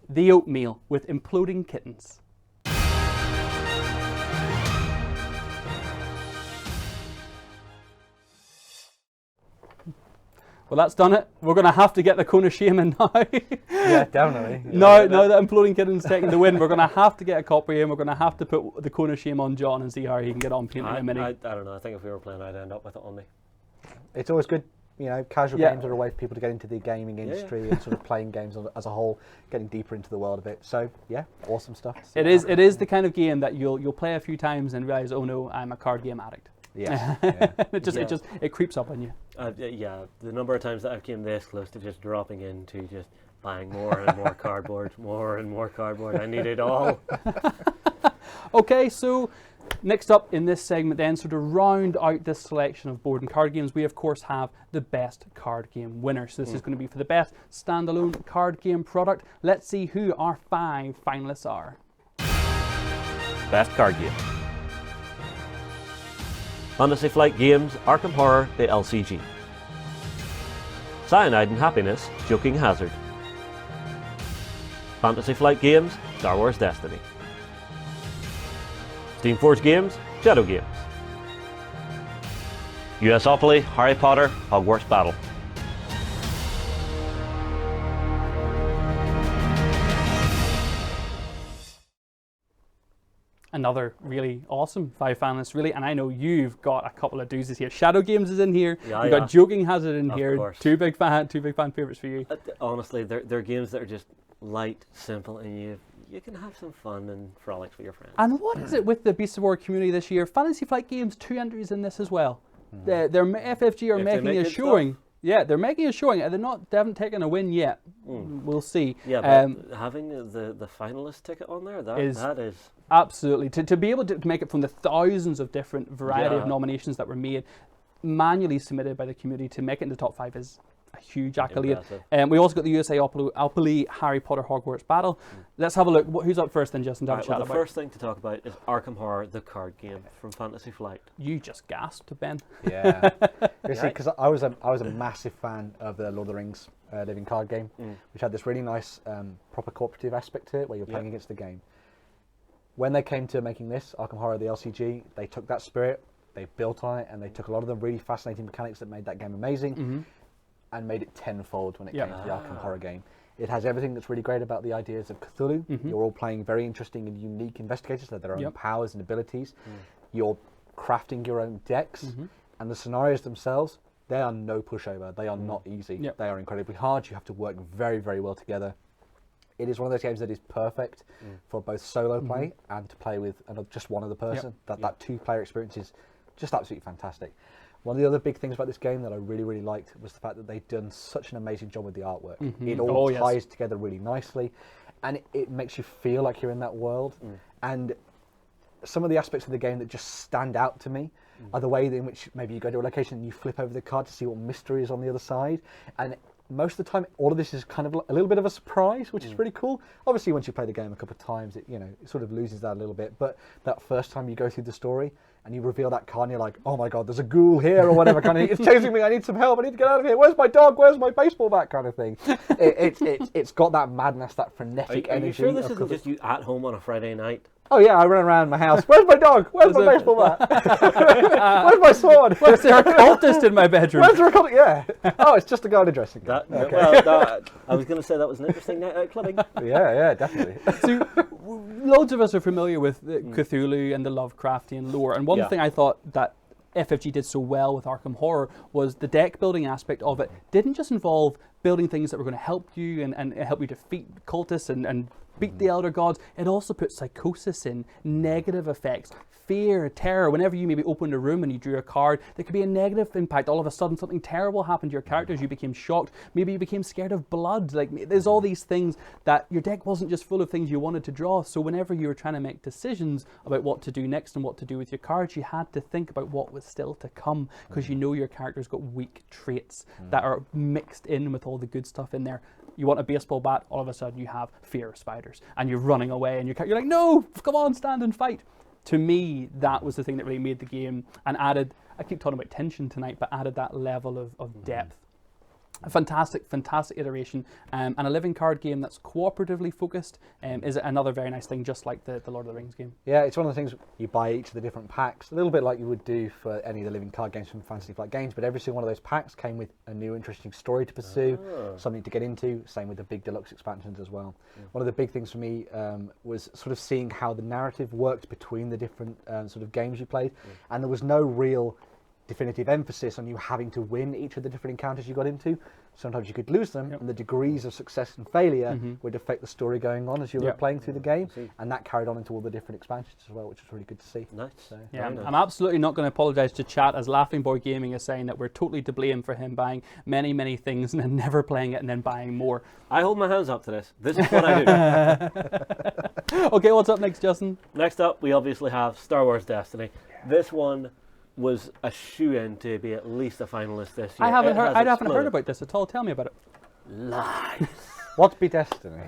The Oatmeal with Imploding Kittens. Well, that's done it. We're going to have to get the Cone of Shame in now. Yeah, definitely. No, that Imploding Kitten's taking the win. We're going to have to get a copy in. We're going to have to put the Cone of Shame on John and see how he can get on painting a mini. I don't know. I think if we were playing, I'd end up with it on me. It's always good. You know, casual games are a way for people to get into the gaming industry and sort of playing games as a whole, getting deeper into the world of it. So yeah, awesome stuff. It is the kind of game that you'll play a few times and realize, oh no, I'm a card game addict. Yeah. It creeps up on you. Yeah, the number of times that I've came this close to just dropping into just buying more and more cardboard, more and more cardboard. I need it all. Okay, so next up in this segment then, so to round out this selection of board and card games, we of course have the best card game winner. So this is going to be for the best standalone card game product. Let's see who our 5 finalists are. Best card game. Fantasy Flight Games, Arkham Horror, the LCG. Cyanide and Happiness, Joking Hazard. Fantasy Flight Games, Star Wars Destiny. Steamforge Games, Shadow Games. USopoly, Harry Potter, Hogwarts Battle. Another really awesome 5 finalists, really, and I know you've got a couple of doozies here. Shadow Games is in here. Yeah, You've got Joking Hazard in here. Course. Two big fan favorites for you. Honestly, they're games that are just light, simple, and you can have some fun and frolics with your friends. And what is it with the Beasts of War community this year? Fantasy Flight Games, 2 entries in this as well. They're FFG are making a showing. Stuff. Yeah, they're making a showing. They haven't taken a win yet. We'll see. Yeah, but having the finalist ticket on there, that is absolutely to be able to make it from the thousands of different variety of nominations that were made, manually submitted by the community to make it in the top 5 is a huge accolade. We also got the USopoly Harry Potter Hogwarts Battle. Let's have a look. Who's up first then, Justin? The first thing to talk about is Arkham Horror, the card game from Fantasy Flight. You just gasped, Ben. Yeah. You see, because I was a massive fan of the Lord of the Rings living card game, which had this really nice proper cooperative aspect to it, where you're playing against the game. When they came to making this, Arkham Horror, the LCG, they took that spirit, they built on it, and they took a lot of the really fascinating mechanics that made that game amazing, and made it tenfold when it came to the Arkham Horror game. It has everything that's really great about the ideas of Cthulhu. You're all playing very interesting and unique investigators that have their own powers and abilities. You're crafting your own decks, and the scenarios themselves, they are no pushover. They are not easy. They are incredibly hard. You have to work very, very well together. It is one of those games that is perfect for both solo play and to play with just one other person. That 2-player experience is just absolutely fantastic. One of the other big things about this game that I really, really liked was the fact that they'd done such an amazing job with the artwork. It all ties together really nicely, and it makes you feel like you're in that world. And some of the aspects of the game that just stand out to me are the way in which maybe you go to a location and you flip over the card to see what mystery is on the other side. And most of the time, all of this is kind of a little bit of a surprise, which is really cool. Obviously, once you play the game a couple of times, it sort of loses that a little bit. But that first time you go through the story and you reveal that card, and you're like, oh my god, there's a ghoul here or whatever kind of. It's chasing me. I need some help. I need to get out of here. Where's my dog? Where's my baseball bat? Kind of thing. It's got that madness, that frenetic energy. Are you sure this isn't just you at home on a Friday night? Oh yeah, I run around my house. Where's my dog? Where's my baseball bat? Where's my sword? Where's there a cultist in my bedroom? Where's there a cultist? Yeah. Oh, it's just a guy in a dressing gown. I was going to say that was an interesting night out clubbing. Yeah, definitely. So, loads of us are familiar with Cthulhu and the Lovecraftian lore, and one thing I thought that FFG did so well with Arkham Horror was the deck building aspect of it didn't just involve building things that were going to help you and help you defeat cultists and beat the Elder Gods. It also put psychosis in, negative effects, fear, terror. Whenever you maybe opened a room and you drew a card, there could be a negative impact. All of a sudden something terrible happened to your characters. You became shocked. Maybe you became scared of blood. Like, there's all these things that your deck wasn't just full of things you wanted to draw. So whenever you were trying to make decisions about what to do next and what to do with your cards, you had to think about what was still to come, because you know your character's got weak traits that are mixed in with all the good stuff in there. You want a baseball bat, all of a sudden you have fear of spiders and you're running away and you're like, no, come on, stand and fight. To me, that was the thing that really made the game and added, I keep talking about tension tonight, but added that level of depth. A fantastic iteration, and a living card game that's cooperatively focused is another very nice thing, just like the Lord of the Rings game. Yeah, it's one of the things you buy each of the different packs, a little bit like you would do for any of the living card games from Fantasy Flight Games, but every single one of those packs came with a new interesting story to pursue, something to get into, same with the big deluxe expansions as well. One of the big things for me was sort of seeing how the narrative worked between the different sort of games you played, and there was no real definitive emphasis on you having to win each of the different encounters you got into. Sometimes you could lose them, and the degrees of success and failure would affect the story going on as you were playing through the game, and that carried on into all the different expansions as well, which was really good to see. Nice. So, yeah, nice. I'm absolutely not going to apologise to chat, as Laughing Boy Gaming is saying that we're totally to blame for him buying many things and then never playing it and then buying more. I hold my hands up to this. This is what I do. Okay, what's up next, Justin? Next up, we obviously have Star Wars Destiny. This one was a shoe-in to be at least a finalist this year. I haven't heard about this at all. Tell me about it. Lies. What be Destiny?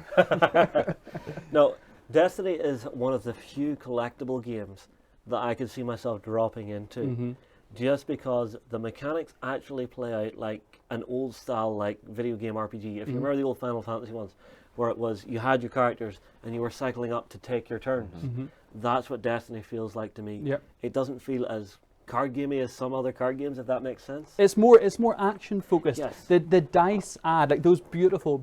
No, Destiny is one of the few collectible games that I could see myself dropping into, just because the mechanics actually play out like an old style like video game RPG. If you remember the old Final Fantasy ones, where it was you had your characters and you were cycling up to take your turns. That's what Destiny feels like to me. It doesn't feel as card gamey as some other card games, if that makes sense. It's more action focused. Yes. The dice add, like those beautiful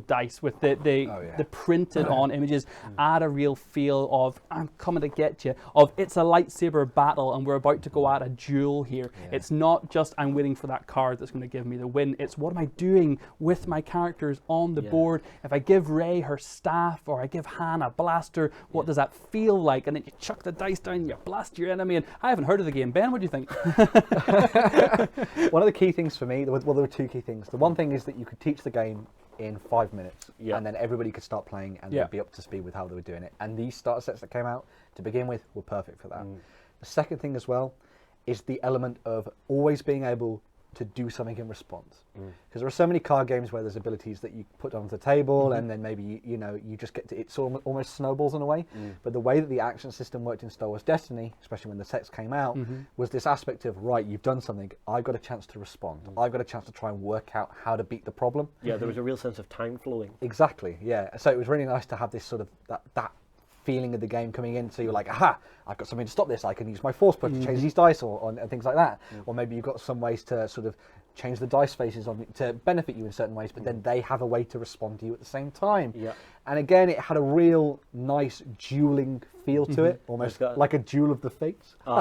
dice with the printed on images, add a real feel of I'm coming to get you, of it's a lightsaber battle and we're about to go at a duel here. It's not just I'm waiting for that card that's going to give me the win. It's what am I doing with my characters on the board? If I give Rey her staff or I give Han a blaster, what does that feel like? And then you chuck the dice down and you blast your enemy. And I haven't heard of the game. Ben, what do you think? One of the key things for me, well, there were two key things. The one thing is that you could teach the game in 5 minutes, and then everybody could start playing and they'd be up to speed with how they were doing it. And these starter sets that came out to begin with were perfect for that. The second thing as well is the element of always being able to do something in response, because there are so many card games where there's abilities that you put onto the table and then maybe you just get to, it's almost snowballs in a way. But the way that the action system worked in Star Wars Destiny, especially when the sets came out, was this aspect of, right, you've done something, I've got a chance to respond, I've got a chance to try and work out how to beat the problem. Yeah, there was a real sense of time flowing. Exactly, yeah. So it was really nice to have this sort of that feeling of the game coming in, so you're like, aha, I've got something to stop this, I can use my force push to change these dice and things like that. Or maybe you've got some ways to sort of change the dice faces on to benefit you in certain ways, but then they have a way to respond to you at the same time. And again, it had a real nice dueling feel to it, almost like a duel of the fates. It's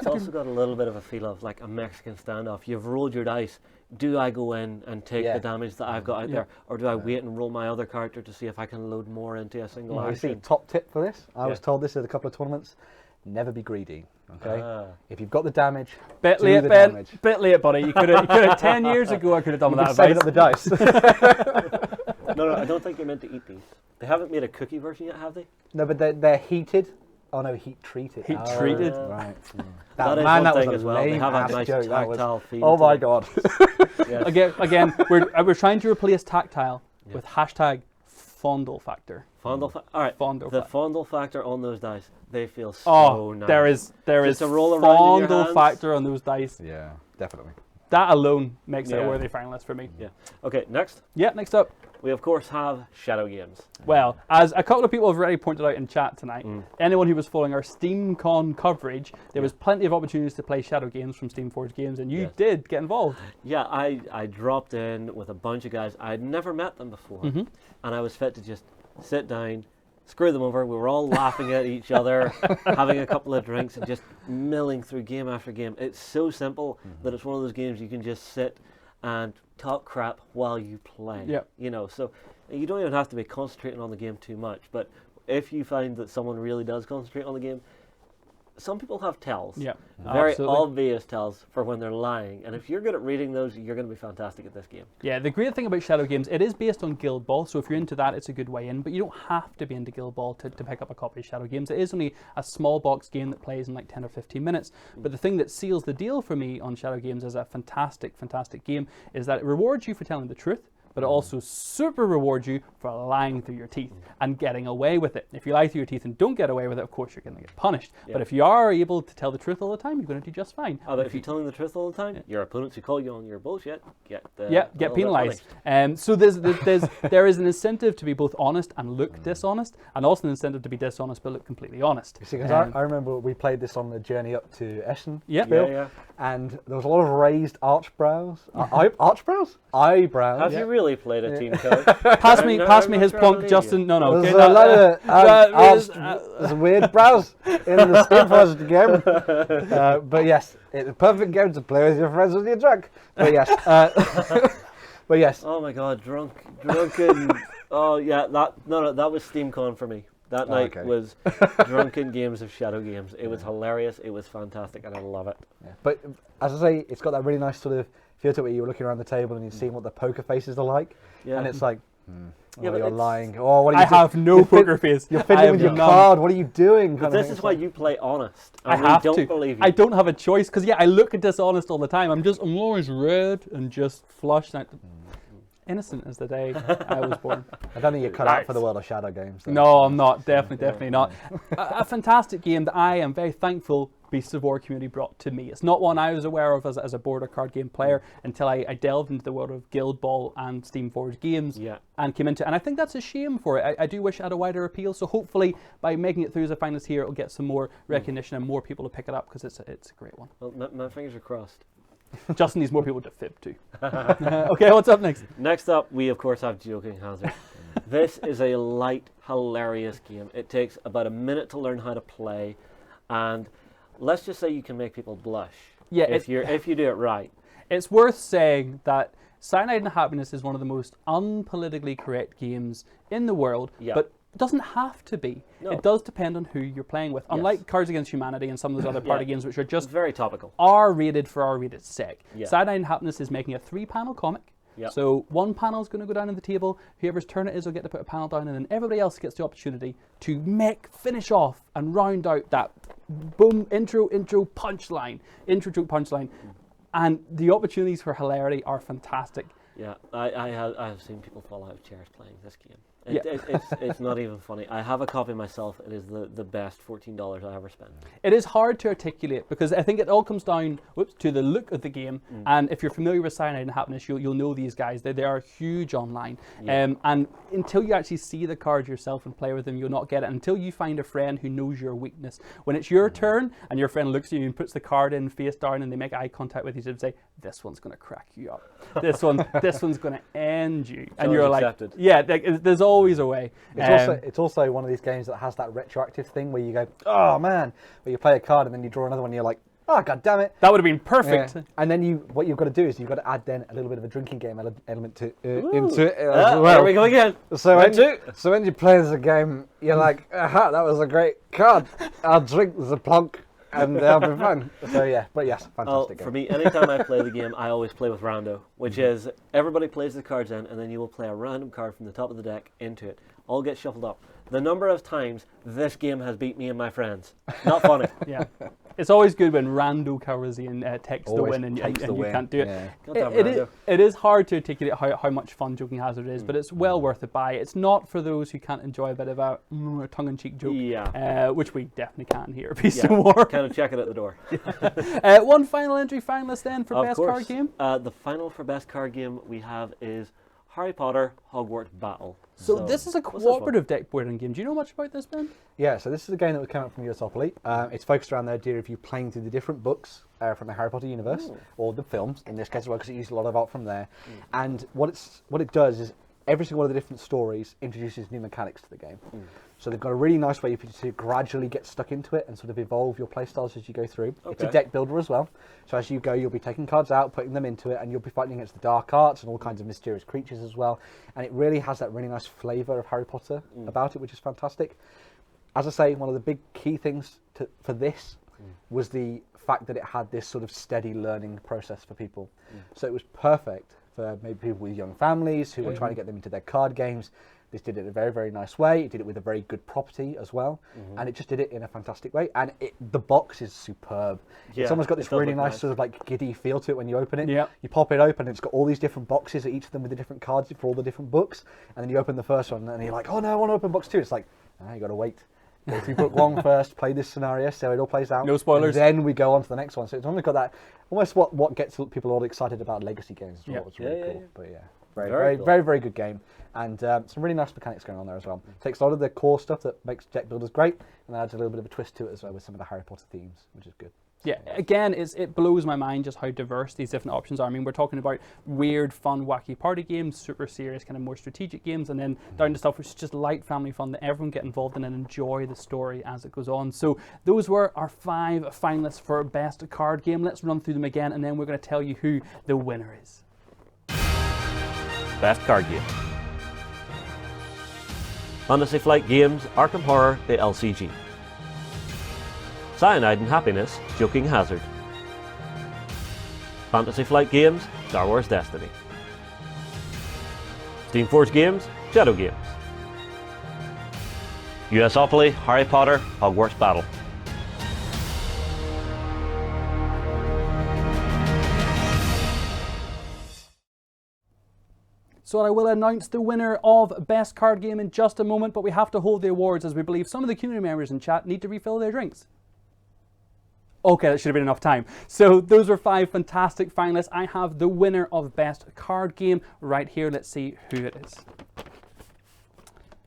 also got a little bit of a feel of like a Mexican standoff. You've rolled your dice. Do I go in and take the damage that I've got out there, or do I wait and roll my other character to see if I can load more into a single action? You see, top tip for this, I was told this at a couple of tournaments, never be greedy, okay? If you've got the damage, bit late, Ben. Bit late, buddy. You could have 10 years ago I could have done with that advice. Saving up the dice. No, I don't think you're meant to eat these. They haven't made a cookie version yet, have they? No, but they're heated. Oh no, heat treated. Heat treated. Right. That is one thing as well. They have a nice tactile feel. Oh my god. Again, we're trying to replace tactile with hashtag fondle factor. All right. The fondle factor on those dice, they feel so nice. There is a roll around in your fondle hands. factor on those dice. Yeah, definitely. That alone makes it a worthy finalist for me. Yeah. Okay, next. Yeah, next up. We of course have Shadow Games. Well, as a couple of people have already pointed out in chat tonight, anyone who was following our SteamCon coverage, there was plenty of opportunities to play Shadow Games from Steamforged Games, and you did get involved. Yeah, I dropped in with a bunch of guys. I'd never met them before, and I was fit to just sit down, screw them over. We were all laughing at each other, having a couple of drinks, and just milling through game after game. It's so simple that it's one of those games you can just sit and talk crap while you play. Yep. You know, so You don't even have to be concentrating on the game too much, but if you find that someone really does concentrate on the game, some people have tells. Yeah, very absolutely. obvious tells for when they're lying. And if you're good at reading those, you're going to be fantastic at this game. Yeah, the great thing about Shadow Games, it is based on Guild Ball, so if you're into that, it's a good way in, but you don't have to be into Guild Ball to pick up a copy of Shadow Games. It is only a small box game that plays in like 10 or 15 minutes, but the thing that seals the deal for me on Shadow Games as a fantastic, fantastic game is that it rewards you for telling the truth, but it also super rewards you for lying through your teeth and getting away with it. If you lie through your teeth and don't get away with it, of course you're going to get punished. Yeah. But if you are able to tell the truth all the time, you're going to do just fine. But if you're telling the truth all the time, your opponents who call you on your bullshit get get penalised. So there is an incentive to be both honest and look dishonest, and also an incentive to be dishonest but look completely honest. You see, because I remember we played this on the journey up to Essen. Yeah. And there was a lot of raised arch brows. Eyebrows. Have you really played a team code? Pass me his plunk, Justin. No. There's a lot of there's weird brows in the Steamforged game. But yes, it's a perfect game to play with your friends when you're drunk. But yes. But yes. Oh my god, drunken. Oh yeah, that was SteamCon for me. That night was drunken games of Shadow Games. It was hilarious. It was fantastic, and I love it. Yeah. But as I say, it's got that really nice sort of feel to it where you're looking around the table and you're seeing what the poker faces are like. Yeah. And it's like, you're lying. Oh, what are you doing? I have no poker face. You're fiddling with your card. What are you doing? But this is why you play honest. I have don't to. Believe you. I don't have a choice because I look dishonest all the time. I'm always red and just flushed. Innocent as the day I was born. I don't think you're cut out for the world of Shadow Games. Though. No, I'm not. Definitely not. A fantastic game that I am very thankful Beasts of War community brought to me. It's not one I was aware of as a board or card game player until I delved into the world of Guild Ball and Steamforged games and came into it. And I think that's a shame for it. I do wish it had a wider appeal. So hopefully by making it through as a finalist here, it'll get some more recognition and more people to pick it up because it's a great one. Well, my fingers are crossed. Justin needs more people to fib to. Okay, what's up next? Next up, we of course have Joking Hazard. This is a light, hilarious game. It takes about a minute to learn how to play, and let's just say you can make people blush. Yeah, if you do it right. It's worth saying that Cyanide and Happiness is one of the most unpolitically correct games in the world, but it doesn't have to be. No. It does depend on who you're playing with. Unlike Cards Against Humanity and some of those other party games, which are just very topical, R-rated for R-rated sake. Cyanide and Happiness is making a 3-panel comic. So one panel is going to go down on the table. Whoever's turn it is will get to put a panel down, and then everybody else gets the opportunity to finish off and round out that boom intro punchline, intro joke punchline, and the opportunities for hilarity are fantastic. Yeah, I have seen people fall out of chairs playing this game. It's not even funny. I have a copy myself. It is the best $14 I ever spent. It is hard to articulate because I think it all comes down to the look of the game. And if you're familiar with Cyanide and Happiness, you'll know these guys. They are huge online. And until you actually see the cards yourself and play with them, you'll not get it. Until you find a friend who knows your weakness. When it's your turn and your friend looks at you and puts the card in face down and they make eye contact with you and say, "This one's going to crack you up. This one's going to end you." And you're accepted. like, there's always a way. It's also one of these games that has that retroactive thing where you go, "Oh man," but you play a card and then you draw another one and you're like, "Oh god damn it." That would have been perfect. Yeah. And then what you've got to do is you've got to add then a little bit of a drinking game element into it as well. There we go again. So when you play as a game, you're like, "Aha, that was a great card. I'll drink the plunk." And they'll be fun. So yeah, but yes, fantastic game. For me, anytime I play the game, I always play with rando, which is everybody plays the cards in, and then you will play a random card from the top of the deck into it. All gets shuffled up. The number of times this game has beat me and my friends. Not funny. Yeah. It's always good when Rando Calrissian takes the win and you can't do it. Yeah. It is hard to articulate how much fun Joking Hazard is, but it's well worth a buy. It's not for those who can't enjoy a bit of a tongue-in-cheek joke, which we definitely can here at Beasts of War. Kind of check it at the door. One final entry finalist then for best card game? The final for best card game we have is Harry Potter Hogwarts Battle. So this is a cooperative deck building game. Do you know much about this, Ben? Yeah, so this is a game that came out from Usopoly. It's focused around the idea of you playing through the different books from the Harry Potter universe, or the films, in this case as well, because it used a lot of art from there. And what it does is every single one of the different stories introduces new mechanics to the game. So they've got a really nice way for you to gradually get stuck into it and sort of evolve your playstyles as you go through. It's a deck builder as well. So as you go, you'll be taking cards out, putting them into it, and you'll be fighting against the dark arts and all kinds of mysterious creatures as well. And it really has that really nice flavour of Harry Potter about it, which is fantastic. As I say, one of the big key things for this was the fact that it had this sort of steady learning process for people. So it was perfect for maybe people with young families who were trying to get them into their card games. This did it in a very, very nice way. It did it with a very good property as well. And it just did it in a fantastic way. And the box is superb. It's almost got this really nice sort of like giddy feel to it when you open it. You pop it open and it's got all these different boxes, each of them with the different cards for all the different books. And then you open the first one and you're like, oh no, I want to open box 2. It's like, you got to wait. Go through book 1 first, play this scenario, see how it all plays out. No spoilers. And then we go on to the next one. So it's almost got that, almost what gets people all excited about legacy games as well. It's really cool. But very good game. And some really nice mechanics going on there as well. Takes a lot of the core stuff that makes deck builders great, and adds a little bit of a twist to it as well with some of the Harry Potter themes, which is good. Yeah, again, it blows my mind just how diverse these different options are. I mean, we're talking about weird, fun, wacky party games, super serious, kind of more strategic games, and then down to stuff which is just light family fun that everyone get involved in and enjoy the story as it goes on. So those were our 5 finalists for Best Card Game. Let's run through them again, and then we're going to tell you who the winner is. Best Card Game. Fantasy Flight Games, Arkham Horror, the LCG. Cyanide and Happiness, Joking Hazard. Fantasy Flight Games, Star Wars Destiny. Steamforge Games, Shadow Games. USopoly, Harry Potter, Hogwarts Battle. So I will announce the winner of Best Card Game in just a moment, but we have to hold the awards as we believe some of the community members in chat need to refill their drinks. Okay, that should have been enough time. So those were 5 fantastic finalists. I have the winner of Best Card Game right here. Let's see who it is.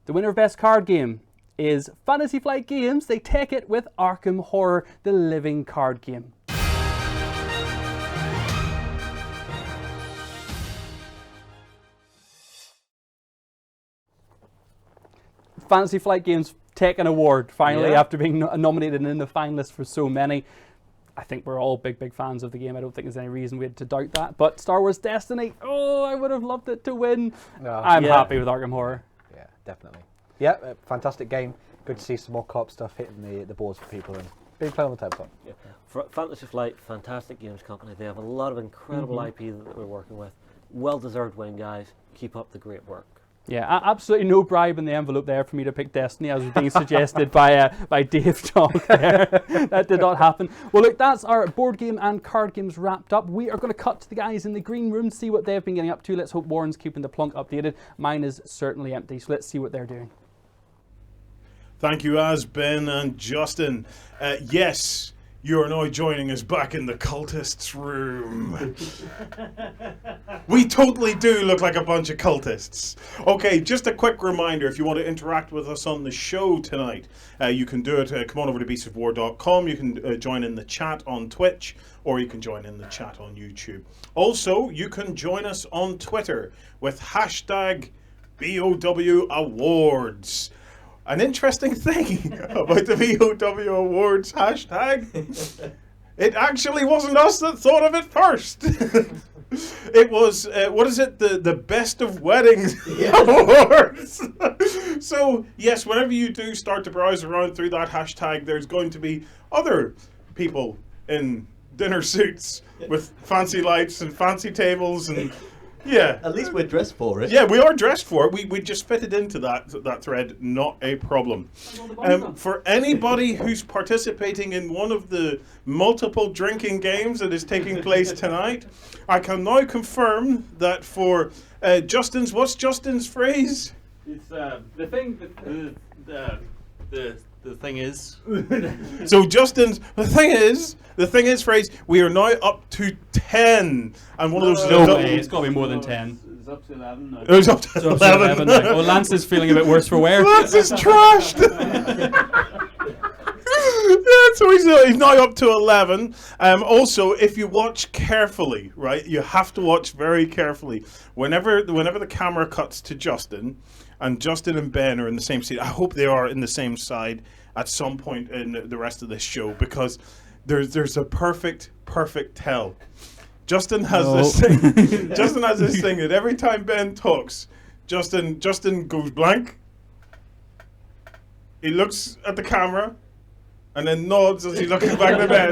The winner of Best Card Game is Fantasy Flight Games. They take it with Arkham Horror, the living card game. Fantasy Flight Games take an award finally after being nominated in the finalists for so many. I think we're all big fans of the game. I don't think there's any reason we had to doubt that. But Star Wars Destiny, I would have loved it to win. I'm happy with Arkham Horror. Yeah, definitely. Yeah, fantastic game. Good to see some more co-op stuff hitting the boards for people and being played on the tabletop. Yeah. For Fantasy Flight, fantastic games company. They have a lot of incredible IP that we're working with. Well-deserved win, guys. Keep up the great work. Yeah, absolutely no bribe in the envelope there for me to pick Destiny, as was being suggested by Dave Talk there. That did not happen. Well, look, that's our board game and card games wrapped up. We are going to cut to the guys in the green room, see what they've been getting up to. Let's hope Warren's keeping the plunk updated. Mine is certainly empty, so let's see what they're doing. Thank you, Ben and Justin. Yes, you are now joining us back in the cultists' room. We totally do look like a bunch of cultists. Okay, just a quick reminder, if you want to interact with us on the show tonight, you can do it. Come on over to beastsofwar.com. You can join in the chat on Twitch, or you can join in the chat on YouTube. Also, you can join us on Twitter with hashtag BOW Awards. An interesting thing about the BOW Awards hashtag, it actually wasn't us that thought of it first. It was, what is it, the Best of Weddings Awards. So, yes, whenever you do start to browse around through that hashtag, there's going to be other people in dinner suits with fancy lights and fancy tables and... Yeah. At least we're dressed for it. Yeah, we are dressed for it. We just fitted into that thread, not a problem. For anybody who's participating in one of the multiple drinking games that is taking place tonight, I can now confirm that for Justin's, what's Justin's phrase? It's the thing is. So Justin's the thing is phrase, we are now up to 10, and one of those. No way, it's got to be more than 10. It's up to 11 now. It was up to 11 now. Well, Lance is feeling a bit worse for wear. Lance is trashed. Yeah, So he's now up to 11. Also, if you watch carefully, right, you have to watch very carefully. Whenever the camera cuts to Justin, and Justin and Ben are in the same seat, I hope they are in the same side at some point in the rest of this show, because there's a perfect tell. Justin has this thing. Justin has this thing that every time Ben talks, Justin goes blank. He looks at the camera, and then nods as he's looking back to Ben.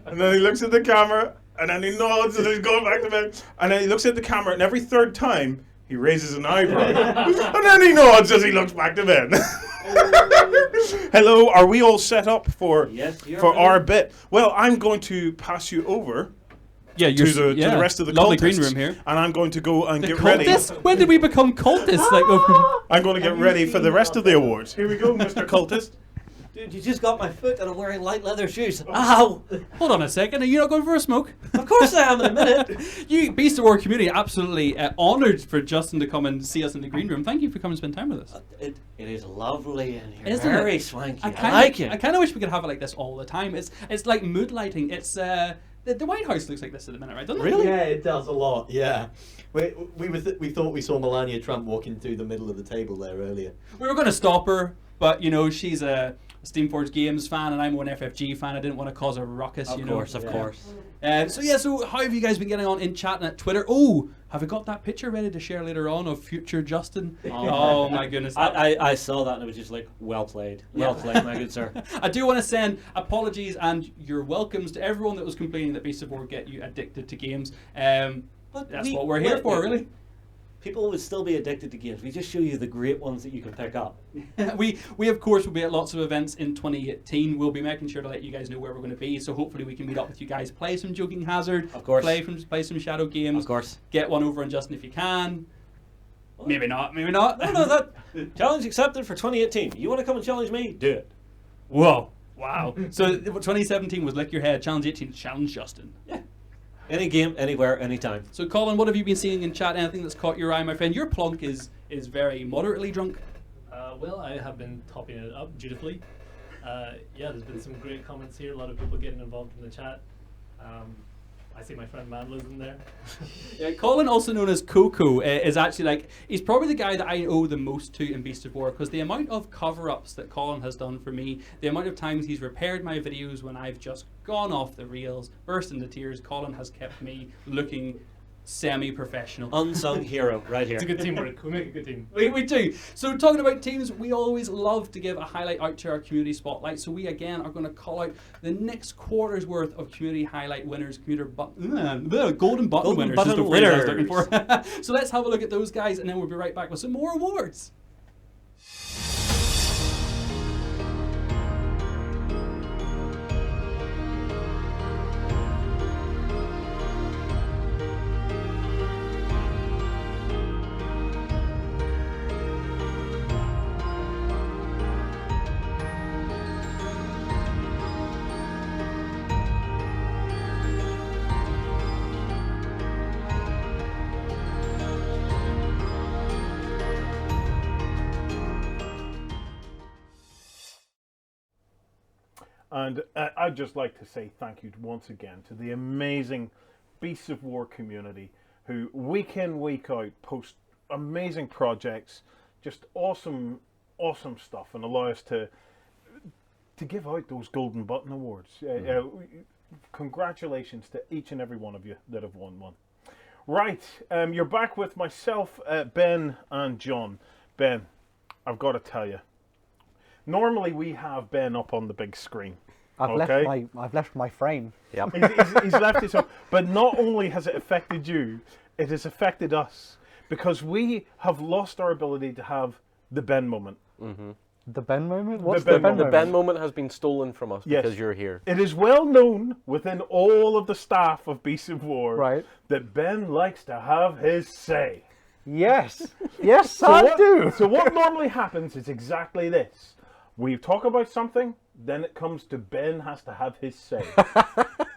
And then he looks at the camera, and then he nods as he's going back to Ben. And then he looks at the camera, and every third time he raises an eyebrow, and then he nods as he looks back to Ben. Hello, are we all set up for our bit? Well, I'm going to pass you over. Yeah, to the rest of the lovely cultists, green room here. And I'm going to go and get cultists? ready. When did we become cultists? I'm going to get ready for the rest of the awards. Here we go, Mr. Cultist. Dude, you just got my foot and I'm wearing light leather shoes. Ow! Hold on a second, are you not going for a smoke? Of course I am in a minute. You, Beast of War community, absolutely honoured for Justin to come and see us in the green room. Thank you for coming and spend time with us. It is lovely in here. Isn't Very it? swanky. I like it. I kind of wish we could have it like this all the time. It's like mood lighting. It's the White House looks like this at the minute, right? Doesn't Really? it? Yeah, it does a lot. Yeah, we thought we saw Melania Trump walking through the middle of the table there earlier. We were going to stop her, but you know she's a Steamforged Games fan and I'm an FFG fan. I didn't want to cause a ruckus. Of course. So how have you guys been getting on in chat and at Twitter? Oh, have we got that picture ready to share later on of future Justin? Oh my goodness. I saw that and it was just like, well played. Well played, my good sir. I do want to send apologies and your welcomes to everyone that was complaining that Beast of War get you addicted to games. That's what we're here for, really. People would still be addicted to games. We just show you the great ones that you can pick up. we of course will be at lots of events in 2018. We'll be making sure to let you guys know where we're going to be. So hopefully we can meet up with you guys, play some Joking Hazard, of course, play some Shadow games, of course, get one over on Justin if you can. What? Maybe not. No, that challenge accepted for 2018. You want to come and challenge me? Do it. Whoa! Wow. So 2017 was Lick Your Head. Challenge 18 challenge Justin. Yeah. Any game, anywhere, anytime. So Colin, what have you been seeing in chat? Anything that's caught your eye, my friend? Your plonk is very moderately drunk. Well, I have been topping it up dutifully. Yeah, there's been some great comments here. A lot of people getting involved in the chat. I see my friend Manlo's in there. Yeah, Colin, also known as Coco, is actually like, he's probably the guy that I owe the most to in Beast of War, because the amount of cover-ups that Colin has done for me, the amount of times he's repaired my videos when I've just gone off the rails, burst into tears, Colin has kept me looking semi-professional. Unsung hero, right here. It's a good teamwork. We make a good team. We do. So talking about teams, we always love to give a highlight out to our community spotlight. So we again are going to call out the next quarter's worth of community highlight winners, golden button winners. Is the phrase I was looking for. So let's have a look at those guys, and then we'll be right back with some more awards. And I'd just like to say thank you once again to the amazing Beasts of War community who week in, week out post amazing projects, just awesome stuff, and allow us to give out those Golden Button Awards. Congratulations to each and every one of you that have won one. Right, you're back with myself, Ben and John. Ben, I've got to tell you, normally we have Ben up on the big screen. I've left my frame. Yep. He's left his own. But not only has it affected you, it has affected us, because we have lost our ability to have the Ben moment. Mm-hmm. The Ben moment? What's the Ben moment? moment? The Ben moment has been stolen from us because you're here. It is well known within all of the staff of Beasts of War that Ben likes to have his say. Yes. Yes, I do. So what normally happens is exactly this. We talk about something, then it comes to Ben has to have his say.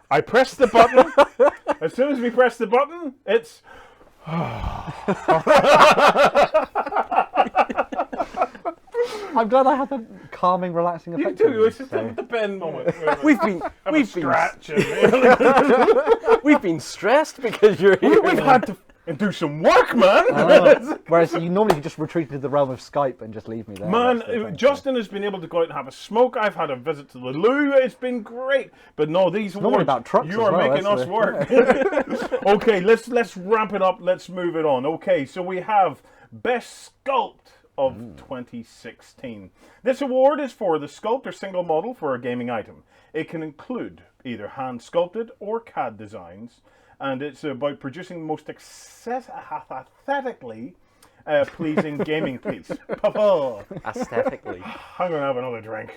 I press the button. As soon as we press the button, it's... I'm glad I had the calming, relaxing effect. You do. on It's just so. the pen moment. We've been we've been stressed because you're here. We've had to do some work, man. Whereas you normally just retreat to the realm of Skype and just leave me there. Man, Justin has been able to go out and have a smoke. I've had a visit to the loo. It's been great. But no, these normally awards, about trucks you as are well, making that's us work. Okay, let's ramp it up. Let's move it on. Okay, so we have Best Sculpt of 2016. This award is for the sculpt or single model for a gaming item. It can include either hand sculpted or CAD designs, and it's about producing the most aesthetically pleasing gaming piece. Aesthetically. I'm going to have another drink.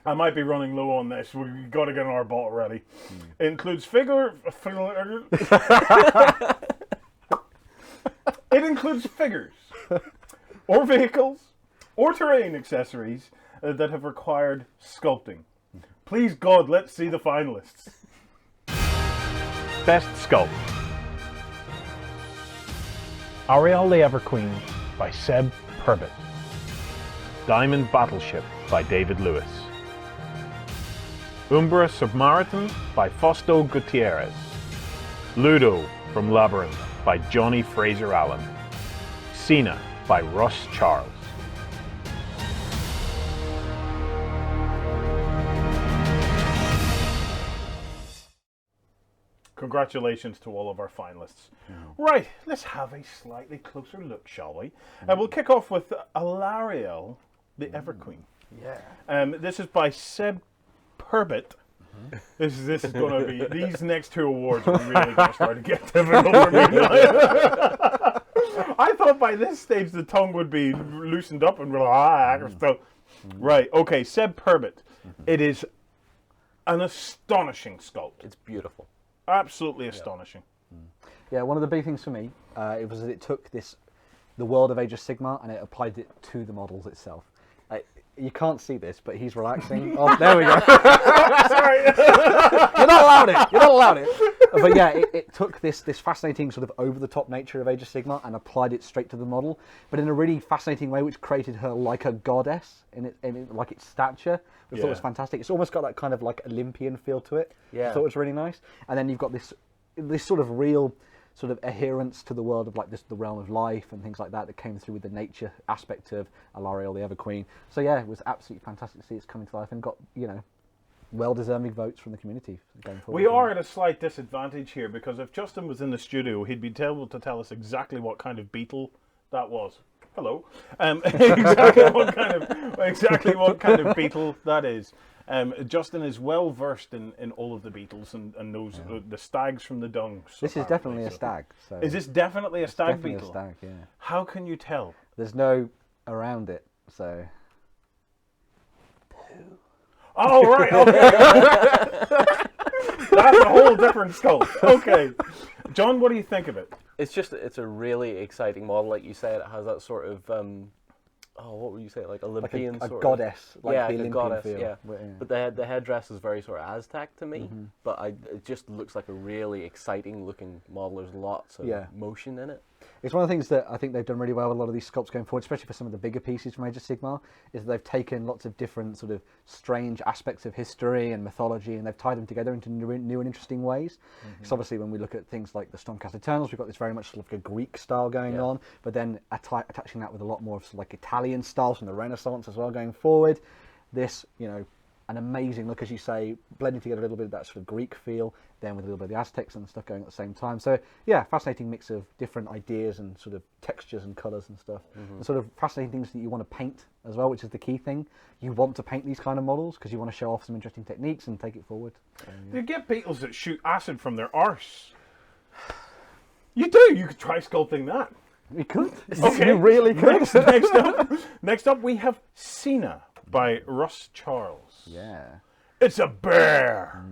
I might be running low on this. We've got to get our bottle ready. It includes It includes figures, or vehicles, or terrain accessories that have required sculpting. Please God, let's see the finalists. Best Sculpt. Ariel the Everqueen by Seb Purbett. Diamond Battleship by David Lewis. Umbra Submaritan by Fausto Gutierrez. Ludo from Labyrinth by Johnny Fraser Allen. Cena by Russ Charles. Congratulations to all of our finalists. Right, let's have a slightly closer look, shall we? We'll kick off with Alariel, the Everqueen. Yeah. This is by Seb Purbett. This is going to be, these next two awards are really going to start to get difficult for me now. I thought by this stage the tongue would be loosened up and relaxed. Right, okay, Seb Purbett. It is an astonishing sculpt. It's beautiful. Absolutely astonishing. Yeah, one of the big things for me, it was that it took the world of Age of Sigmar and it applied it to the models itself. You can't see this, but he's relaxing. Oh, there we go. Sorry. You're not allowed it. You're not allowed it. But yeah, it took this fascinating sort of over-the-top nature of Age of Sigmar and applied it straight to the model, but in a really fascinating way, which created her like a goddess in like its stature. Which I thought was fantastic. It's almost got that kind of like Olympian feel to it. Yeah. I thought it was really nice. And then you've got this sort of real sort of adherence to the world of like the realm of life and things like that came through with the nature aspect of Alariel the Everqueen. So yeah, it was absolutely fantastic to see it's coming to life and got, well-deserving votes from the community going forward. We are at a slight disadvantage here because if Justin was in the studio, he'd be able to tell us exactly what kind of beetle that was. Hello. Exactly what kind of beetle that is. Justin is well versed in all of the beetles and knows the stags from the dung. This is definitely a stag. So is this definitely a stag definitely beetle? A stag, yeah. How can you tell? There's no around it, so. Oh right, okay. That's a whole different sculpt. Okay, John, what do you think of it? It's a really exciting model, like you said. It has that sort of what would you say, like Olympian like a sort goddess, of, like yeah, the like Olympian a goddess, feel. yeah. But, yeah. But the headdress is very sort of Aztec to me. But it just looks like a really exciting looking model. There's lots of motion in it. It's one of the things that I think they've done really well with a lot of these sculpts going forward, especially for some of the bigger pieces from Age of Sigmar, is that they've taken lots of different sort of strange aspects of history and mythology and they've tied them together into new and interesting ways. Because obviously when we look at things like the Stormcast Eternals, we've got this very much sort of like a Greek style going on, but then attaching that with a lot more of sort of like Italian styles from the Renaissance as well going forward. This, an amazing look, as you say, blending together a little bit of that sort of Greek feel, then with a little bit of the Aztecs and stuff going at the same time. So yeah, fascinating mix of different ideas and sort of textures and colours and stuff. And sort of fascinating things that you want to paint as well, which is the key thing. You want to paint these kind of models because you want to show off some interesting techniques and take it forward. So, yeah. You get beetles that shoot acid from their arse. You do. You could try sculpting that. We could. Okay. You really could. Next up, we have Cena by Russ Charles. Yeah. It's a bear.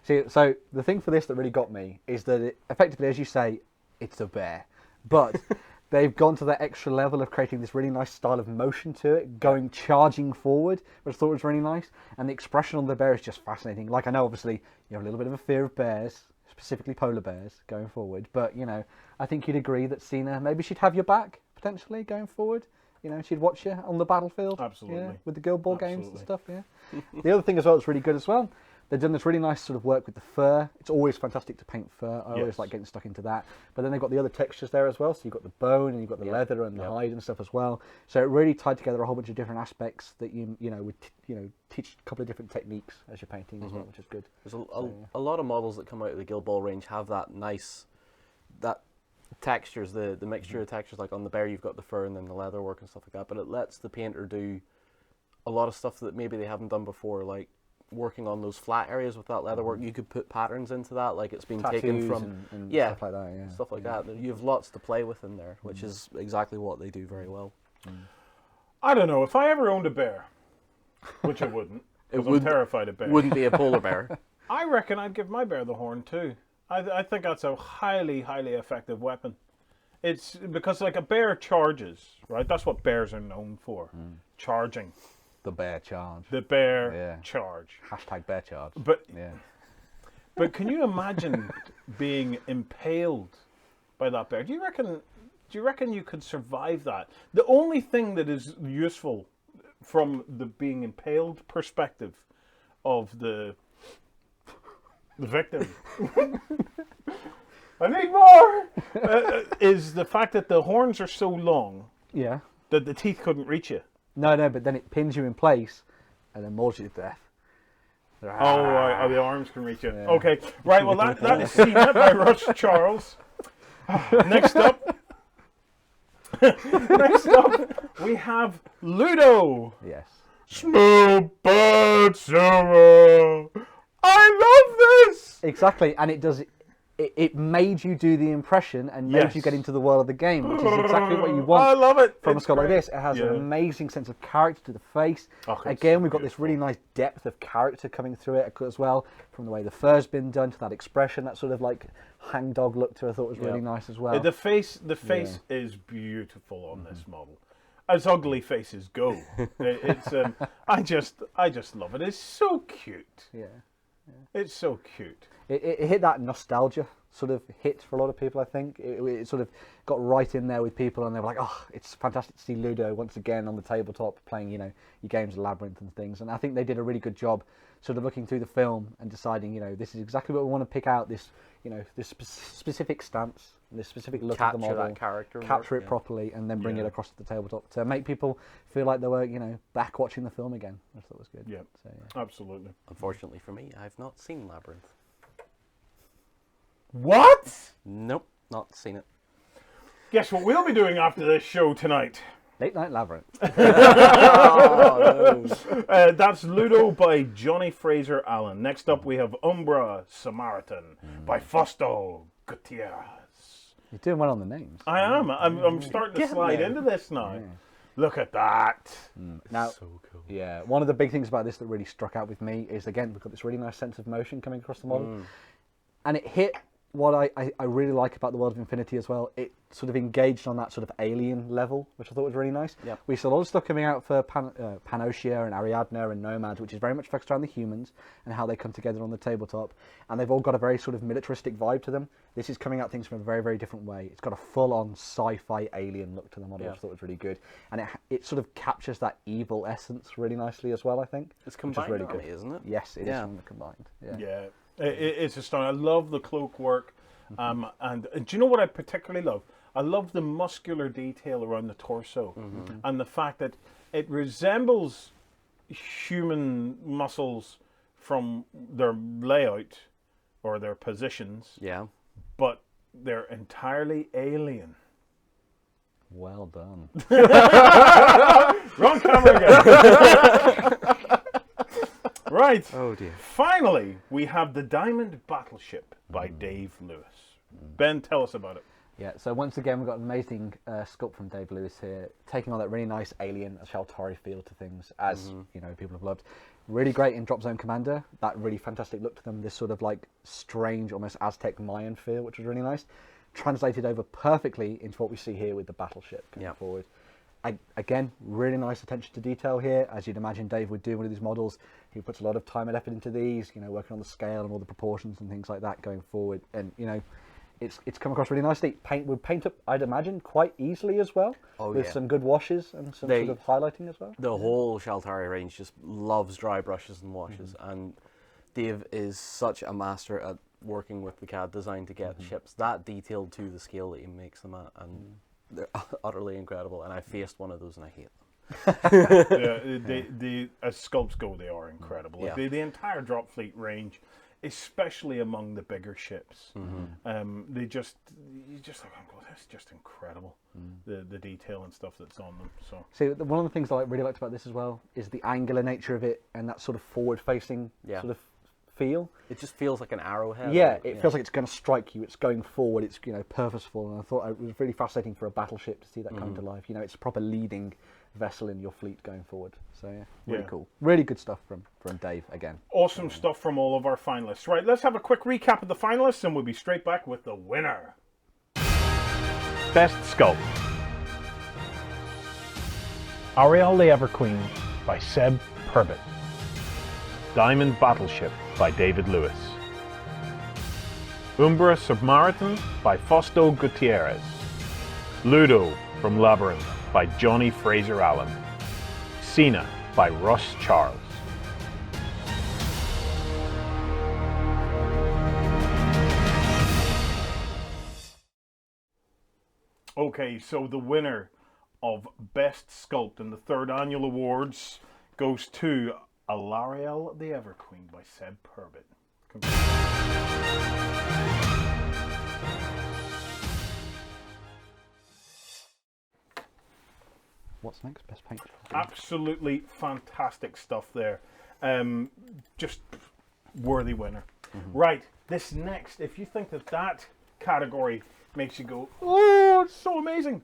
See, so the thing for this that really got me is that it, effectively, as you say, it's a bear. But they've gone to that extra level of creating this really nice style of motion to it, charging forward, which I thought was really nice. And the expression on the bear is just fascinating. Like, I know, obviously, you have a little bit of a fear of bears, specifically polar bears, going forward. But, I think you'd agree that Cena, maybe she'd have your back, potentially, going forward. You know, she'd watch you on the battlefield. Absolutely. Yeah, with the Guild Ball games and stuff. Yeah. The other thing as well that's really good as well. They've done this really nice sort of work with the fur. It's always fantastic to paint fur. I always like getting stuck into that. But then they've got the other textures there as well. So you've got the bone and you've got the leather and the hide and stuff as well. So it really tied together a whole bunch of different aspects that you would teach a couple of different techniques as you're painting as well, which is good. There's a lot of models that come out of the Guild Ball range have that nice, that textures, the mixture of textures. Like on the bear, you've got the fur and then the leather work and stuff like that. But it lets the painter do a lot of stuff that maybe they haven't done before, like working on those flat areas with that leather work. You could put patterns into that, like it's been taken from and stuff like that. Yeah, stuff like that. You have lots to play with in there, which is exactly what they do very well. I don't know if I ever owned a bear, which I wouldn't. I'm terrified of bears. Wouldn't be a polar bear. I reckon I'd give my bear the horn too. I think that's a highly, highly effective weapon. It's because like a bear charges, right? That's what bears are known for, charging. The bear charge. The bear charge. Hashtag bear charge. But can you imagine being impaled by that bear? Do you reckon you could survive that? The only thing that is useful from the being impaled perspective of the victim, I need more, is the fact that the horns are so long that the teeth couldn't reach you. No, but then it pins you in place and then mauls you to death. Oh, right. Oh, the arms can reach you. Yeah. Okay, right. Well, that is Cena by Rush Charles. Next up, we have Ludo. Yes. Small bird Sarah. I love this. Exactly, and it does. It made you do the impression and made you get into the world of the game, which is exactly what you want. I love it. From a sculpt like this. It has an amazing sense of character to the face. Again, we've got this really nice depth of character coming through it as well, from the way the fur's been done to that expression, that sort of like hangdog look to it. I thought was really nice as well. The face is beautiful on this model. As ugly faces go, it's I just love it. It's so cute. Yeah. It's so cute. It hit that nostalgia sort of hit for a lot of people, I think. It sort of got right in there with people, and they were like, oh, it's fantastic to see Ludo once again on the tabletop playing, your games of Labyrinth and things. And I think they did a really good job sort of looking through the film and deciding, this is exactly what we want to pick out, this specific stance, this specific look of the model. Capture that character. Capture it properly, and then bring it across to the tabletop to make people feel like they were, back watching the film again. I thought was good. Yeah, so, absolutely. Unfortunately for me, I've not seen Labyrinth. What? Nope, not seen it. Guess what we'll be doing after this show tonight? Late Night Labyrinth. That's Ludo by Johnny Fraser Allen. Next up, we have Umbra Samaritan by Fausto Gutierrez. You're doing well on the names. I am. I'm starting to slide into this now. Yeah. Look at that. Now, so cool. Yeah, one of the big things about this that really struck out with me is, again, we've got this really nice sense of motion coming across the model. And it hit what I really like about the World of Infinity as well. It sort of engaged on that sort of alien level, which I thought was really nice. Yep. We saw a lot of stuff coming out for Panosia and Ariadne and Nomad, which is very much focused around the humans and how they come together on the tabletop. And they've all got a very sort of militaristic vibe to them. This is coming at things from a very, very different way. It's got a full-on sci-fi alien look to the model, which I thought was really good. And it sort of captures that evil essence really nicely as well, I think. It's combined, really good, isn't it? Yes, it is combined. Yeah. It's astounding. I love the cloak work. And do you know what I particularly love? I love the muscular detail around the torso and the fact that it resembles human muscles from their layout or their positions. Yeah. But they're entirely alien. Well done. Wrong camera again. Right. Oh dear. Finally, we have the Diamond Battleship by Dave Lewis. Ben, tell us about it. Yeah, so once again, we've got an amazing sculpt from Dave Lewis here, taking on that really nice alien, Shaltari feel to things, as people have loved. Really great in Drop Zone Commander, that really fantastic look to them, this sort of like strange, almost Aztec Mayan feel, which was really nice. Translated over perfectly into what we see here with the battleship coming forward. Again, really nice attention to detail here. As you'd imagine Dave would do one of these models. He puts a lot of time and effort into these, working on the scale and all the proportions and things like that going forward. And, it's come across really nicely. Paint would paint up, I'd imagine, quite easily as well, with some good washes and some sort of highlighting as well. The whole Shaltari range just loves dry brushes and washes, and Dave is such a master at working with the CAD design to get ships that detailed to the scale that he makes them at, and they're utterly incredible. And I faced one of those and I hate them. As sculpts go, they are incredible. Like the entire drop fleet range, especially among the bigger ships, you just like, oh, that's just incredible. The detail and stuff that's on them. So see, one of the things I really liked about this as well is the angular nature of it and that sort of forward-facing sort of feel. It just feels like an arrowhead. Yeah, it feels like it's going to strike you. It's going forward. It's purposeful, and I thought it was really fascinating for a battleship to see that come to life. It's a proper leading vessel in your fleet going forward. So really cool. Really good stuff from Dave again. Awesome stuff from all of our finalists. Right, let's have a quick recap of the finalists and we'll be straight back with the winner. Best Sculpt. Ariel the Everqueen by Seb Purbett. Diamond Battleship by David Lewis. Umbra Submaritan by Fausto Gutierrez. Ludo from Labyrinth by Johnny Fraser Allen. Cena by Russ Charles. Okay, so the winner of Best Sculpt in the 3rd Annual Awards goes to Alariel the Everqueen by Seb Purbett. What's next? Best paint. Absolutely fantastic stuff there. Just worthy winner. Right, this next, if you think that category makes you go, oh, it's so amazing.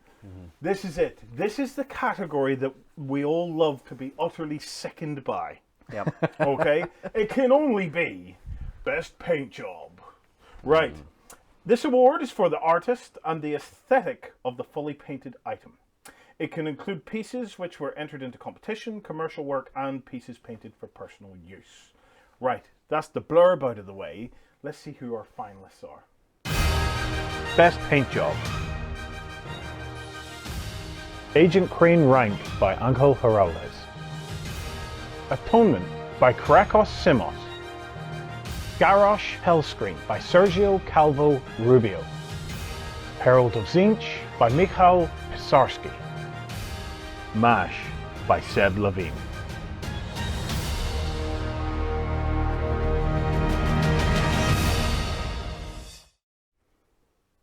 This is it. This is the category that we all love to be utterly sickened by. Yep. Okay? It can only be Best Paint Job. Right. This award is for the artist and the aesthetic of the fully painted item. It can include pieces which were entered into competition, commercial work, and pieces painted for personal use. Right, that's the blurb out of the way. Let's see who our finalists are. Best Paint Job. Agent Crane Rank by Angel Heraldez. Atonement by Karakos Simos. Garrosh Hellscreen by Sergio Calvo Rubio. Herald of Zinch by Michał Pisarski. MASH by Seb Levine.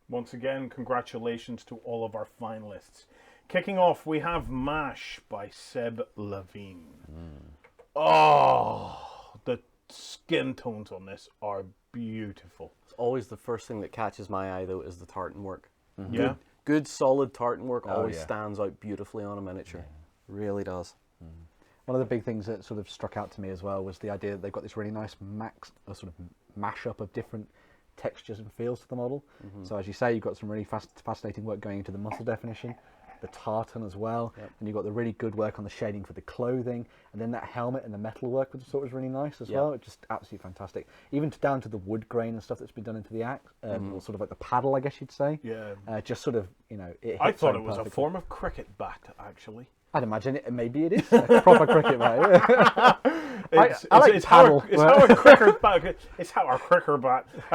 Once again, congratulations to all of our finalists. Kicking off, we have MASH by Seb Levine. Oh, the skin tones on this are beautiful. It's always the first thing that catches my eye, though, is the tartan work. Yeah. Good solid tartan work always stands out beautifully on a miniature. Really does. One of the big things that sort of struck out to me as well was the idea that they've got this really nice sort of mashup of different textures and feels to the model. So as you say, you've got some really fascinating work going into the muscle definition, the tartan as well, and you've got the really good work on the shading for the clothing, and then that helmet and the metal work which I thought was really nice as well. It's just absolutely fantastic. Even down to the wood grain and stuff that's been done into the axe, or sort of like the paddle, I guess you'd say. Yeah. Just sort of, I thought it was a form of cricket bat, actually. I'd imagine it. Maybe it is a proper cricket bat. I like paddle. It's how a cricket bat. It's how a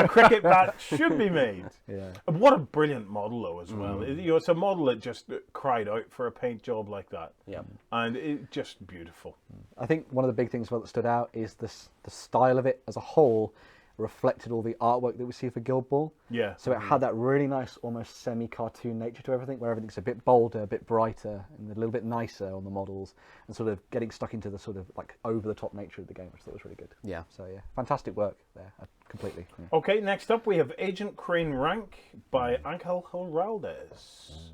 cricket bat should be made. Yeah. And what a brilliant model, though, as well. It's a model that just cried out for a paint job like that. Yeah. And it's just beautiful. I think one of the big things that stood out is the style of it as a whole reflected all the artwork that we see for Guild Ball. Yeah. So it had that really nice, almost semi-cartoon nature to everything, where everything's a bit bolder, a bit brighter, and a little bit nicer on the models, and sort of getting stuck into the sort of like over-the-top nature of the game, which I thought was really good. Yeah. So yeah, fantastic work there, completely. Yeah. Okay, next up we have Agent Crane Rank by Angel Heraldez.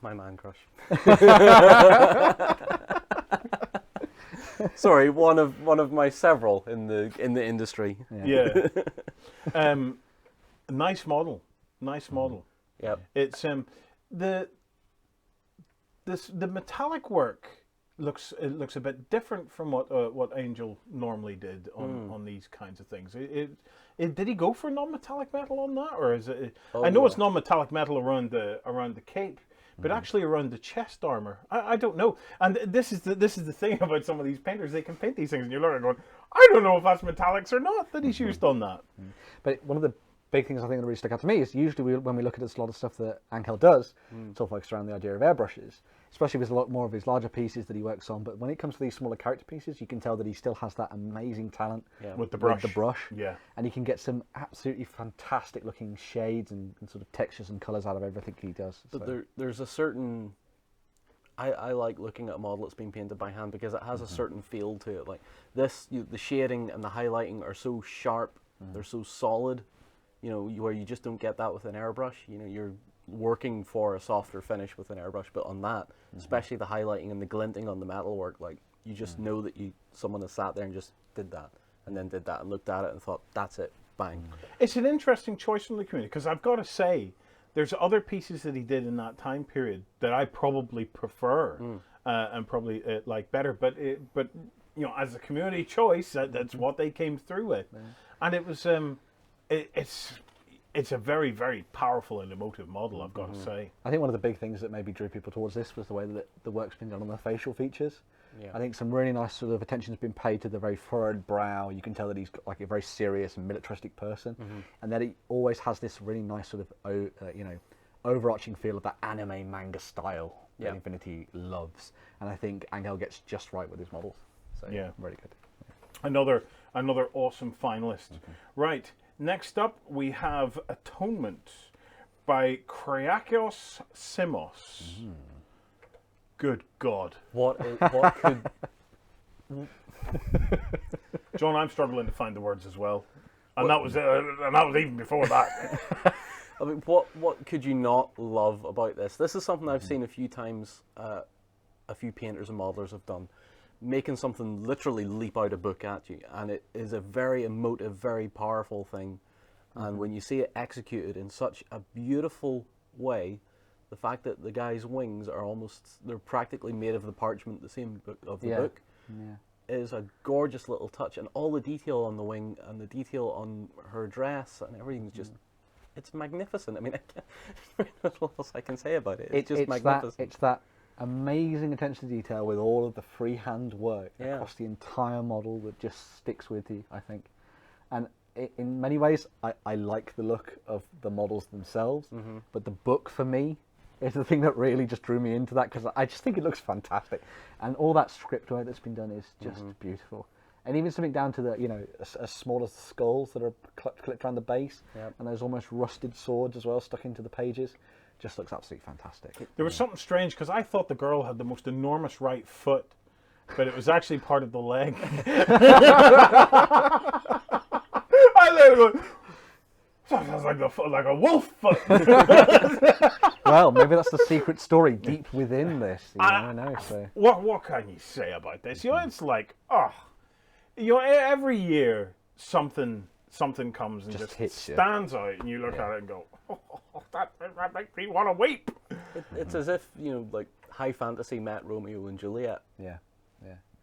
My man crush. Sorry, one of my several in the industry. Yeah. Nice model. Nice model. Yep. It's the metallic work looks a bit different from what Angel normally did on these kinds of things. Did he go for non-metallic metal on that, or is it? I know it's non-metallic metal around the cape, but actually around the chest armor, I don't know. And this is the thing about some of these painters; they can paint these things, and you're looking going, I don't know if that's metallics or not that he's used on that. But one of the big things I think that really stuck out to me is usually when we look at a lot of stuff that Angel does, it's all focused around the idea of airbrushes, especially with a lot more of his larger pieces that he works on. But when it comes to these smaller character pieces, you can tell that he still has that amazing talent with the brush. Yeah. And he can get some absolutely fantastic looking shades and sort of textures and colours out of everything he does. But there's a certain... I like looking at a model that's been painted by hand because it has a certain feel to it. Like this, the shading and the highlighting are so sharp, they're so solid, where you just don't get that with an airbrush. You're working for a softer finish with an airbrush, but on that, especially the highlighting and the glinting on the metalwork, like you just know that someone has sat there and just did that, and then did that and looked at it and thought, that's it, bang. It's an interesting choice from the community because I've got to say, there's other pieces that he did in that time period that I probably prefer and probably like better, but as a community choice, that's what they came through with, and it was it's a very, very powerful and emotive model, I've got to say. I think one of the big things that maybe drew people towards this was the way that the work's been done on the facial features. Yeah. I think some really nice sort of attention's been paid to the very furrowed brow. You can tell that he's got like a very serious and militaristic person, and that he always has this really nice sort of overarching feel of that anime manga style that Infinity loves. And I think Angel gets just right with his models. So really good. Yeah. Another awesome finalist. Right. Next up, we have Atonement by Kriakos Simos. Good God. What could... John, I'm struggling to find the words as well. And that was even before that. I mean, what could you not love about this? This is something I've seen a few times, a few painters and modelers have done. Making something literally leap out a book at you, and it is a very emotive, very powerful thing. And when you see it executed in such a beautiful way, the fact that the guy's wings are they're practically made of the parchment, the same book of the book, is a gorgeous little touch. And all the detail on the wing and the detail on her dress and everything's just, it's magnificent. I mean, there's nothing else I can say about it. It's just magnificent. It's that amazing attention to detail with all of the freehand work across the entire model that just sticks with you, I think. And in many ways, I like the look of the models themselves, but the book for me is the thing that really just drew me into that, because I just think it looks fantastic. And all that script work that's been done is just beautiful. And even something down to the, as small as the skulls that are clipped around the base, and those almost rusted swords as well stuck into the pages. Just looks absolutely fantastic. There was something strange because I thought the girl had the most enormous right foot, but it was actually part of the leg. Sounds like a wolf foot. Well, maybe that's the secret story deep within this. You never know. So what can you say about this? It's like every year something comes and just stands out, and you look at it and go, that makes me want to weep. It's as if like high fantasy met Romeo and Juliet. Yeah.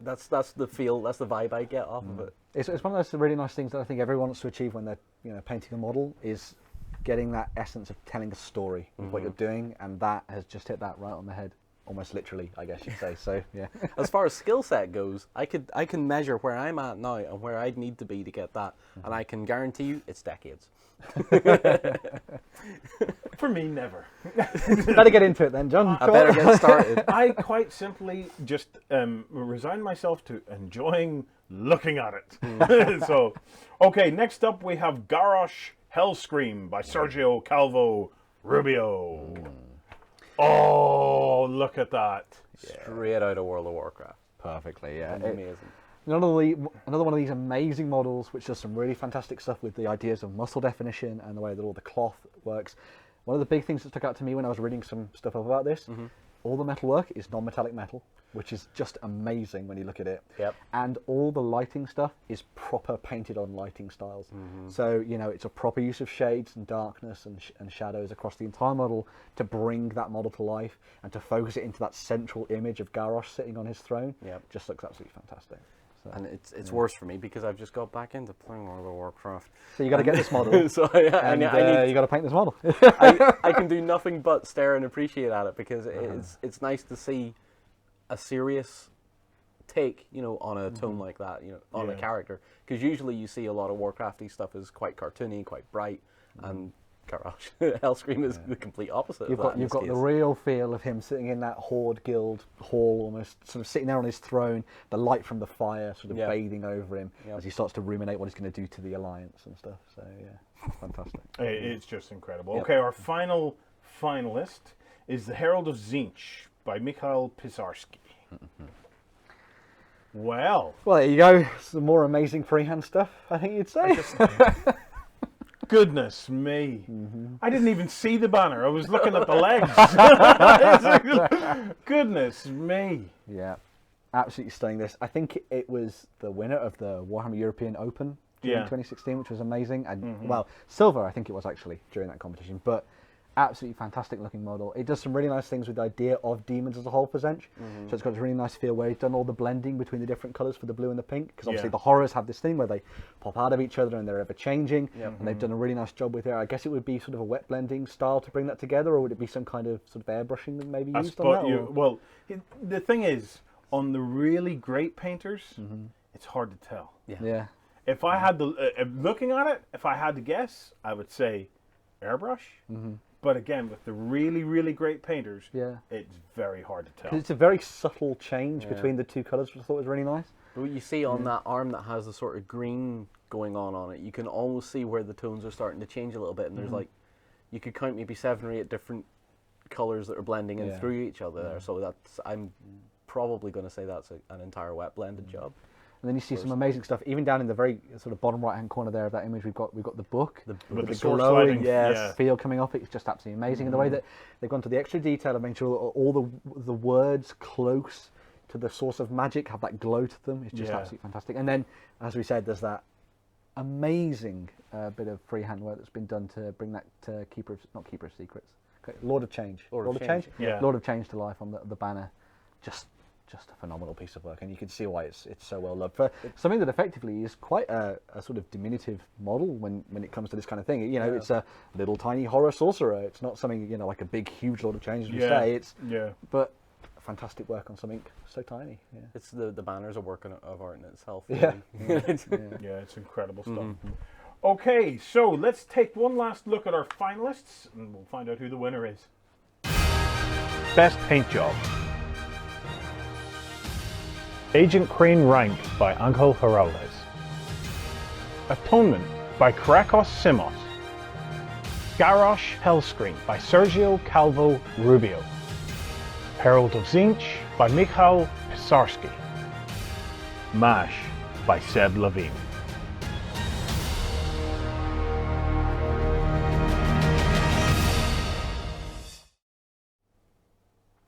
That's the feel. That's the vibe I get off of it. It's one of those really nice things that I think everyone wants to achieve when they're painting a model, is getting that essence of telling a story with what you're doing, and that has just hit that right on the head. Almost literally, I guess you'd say. So yeah. As far as skill set goes, I can measure where I'm at now and where I'd need to be to get that, and I can guarantee you it's decades. For me, never. Better get into it then, John. I better get started. I quite simply just resign myself to enjoying looking at it. So, okay, next up we have Garrosh Hellscream by Sergio Calvo Rubio. Oh, look at that. Straight out of World of Warcraft. Perfectly, yeah. Amazing. Another one of these amazing models which does some really fantastic stuff with the ideas of muscle definition and the way that all the cloth works. One of the big things that stuck out to me when I was reading some stuff about this all the metalwork is non-metallic metal, which is just amazing when you look at it. Yep. And all the lighting stuff is proper painted on lighting styles. So, you know, it's a proper use of shades and darkness and shadows across the entire model to bring that model to life and to focus it into that central image of Garrosh sitting on his throne. Yep. Just looks absolutely fantastic. So, And it's worse for me because I've just got back into playing World of Warcraft. So you got to get this model. So I need, you got to paint this model. I can do nothing but stare and appreciate at it because it's nice to see a serious take, you know, on a tone like that, you know, on a character. Because usually you see a lot of Warcrafty stuff is quite cartoony, quite bright, and Garrosh, Hellscream is the complete opposite. You've got the real feel of him sitting in that Horde Guild hall, almost sort of sitting there on his throne, the light from the fire sort of bathing over him as he starts to ruminate what he's going to do to the Alliance and stuff. So yeah, fantastic. It's just incredible. Okay, our final finalist is the Herald of Tzeentch by Mikhail Pisarski. Well, there you go. Some more amazing freehand stuff, I think you'd say. Goodness me. I didn't even see the banner. I was looking at the legs. Goodness me. Yeah, absolutely stunning this. I think it was the winner of the Warhammer European Open during 2016, which was amazing. And well, silver, I think it was actually during that competition. But absolutely fantastic looking model. It does some really nice things with the idea of demons as a whole for Tzeentch. So it's got a really nice feel where he's done all the blending between the different colours for the blue and the pink, because obviously the horrors have this thing where they pop out of each other and they're ever changing, and they've done a really nice job with it. I guess it would be sort of a wet blending style to bring that together, or would it be some kind of sort of airbrushing that maybe used on that? Well, the thing is, on the really great painters, it's hard to tell. Yeah. If I had looking at it, if I had to guess, I would say airbrush. But again, with the really, really great painters, it's very hard to tell. Because it's a very subtle change between the two colours, which I thought was really nice. But what you see on that arm that has the sort of green going on it, you can almost see where the tones are starting to change a little bit. And there's like, you could count maybe 7 or 8 different colours that are blending in through each other there. So that's, I'm probably going to say that's an entire wet blended job. And then you see some amazing stuff, even down in the very sort of bottom right-hand corner there of that image. We've got the book with the glowing feel coming off it. It's just absolutely amazing. And the way that they've gone to the extra detail of making sure all the words close to the source of magic have that glow to them. It's just absolutely fantastic. And then, as we said, there's that amazing bit of freehand work that's been done to bring that to not Keeper of Secrets, Lord of Change. Lord of Change to life on the banner. Just a phenomenal piece of work, and you can see why it's so well loved for something that effectively is quite a sort of diminutive model when it comes to this kind of thing. You know, it's a little tiny horror sorcerer. It's not something, you know, like a big huge Lord of Change, as we say. It's but fantastic work on something so tiny. Yeah. It's the banner's a work of art in itself. Yeah, it's incredible stuff. Okay, so let's take one last look at our finalists, and we'll find out who the winner is. Best paint job. Agent Crane Rank by Angel Heraldez. Atonement by Krakos Simos. Garrosh Hellscream by Sergio Calvo Rubio. Herald of Tzeentch by Mikhail Pisarski. MASH by Seb Levine.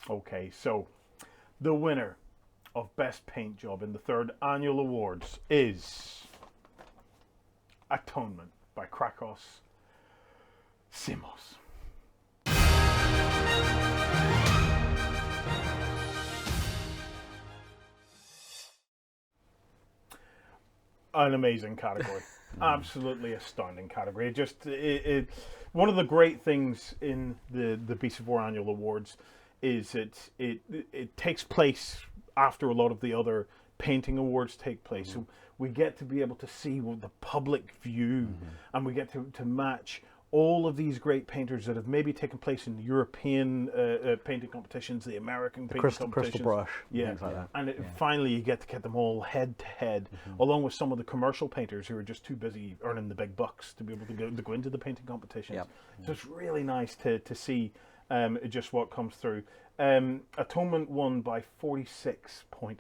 Okay, so the winner of Best Paint Job in the 3rd Annual Awards is Atonement by Krakos Simos. An amazing category. Absolutely astounding category. It one of the great things in the Beasts of War Annual Awards is it takes place after a lot of the other painting awards take place. So we get to be able to see what the public view, and we get to match all of these great painters that have maybe taken place in the European painting competitions, the American painting competitions. Crystal Brush, things like that. And finally you get to get them all head to head, along with some of the commercial painters who are just too busy earning the big bucks to be able to go into the painting competitions. So it's really nice to see just what comes through. Atonement won by 46.8%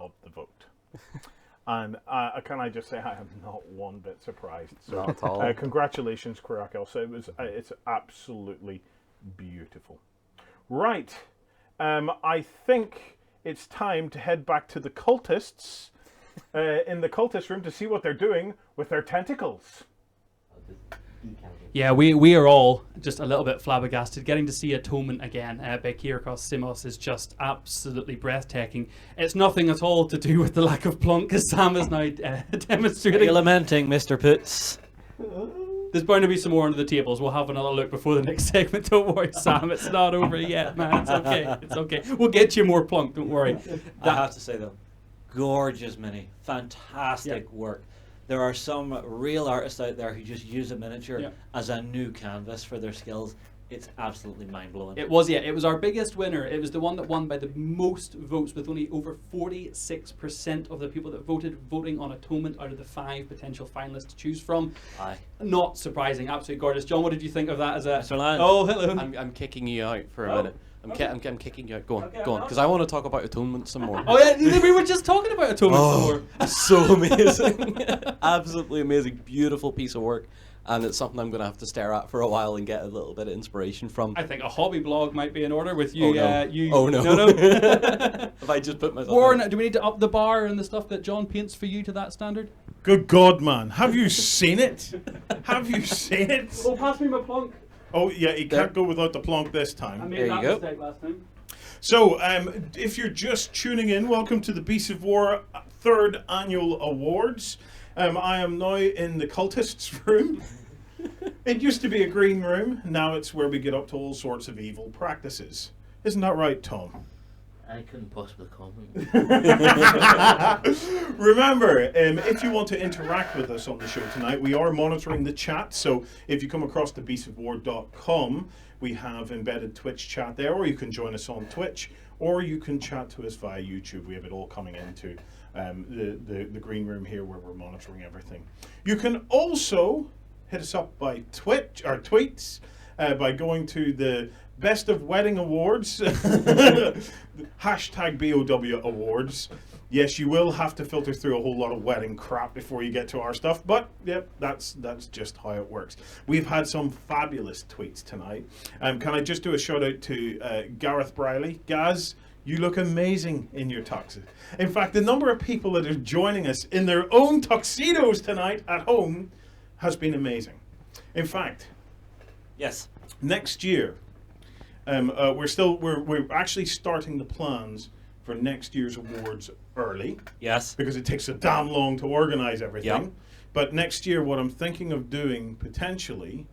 of the vote. And can I just say I am not one bit surprised. So, not at all. Congratulations, Krakos. It's absolutely beautiful. Right. I think it's time to head back to the cultists in the cultist room to see what they're doing with their tentacles. Yeah, we are all just a little bit flabbergasted. Getting to see Atonement again by Kyriakos Simos is just absolutely breathtaking. It's nothing at all to do with the lack of plonk, as Sam is now demonstrating. You're lamenting, Mr. Poots. There's bound to be some more under the tables. We'll have another look before the next segment. Don't worry, Sam. It's not over yet, man. It's okay. It's okay. We'll get you more plonk. Don't worry. I have to say, though, gorgeous mini. Fantastic work. There are some real artists out there who just use a miniature as a new canvas for their skills. It's absolutely mind-blowing. It was, it was our biggest winner. It was the one that won by the most votes, with only over 46% of the people that voted voting on Atonement out of the 5 potential finalists to choose from. Aye. Not surprising. Absolutely gorgeous. John, what did you think of that as a... Mr. Land, oh, hello. I'm kicking you out for a minute. I'm kicking you out. Go on, because I want to talk about Atonement some more. Oh yeah, we were just talking about Atonement some more. So amazing. Absolutely amazing. Beautiful piece of work. And it's something I'm going to have to stare at for a while and get a little bit of inspiration from. I think a hobby blog might be in order with you. Oh no. No. If I just put myself Warren, do we need to up the bar and the stuff that John paints for you to that standard? Good God, man. Have you seen it? Have you seen it? Oh, pass me my plonk. Oh, yeah, he can't go without the plonk this time. I made that mistake last time. So, if you're just tuning in, welcome to the Beasts of War 3rd Annual Awards. I am now in the cultists room. It used to be a green room. Now it's where we get up to all sorts of evil practices. Isn't that right, Tom? I couldn't possibly comment. Remember, if you want to interact with us on the show tonight, we are monitoring the chat. So if you come across to beastsofwar.com, we have embedded Twitch chat there, or you can join us on Twitch, or you can chat to us via YouTube. We have it all coming into the green room here where we're monitoring everything. You can also hit us up by Twitch or tweets by going to the Best of Wedding Awards, hashtag BOW Awards. Yes, you will have to filter through a whole lot of wedding crap before you get to our stuff, but yep, that's just how it works. We've had some fabulous tweets tonight. Can I just do a shout out to Gareth Briley? Gaz, you look amazing in your tux. In fact, the number of people that are joining us in their own tuxedos tonight at home has been amazing. In fact, yes, next year, we're actually starting the plans for next year's awards early. Yes. Because it takes so damn long to organize everything. Yep. But next year, what I'm thinking of doing potentially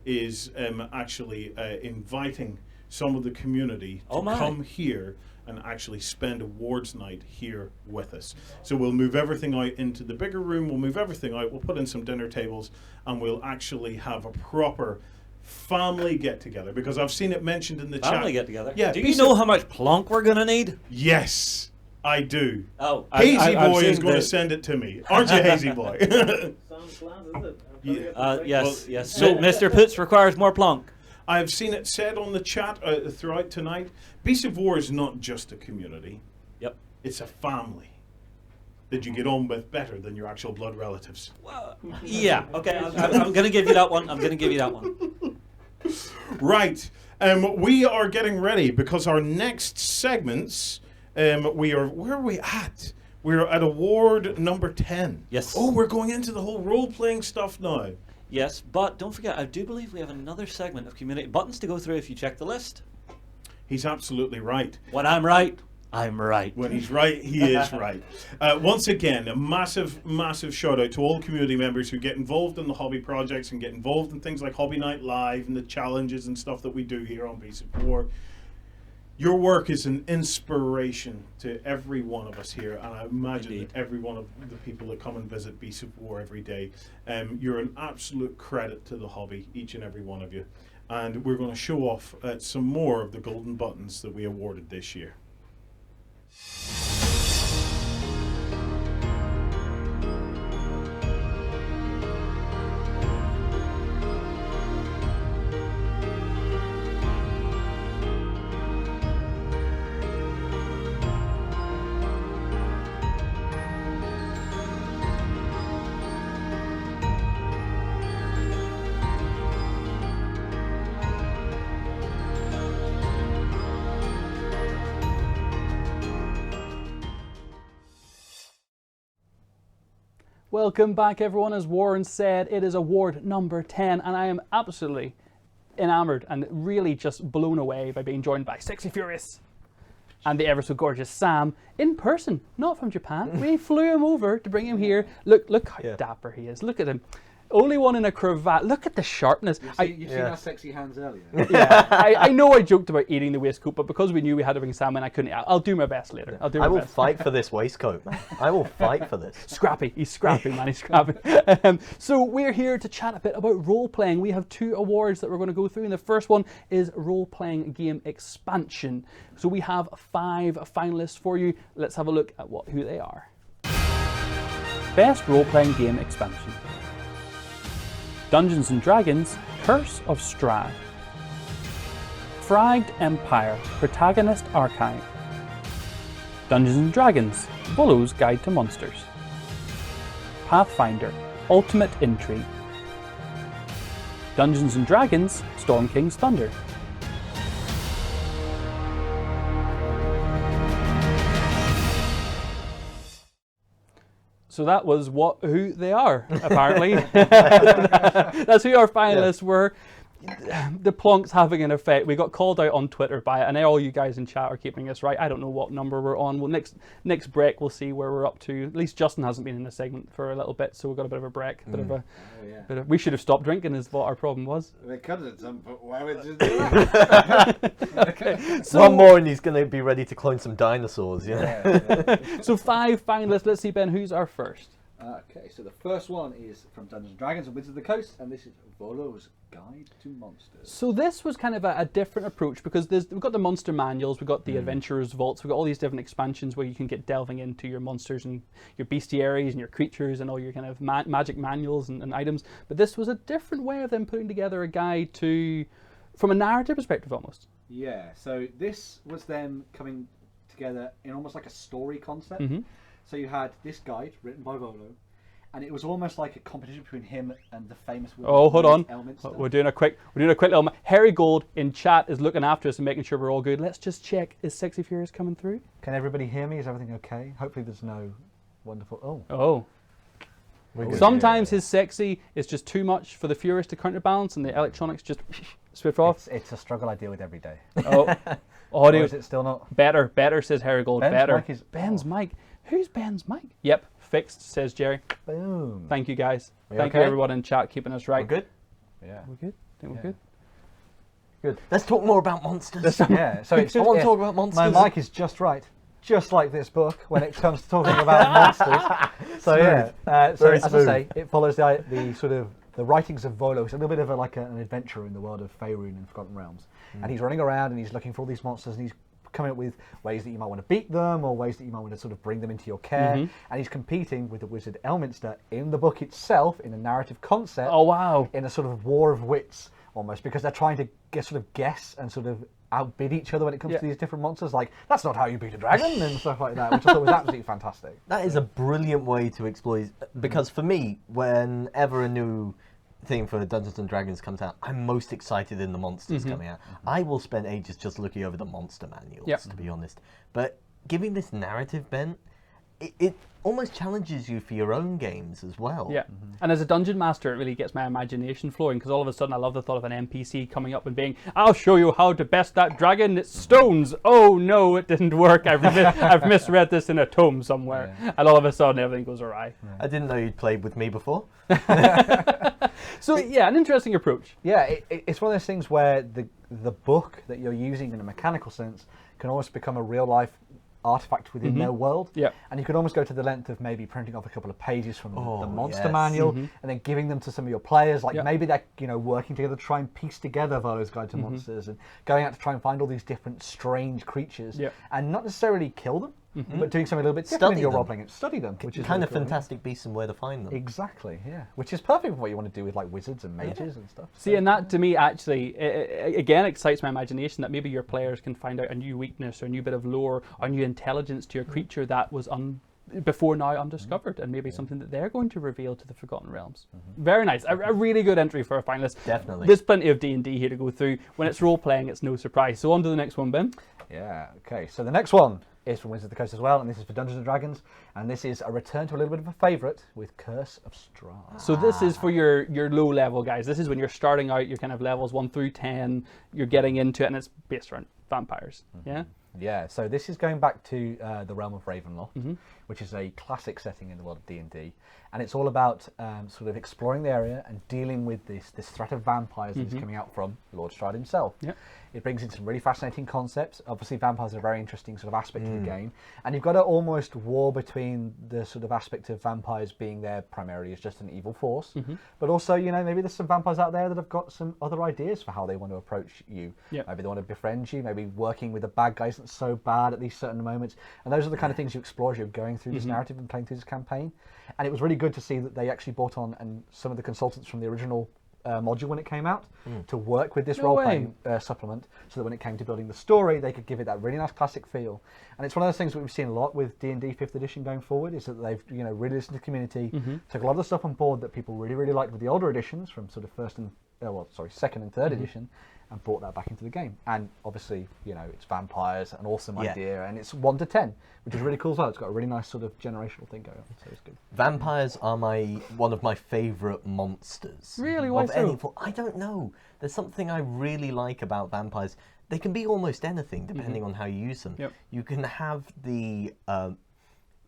is actually inviting some of the community to come here and actually spend awards night here with us. So we'll move everything out into the bigger room, we'll move everything out, we'll put in some dinner tables, and we'll actually have a proper family get-together, because I've seen it mentioned in the chat. Family get-together? Yeah. Do you know how much plonk we're going to need? Yes, I do. Oh. Hazy Boy is going to send it to me. Aren't you, Hazy Boy? Yes, yes. So Mr. Poots requires more plonk. I've seen it said on the chat throughout tonight, Beasts of War is not just a community. Yep. It's a family that you get on with better than your actual blood relatives. Yeah, okay, I'm going to give you that one. I'm going to give you that one. Right. We are getting ready because our next segments, where are we at? We're at award number 10. Yes. Oh, we're going into the whole role-playing stuff now. Yes, but don't forget, I do believe we have another segment of community buttons to go through if you check the list. He's absolutely right. When I'm right, I'm right. When he's right, he is right. Once again, a massive, massive shout out to all the community members who get involved in the hobby projects and get involved in things like Hobby Night Live and the challenges and stuff that we do here on Beasts of War. Your work is an inspiration to every one of us here, and I imagine that every one of the people that come and visit Beasts of War every day. You're an absolute credit to the hobby, each and every one of you. And we're going to show off some more of the golden buttons that we awarded this year. Welcome back, everyone. As Warren said, it is award number 10, and I am absolutely enamored and really just blown away by being joined by Sexy Furious and the ever so gorgeous Sam in person, not from Japan. We flew him over to bring him here. Look how dapper he is. Look at him. Only one in a cravat. Look at the sharpness. You've seen our sexy hands earlier. Yeah, I know I joked about eating the waistcoat, but because we knew we had to bring Sam in, I couldn't. I'll do my best later. I will fight for this waistcoat, man. I will fight for this. Scrappy. He's scrappy, man. He's scrappy. So we're here to chat a bit about role-playing. We have 2 awards that we're going to go through, and the first one is role-playing game expansion. So we have 5 finalists for you. Let's have a look at who they are. Best role-playing game expansion. Dungeons & Dragons, Curse of Strahd. Fragged Empire, Protagonist Archive. Dungeons & Dragons, Volo's Guide to Monsters. Pathfinder, Ultimate Intrigue. Dungeons & Dragons, Storm King's Thunder. So that was who they are, apparently. That's who our finalists were. The plonks having an effect. We got called out on Twitter by it, and all you guys in chat are keeping us right. I don't know what number we're on. Well, next break we'll see where we're up to. At least Justin hasn't been in the segment for a little bit, so we've got a bit of a break. We should have stopped drinking, is what our problem was. We could at some point. Why would you do that? Okay. So, one more and he's going to be ready to clone some dinosaurs. So 5 finalists. Let's see, Ben, who's our first? Okay, so the first one is from Dungeons & Dragons and Wizards of the Coast, and this is Volo's Guide to Monsters. So this was kind of a different approach, because we've got the monster manuals, we've got the adventurers vaults, we've got all these different expansions where you can get delving into your monsters and your bestiaries and your creatures and all your kind of magic manuals and items. But this was a different way of them putting together a guide from a narrative perspective almost. Yeah, so this was them coming together in almost like a story concept. So you had this guide written by Volo, and it was almost like a competition between him and the famous woman. Oh, hold on. Elminster. We're doing a quick little. Harry Gold in chat is looking after us and making sure we're all good. Let's just check. Is Sexy Furious coming through? Can everybody hear me? Is everything okay? Hopefully there's no wonderful... Oh. Sometimes his sexy is just too much for the Furious to counterbalance, and the electronics just switch off. It's a struggle I deal with every day. Oh. Audio. Or is it still not? Better, says Harry Gold. Ben's mic. Who's Ben's mic? Yep, fixed, says Jerry. Boom. Thank you, guys. Thank you, everyone in chat, keeping us right. We're good? Yeah. We're good? Think we're good? Good. Let's talk more about monsters. Yeah, so it's I want to talk about monsters. My mic is just right. Just like this book when it comes to talking about monsters. So so as I say, it follows the sort of the writings of Volo. He's a little bit of an adventurer in the world of Faerun and Forgotten Realms. And he's running around and he's looking for all these monsters, and he's coming up with ways that you might want to beat them or ways that you might want to sort of bring them into your care. And he's competing with the wizard Elminster in the book itself in a narrative concept. Oh, wow. In a sort of war of wits almost, because they're trying to guess and sort of outbid each other when it comes to these different monsters. Like, that's not how you beat a dragon and stuff like that, which I thought was absolutely fantastic. That is a brilliant way to exploit, because for me, whenever a new thing for Dungeons and Dragons comes out, I'm most excited in the monsters coming out. I will spend ages just looking over the monster manuals, to be honest. But giving this narrative bent, it almost challenges you for your own games as well. Yeah, and as a dungeon master, it really gets my imagination flowing, because all of a sudden I love the thought of an NPC coming up and being, I'll show you how to best that dragon, it's stones. Oh no, it didn't work. I've misread this in a tome somewhere. And all of a sudden everything goes awry. I didn't know you'd played with me before. So yeah, an interesting approach. Yeah, it's one of those things where the book that you're using in a mechanical sense can almost become a real life artifact within their world. And you could almost go to the length of maybe printing off a couple of pages from the monster manual and then giving them to some of your players. Like maybe they're working together to try and piece together Volo's Guide to Monsters and going out to try and find all these different strange creatures and not necessarily kill them, but doing something a little bit different in your role playing. Study them, which is kind really of cool, fantastic beasts and where to find them. Exactly, yeah. Which is perfect for what you want to do with like wizards and mages and stuff. See, and that to me actually, again, excites my imagination that maybe your players can find out a new weakness or a new bit of lore or new intelligence to your creature that was before now undiscovered, and maybe something that they're going to reveal to the Forgotten Realms. Very nice. A really good entry for a finalist. Definitely. There's plenty of D&D here to go through. When it's role-playing, it's no surprise. So on to the next one, Ben. Yeah, okay. So the next one is from Wizards of the Coast as well, and this is for Dungeons and Dragons, and this is a return to a little bit of a favourite with Curse of Strahd. So this is for your low level guys. This is when you're starting out, your kind of levels 1 through 10. You're getting into it, and it's based around vampires. Yeah. Yeah, so this is going back to the realm of Ravenloft, which is a classic setting in the world of D&D, and it's all about sort of exploring the area and dealing with this threat of vampires that is coming out from Lord Strahd himself. Yep. It brings in some really fascinating concepts. Obviously, vampires are a very interesting sort of aspect of the game, and you've got to almost war between the sort of aspect of vampires being there primarily as just an evil force, but also, you know, maybe there's some vampires out there that have got some other ideas for how they want to approach you. Yep. Maybe they want to befriend you, maybe working with the bad guys that's so bad at these certain moments, and those are the kind of things you explore as you're going through this narrative and playing through this campaign. And it was really good to see that they actually brought on and some of the consultants from the original module when it came out to work with this role-playing supplement, so that when it came to building the story, they could give it that really nice classic feel. And it's one of those things that we've seen a lot with D&D 5th edition going forward, is that they've, you know, really listened to the community, took a lot of the stuff on board that people really, really liked with the older editions from sort of second and third edition, and brought that back into the game. And obviously, you know, it's vampires, an awesome idea, and it's 1 to 10, which is really cool as well. It's got a really nice sort of generational thing going on, so it's good. Vampires are one of my favourite monsters. Really? Why so? I don't know. There's something I really like about vampires. They can be almost anything, depending on how you use them. Yep. You can have the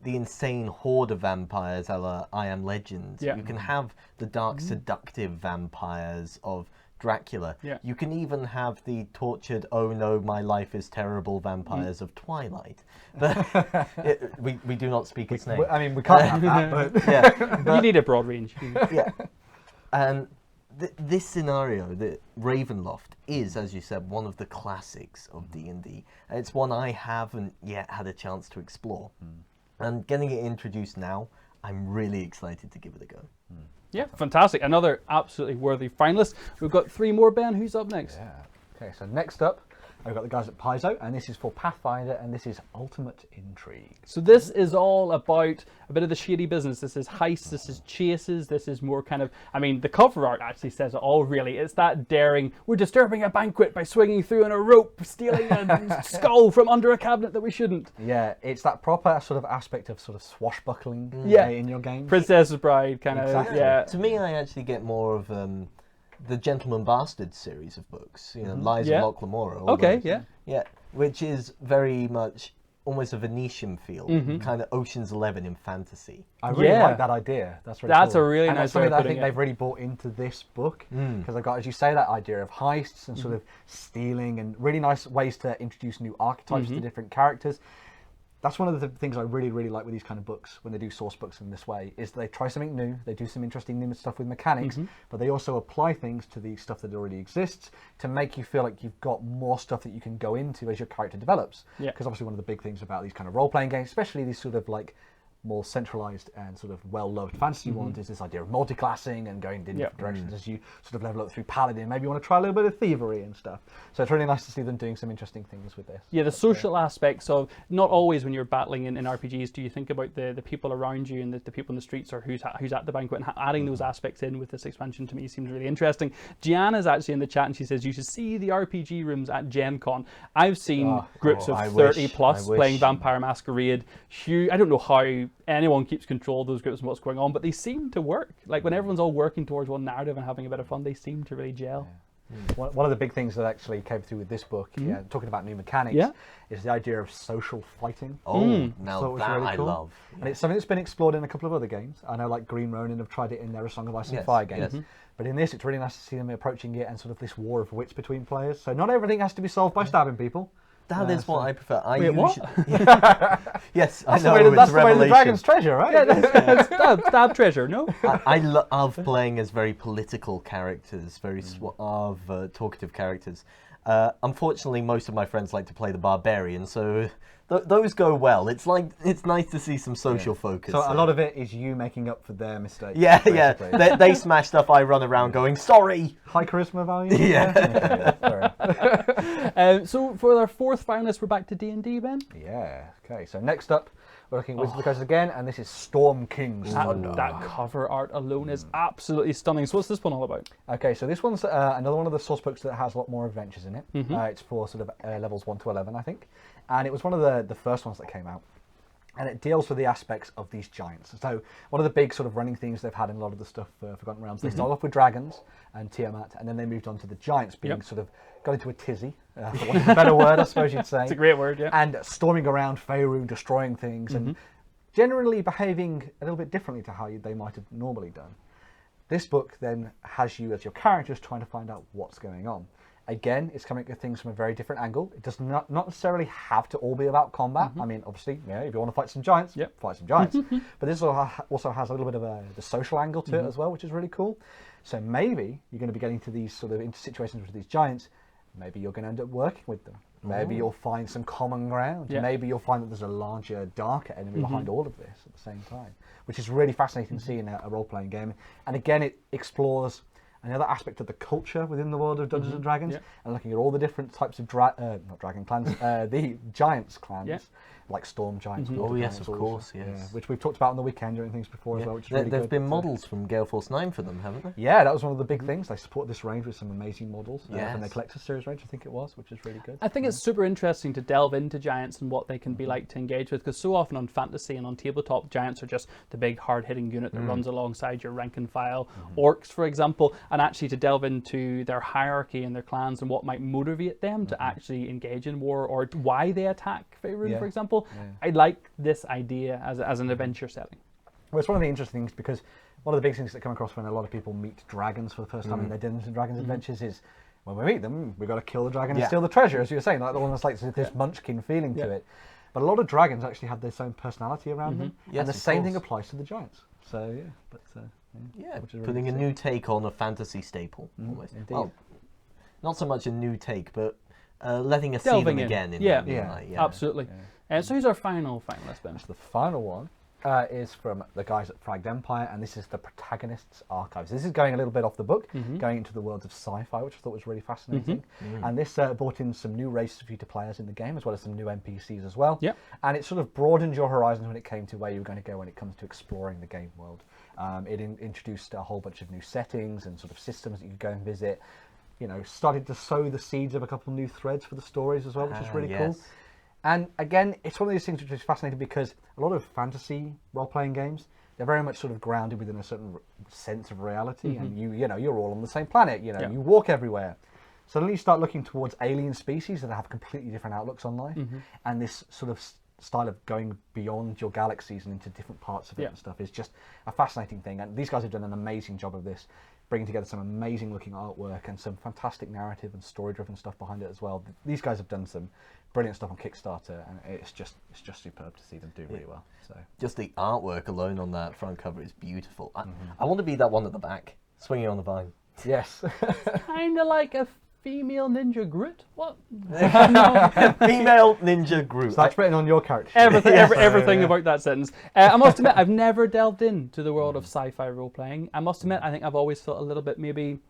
insane horde of vampires, a la I Am Legend. Yeah. You can have the dark, seductive vampires of Dracula. Yeah. You can even have the tortured, oh no, my life is terrible vampires of Twilight. But we do not speak its name. I mean, we can't have that, but... Yeah, you need a broad range. Yeah. And this scenario, the Ravenloft, is, as you said, one of the classics of D&D. And it's one I haven't yet had a chance to explore. And getting it introduced now, I'm really excited to give it a go. Yeah, fantastic. Another absolutely worthy finalist. We've got 3 more, Ben. Who's up next? Yeah. Okay, so next up, I've got the guys at Paizo, and this is for Pathfinder, and this is Ultimate Intrigue. So this is all about a bit of the shady business. This is heists, this is chases, this is more kind of, I mean, the cover art actually says it all, really. It's that daring, we're disturbing a banquet by swinging through on a rope, stealing a skull from under a cabinet that we shouldn't. Yeah, it's that proper sort of aspect of sort of swashbuckling in your game. Princess's Bride, kind of, yeah. To me, I actually get more of the Gentleman Bastard series of books, you know, Lies of Locke Lamora. Okay, those. Yeah, which is very much almost a Venetian feel, kind of Ocean's 11 in fantasy. I really like that idea. That's really That's cool. a really and nice that's something way of that I think putting it. they've really brought into this book, because they've got, as you say, that idea of heists and sort of stealing and really nice ways to introduce new archetypes to different characters. That's one of the things I really, really like with these kind of books, when they do source books in this way, is they try something new, they do some interesting new stuff with mechanics, but they also apply things to the stuff that already exists to make you feel like you've got more stuff that you can go into as your character develops. Because obviously one of the big things about these kind of role-playing games, especially these sort of like more centralized and sort of well-loved fantasy ones, is this idea of multi-classing and going in different directions as you sort of level up through Paladin. Maybe you want to try a little bit of thievery and stuff. So it's really nice to see them doing some interesting things with this. Yeah, the social aspects of, not always when you're battling in RPGs do you think about the people around you and the people in the streets or who's at the banquet, and adding those aspects in with this expansion to me seems really interesting. Gianna's actually in the chat and she says you should see the RPG rooms at Gen Con. I've seen groups of 30 plus playing Vampire Masquerade. I don't know how anyone keeps control of those groups and what's going on, but they seem to work. Like when everyone's all working towards one narrative and having a bit of fun, they seem to really gel. One of the big things that actually came through with this book, talking about new mechanics, is the idea of social fighting. Now that I love. And it's something that's been explored in a couple of other games. I know like Green Ronin have tried it in their A Song of Ice and Fire games. But in this, it's really nice to see them approaching it and sort of this war of wits between players. So not everything has to be solved by stabbing people. That is what I prefer. What? Yes, that's I know. That's the way the dragon's treasure, right? Yeah, that's stab treasure, no? I love playing as very political characters, very suave, talkative characters. Unfortunately, most of my friends like to play the barbarian, so those go well. It's nice to see some social focus. So a lot of it is you making up for their mistakes. Yeah. They smash stuff. I run around going sorry. High charisma value. Yeah. So for our 4th finalist, we're back to D&D, Ben. Yeah. Okay. So next up, We're looking at Wizards of the Coast again, and this is Storm King's Thunder. That cover art alone is absolutely stunning. So what's this one all about? Okay, so this one's another one of the source books that has a lot more adventures in it. It's for sort of levels 1 to 11, I think. And it was one of the first ones that came out. And it deals with the aspects of these giants. So one of the big sort of running themes they've had in a lot of the stuff for Forgotten Realms, they started off with dragons and Tiamat, and then they moved on to the giants being sort of got into a tizzy, for want of a better word, I suppose you'd say. It's a great word, yeah. And storming around Faerun, destroying things, and generally behaving a little bit differently to how they might have normally done. This book then has you as your characters trying to find out what's going on. Again, it's coming at things from a very different angle. It does not necessarily have to all be about combat. I mean, obviously, if you want to fight some giants, fight some giants. But this also has a little bit of the social angle to it as well, which is really cool. So maybe you're going to be getting to these sort of into situations with these giants. Maybe you're going to end up working with them. Maybe you'll find some common ground. Maybe you'll find that there's a larger, darker enemy behind all of this at the same time, which is really fascinating to see in a role-playing game. And again, it explores another aspect of the culture within the world of Dungeons and Dragons, and looking at all the different types of not dragon clans, the giants clans, like storm giants. Oh yes, of course, yes. Which we've talked about on the weekend during things before as well. Which is really There've good. been models from Gale Force 9 for them, haven't there? Yeah, that was one of the big things. They support this range with some amazing models from their Collector's Series range, I think it was, which is really good. I think it's super interesting to delve into giants and what they can be like to engage with, because so often on fantasy and on tabletop, giants are just the big hard-hitting unit that runs alongside your rank and file. Orcs, for example, and actually to delve into their hierarchy and their clans and what might motivate them to actually engage in war, or why they attack Faerun, for example. I like this idea as an adventure setting. Well, it's one of the interesting things, because one of the big things that come across when a lot of people meet dragons for the first time in their Dungeons and Dragons adventures is, when we meet them, we've got to kill the dragon and steal the treasure, as you were saying, like the one that's like this munchkin feeling to it. But a lot of dragons actually have their own personality around them, and the same thing applies to the giants. So which is putting really a new take on a fantasy staple, almost. Indeed. Well, not so much a new take, but letting us Delving see them again. In Absolutely. So who's our final finalist, Ben? The final one is from the guys at Fragged Empire, and this is the Protagonists Archives. This is going a little bit off the book, going into the worlds of sci-fi, which I thought was really fascinating. And this brought in some new races for you to players in the game, as well as some new NPCs as well. And it sort of broadened your horizons when it came to where you were going to go when it comes to exploring the game world. It introduced a whole bunch of new settings and sort of systems that you could go and visit. You know, started to sow the seeds of a couple of new threads for the stories as well, which is really cool. And again, it's one of these things which is fascinating, because a lot of fantasy role-playing games, they're very much sort of grounded within a certain sense of reality, and you know, you're all on the same planet. You know, you walk everywhere. Suddenly, you start looking towards alien species that have completely different outlooks on life, and this sort of style of going beyond your galaxies and into different parts of it and stuff is just a fascinating thing. And these guys have done an amazing job of this, bringing together some amazing looking artwork and some fantastic narrative and story driven stuff behind it as well. These guys have done some brilliant stuff on Kickstarter, and it's just superb to see them do really well. So just the artwork alone on that front cover is beautiful. I want to be that one at the back, swinging on the vine. Yes. Kind of like a female ninja Groot. What? Female ninja Groot. So that's written on your character. Everything about that sentence. I must admit, I've never delved into the world of sci-fi role playing. I must admit, I think I've always felt a little bit maybe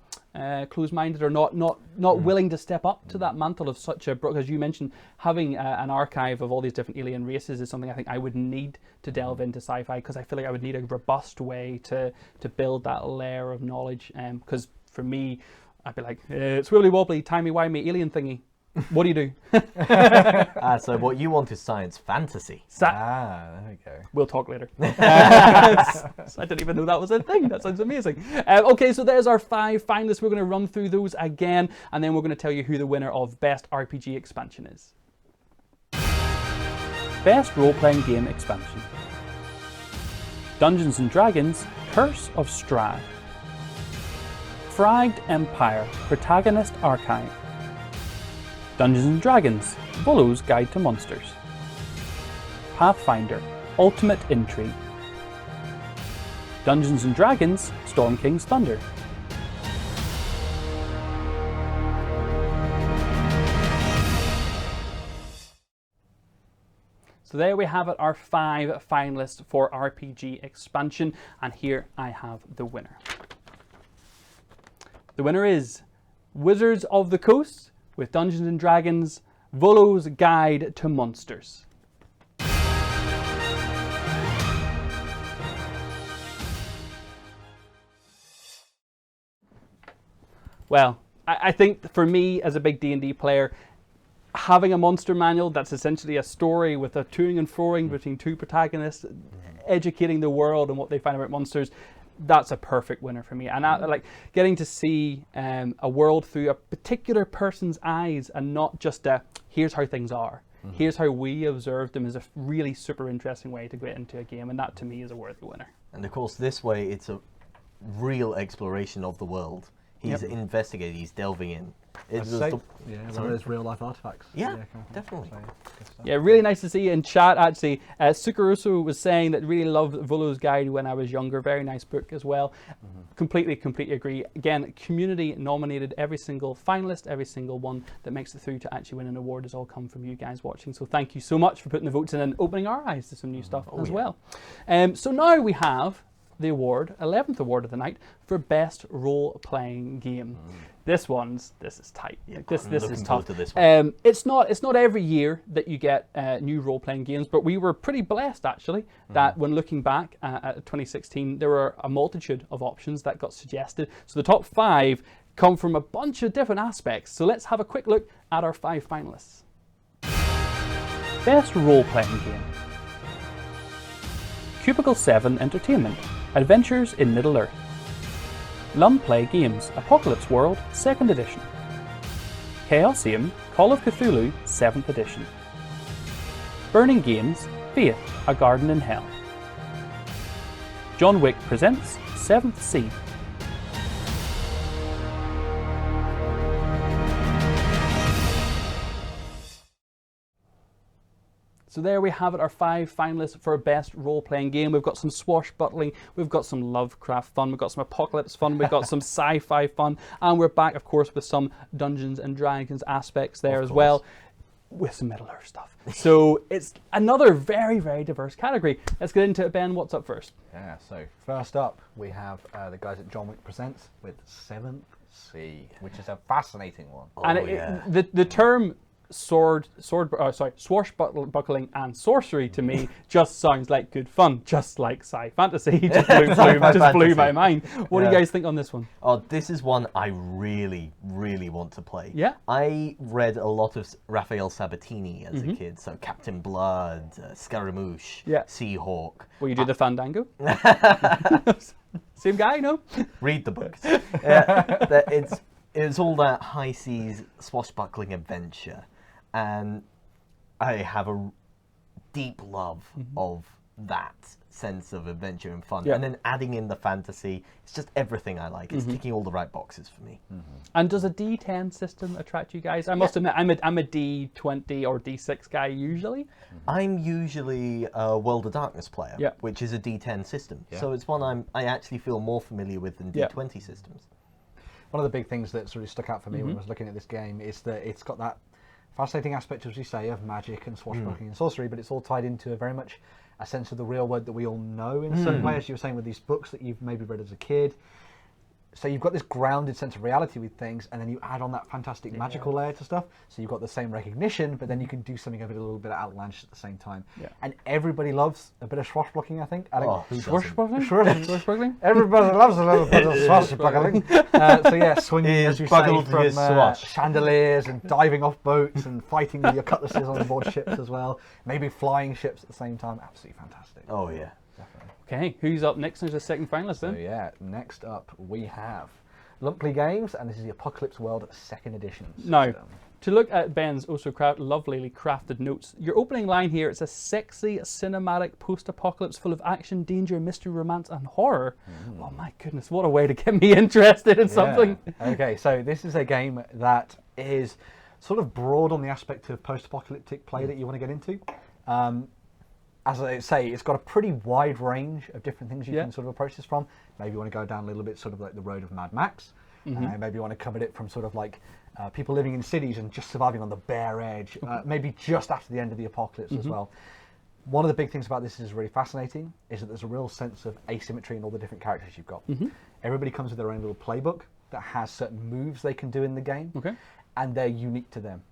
closed-minded, or not willing to step up to that mantle of such a, because you mentioned having an archive of all these different alien races is something I think I would need to delve into sci-fi, because I feel like I would need a robust way to build that layer of knowledge. Because for me, I'd be like, swibbly wobbly, timey-wimey, alien thingy. What do you do? So what you want is science fantasy. There we go. We'll talk later. I didn't even know that was a thing. That sounds amazing. Okay, so there's our 5 finalists. We're going to run through those again, and then we're going to tell you who the winner of Best RPG Expansion is. Best Role-Playing Game Expansion. Dungeons & Dragons, Curse of Strahd. Fragged Empire, Protagonist Archive. Dungeons & Dragons, Volo's Guide to Monsters. Pathfinder, Ultimate Intrigue. Dungeons & Dragons, Storm King's Thunder. So there we have it, our 5 finalists for RPG Expansion, and here I have the winner. The winner is Wizards of the Coast with Dungeons & Dragons, Volo's Guide to Monsters. Well, I think for me as a big D&D player, having a monster manual that's essentially a story with a toing and froing between two protagonists, educating the world and what they find about monsters, that's a perfect winner for me. And I like getting to see a world through a particular person's eyes and not just here's how things are. Here's how we observe them is a really super interesting way to get into a game, and that to me is a worthy winner. And of course, this way it's a real exploration of the world. He's investigating, he's delving in. One of those real life artifacts. Yeah, definitely. Yeah, really nice to see you in chat, actually. Sukaruso was saying that really loved Volo's Guide when I was younger. Very nice book as well. Completely agree. Again, community nominated every single finalist, every single one that makes it through to actually win an award has all come from you guys watching. So thank you so much for putting the votes in and opening our eyes to some new stuff as well. So now we have the award, 11th award of the night, for best role-playing game. This is tight. This is tough. It's not every year that you get new role-playing games, but we were pretty blessed actually that when looking back at 2016, there were a multitude of options that got suggested. So the top 5 come from a bunch of different aspects. So let's have a quick look at our 5 finalists. Best role-playing game. Cubicle 7 Entertainment, Adventures in Middle-earth. Lumplay Games, Apocalypse World, 2nd edition. Chaosium, Call of Cthulhu, 7th edition. Burning Games, Faith, A Garden in Hell. John Wick presents 7th Sea. So there we have it, our 5 finalists for best role-playing game. We've got some swashbuckling, we've got some Lovecraft fun, we've got some apocalypse fun, we've got some sci-fi fun, and we're back, of course, with some Dungeons and Dragons aspects there as well, with some Middle-earth stuff. So it's another very, very diverse category. Let's get into it, Ben. What's up first? Yeah, so first up, we have the guys at John Wick Presents with 7th Sea, which is a fascinating one. And the term swashbuckling and sorcery to me just sounds like good fun, just like sci fantasy. Just blew my mind. What do you guys think on this one? Oh, this is one I really, really want to play. Yeah. I read a lot of Raphael Sabatini as a kid, so Captain Blood, Scaramouche, Seahawk. Will you do the Fandango? Same guy, no? Read the books. It's all that high seas swashbuckling adventure. And I have a deep love of that sense of adventure and fun. And then adding in the fantasy, it's just everything I like. It's ticking all the right boxes for me. And does a D10 system attract you guys? I must admit, I'm a D20 or D6 guy usually. I'm usually a World of Darkness player, which is a D10 system. So it's one I actually feel more familiar with than D20 systems. One of the big things that sort of stuck out for me when I was looking at this game is that it's got that fascinating aspect, as we say, of magic and swashbuckling and sorcery, but it's all tied into very much a sense of the real world that we all know in certain ways, as you were saying with these books that you've maybe read as a kid. So you've got this grounded sense of reality with things, and then you add on that fantastic magical layer to stuff. So you've got the same recognition, but then you can do something a little bit outlandish at the same time. And everybody loves a bit of swashbuckling, I think. Swashbuckling? Everybody loves a little bit of swashbuckling. So yeah, swinging, as you say, from chandeliers and diving off boats and fighting with your cutlasses on board ships as well. Maybe flying ships at the same time. Absolutely fantastic. Oh yeah. Okay, who's up next? There's a second finalist then. So yeah, next up we have Lumpley Games, and this is the Apocalypse World 2nd Edition system. Now, to look at Ben's lovely crafted notes, your opening line here, it's a sexy, cinematic post-apocalypse full of action, danger, mystery, romance, and horror. Oh my goodness, what a way to get me interested in something. Okay, so this is a game that is sort of broad on the aspect of post-apocalyptic play that you want to get into. As I say, it's got a pretty wide range of different things you can sort of approach this from. Maybe you want to go down a little bit sort of like the road of Mad Max. Maybe you want to come at it from sort of like people living in cities and just surviving on the bare edge. Maybe just after the end of the apocalypse as well. One of the big things about this is really fascinating is that there's a real sense of asymmetry in all the different characters you've got. Everybody comes with their own little playbook that has certain moves they can do in the game. And they're unique to them.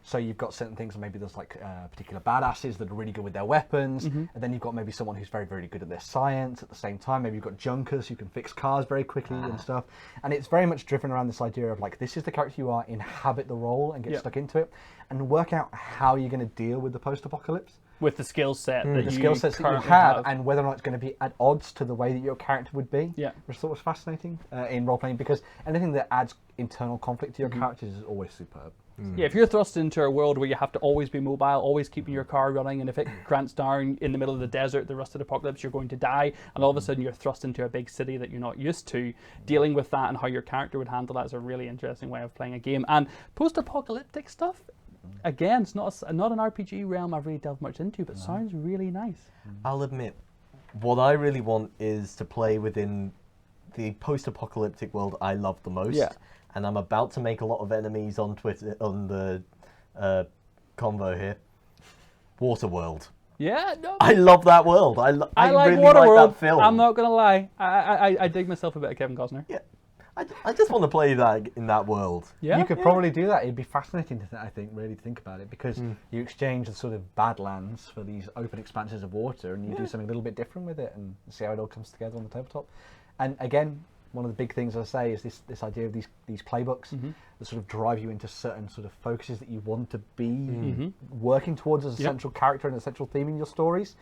So you've got certain things, maybe there's like particular badasses that are really good with their weapons, and then you've got maybe someone who's very, very good at their science at the same time. Maybe you've got junkers who can fix cars very quickly and stuff. And it's very much driven around this idea of like, this is the character you are, inhabit the role and get stuck into it, and work out how you're going to deal with the post-apocalypse. With the skill set that the skill sets that you have, and whether or not it's going to be at odds to the way that your character would be. Yeah. Which I thought was fascinating in role-playing, because anything that adds internal conflict to your characters is always superb. Yeah, if you're thrust into a world where you have to always be mobile, always keeping your car running, and if it cramps down in the middle of the desert, the rusted apocalypse, you're going to die, and all of a sudden you're thrust into a big city that you're not used to, dealing with that and how your character would handle that is a really interesting way of playing a game. And post-apocalyptic stuff, again, it's not an RPG realm I've really delved much into, but sounds really nice. I'll admit, what I really want is to play within the post-apocalyptic world I love the most. Yeah. And I'm about to make a lot of enemies on Twitter, on the convo here. Waterworld. Yeah, no, I love that world. I like really Waterworld. like that film. I'm not gonna lie. I dig myself a bit of Kevin Costner. Yeah. I just want to play that in that world. Yeah, you could probably do that. It'd be fascinating to, I think, really think about it, because you exchange the sort of badlands for these open expanses of water, and you do something a little bit different with it, and see how it all comes together on the tabletop. And again, one of the big things I say is this idea of these playbooks that sort of drive you into certain sort of focuses that you want to be working towards as a central character and a central theme in your stories.